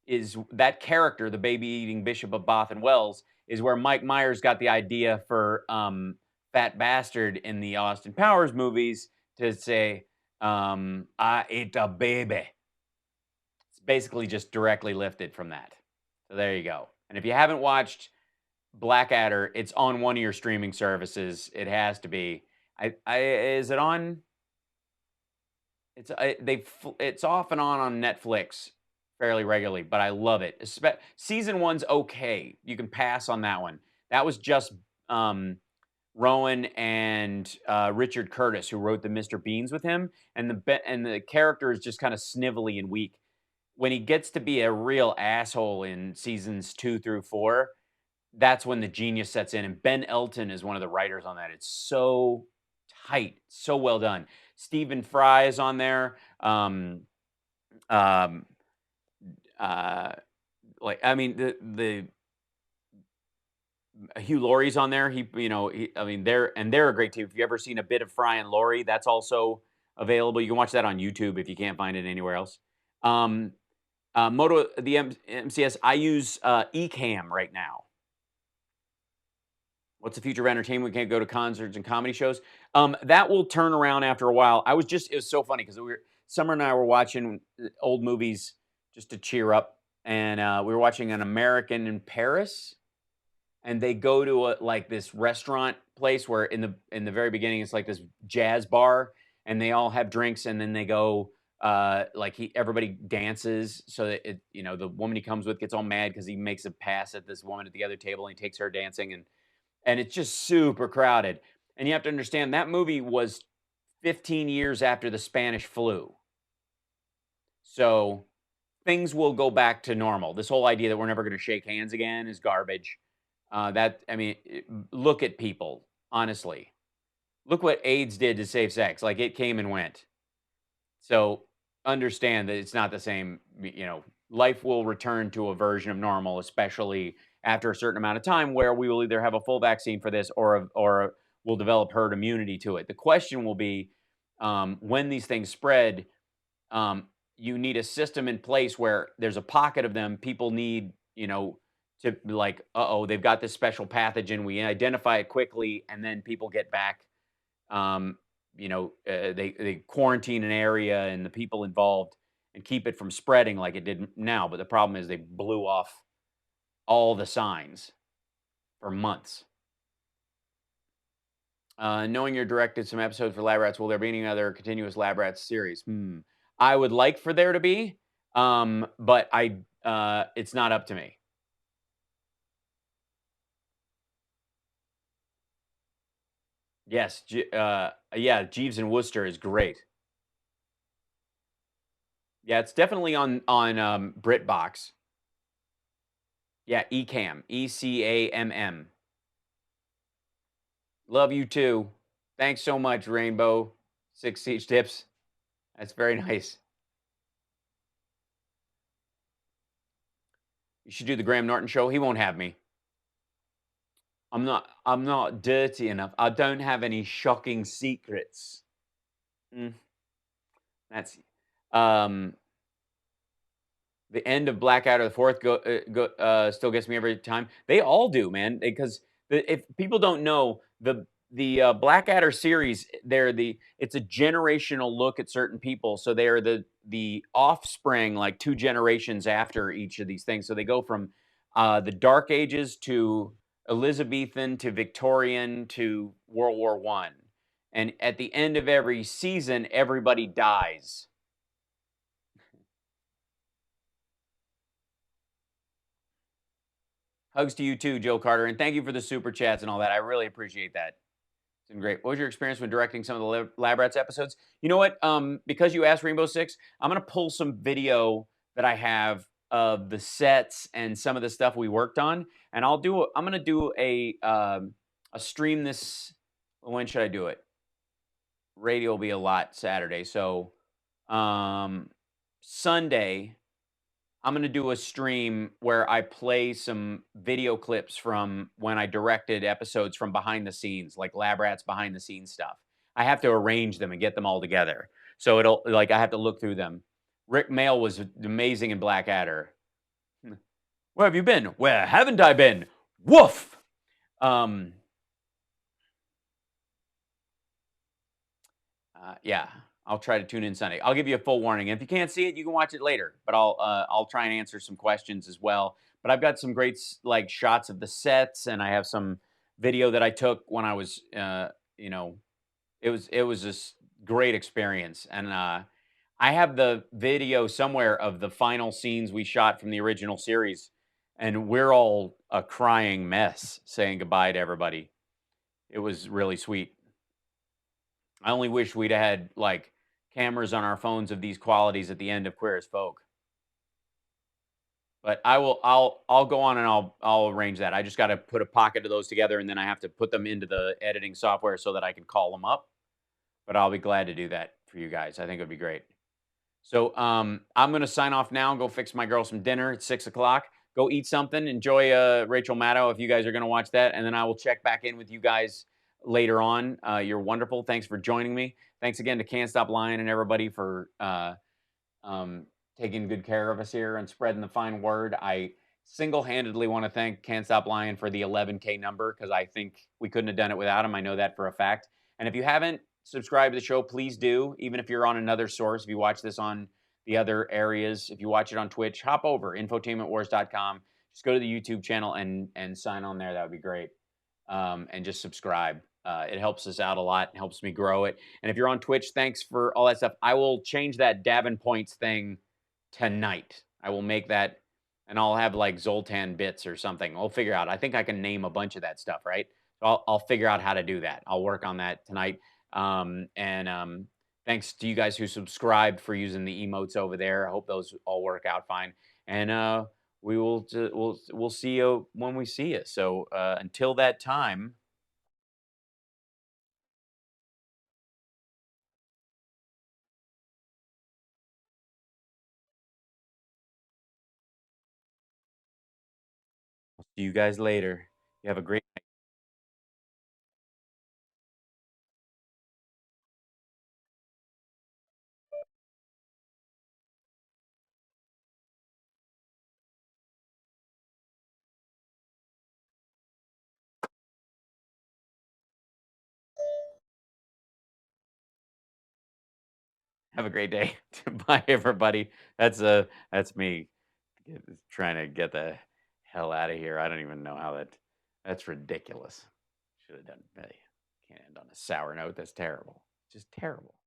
is that character, the baby-eating bishop of Bath and Wells, is where Mike Myers got the idea for Fat Bastard in the Austin Powers movies to say, I ate a baby. It's basically just directly lifted from that. So there you go. And if you haven't watched Blackadder, it's on one of your streaming services. It has to be. Is it on? It's off and on Netflix fairly regularly, but I love it. Season one's okay. You can pass on that one. That was just Rowan and Richard Curtis who wrote the Mr. Beans with him, and the character is just kind of snivelly and weak. When he gets to be a real asshole in seasons 2 through 4, that's when the genius sets in. And Ben Elton is one of the writers on that. It's so tight, so well done. Stephen Fry is on there. Um, like I mean the Hugh Laurie's on there. They're a great team. If you ever seen a bit of Fry and Laurie, that's also available. You can watch that on YouTube if you can't find it anywhere else. MCS, I use Ecamm right now. What's the future of entertainment? We can't go to concerts and comedy shows. That will turn around after a while. It was so funny because Summer and I were watching old movies just to cheer up, and we were watching An American in Paris, and they go to like this restaurant place where in the very beginning it's like this jazz bar, and they all have drinks, and then they go everybody dances so that the woman he comes with gets all mad because he makes a pass at this woman at the other table and he takes her dancing, and it's just super crowded. And you have to understand that movie was 15 years after the Spanish flu. So things will go back to normal. This whole idea that we're never going to shake hands again is garbage. Look at people, honestly. Look what AIDS did to safe sex. Like, it came and went. So understand that it's not the same. Life will return to a version of normal, especially after a certain amount of time, where we will either have a full vaccine for this or we'll develop herd immunity to it. The question will be, when these things spread, you need a system in place where there's a pocket of them. People need, to like, they've got this special pathogen. We identify it quickly, and then people get back. They quarantine an area and the people involved and keep it from spreading like it did now. But the problem is they blew off all the signs for months. Knowing you're directed some episodes for Lab Rats, will there be any other continuous Lab Rats series? I would like for there to be, but it's not up to me. Yes, yeah, Jeeves and Wooster is great. Yeah, it's definitely on BritBox. Yeah, Ecamm, ECAMM. Love you too. Thanks so much, Rainbow. 6 Siege Tips. That's very nice. You should do the Graham Norton show. He won't have me. I'm not dirty enough. I don't have any shocking secrets. That's the end of Blackout or the fourth still gets me every time. They all do, man. Because if people don't know the Blackadder series, it's a generational look at certain people. So they are the offspring, like 2 generations after each of these things. So they go from the Dark Ages to Elizabethan to Victorian to World War I. And at the end of every season, everybody dies. Hugs to you too, Joe Carter, and thank you for the super chats and all that. I really appreciate that. It's been great. What was your experience when directing some of the Lab Rats episodes? You know what? Because you asked Rainbow Six, I'm gonna pull some video that I have of the sets and some of the stuff we worked on, and I'm gonna do a stream this. When should I do it? Radio will be a lot Saturday, so Sunday. I'm gonna do a stream where I play some video clips from when I directed episodes from behind the scenes, like Lab Rats behind the scenes stuff. I have to arrange them and get them all together. So I have to look through them. Rick Mail was amazing in Blackadder. Where have you been? Where haven't I been? Woof! Yeah, I'll try to tune in Sunday. I'll give you a full warning. If you can't see it, you can watch it later. But I'll try and answer some questions as well. But I've got some great shots of the sets, and I have some video that I took when I was it was this great experience. And I have the video somewhere of the final scenes we shot from the original series, and we're all a crying mess saying goodbye to everybody. It was really sweet. I only wish we'd had like cameras on our phones of these qualities at the end of Queer as Folk. But I'll go on and I'll arrange that. I just got to put a pocket of those together, and then I have to put them into the editing software so that I can call them up. But I'll be glad to do that for you guys. I think it would be great. So I'm going to sign off now and go fix my girl some dinner. It's 6 o'clock. Go eat something. Enjoy Rachel Maddow if you guys are going to watch that. And then I will check back in with you guys later on. You're wonderful. Thanks for joining me. Thanks again to Can't Stop Lying and everybody for taking good care of us here and spreading the fine word. I single-handedly want to thank Can't Stop Lying for the 11K number, because I think we couldn't have done it without him. I know that for a fact. And if you haven't subscribed to the show, please do. Even if you're on another source, if you watch this on the other areas, if you watch it on Twitch, hop over, infotainmentwars.com. Just go to the YouTube channel and sign on there. That would be great. And just subscribe. It helps us out a lot and helps me grow it. And if you're on Twitch, thanks for all that stuff. I will change that Davin Points thing tonight. I will make that, and I'll have like Zoltan bits or something. We'll figure out. I think I can name a bunch of that stuff, right? So I'll figure out how to do that. I'll work on that tonight. Thanks to you guys who subscribed for using the emotes over there. I hope those all work out fine. And we'll see you when we see you. So until that time. I'll see you guys later. You have a great night. Have a great day. Bye, everybody. That's me trying to get the hell out of here. I don't even know how that's ridiculous. Should have done. Can't end on a sour note. That's terrible. Just terrible.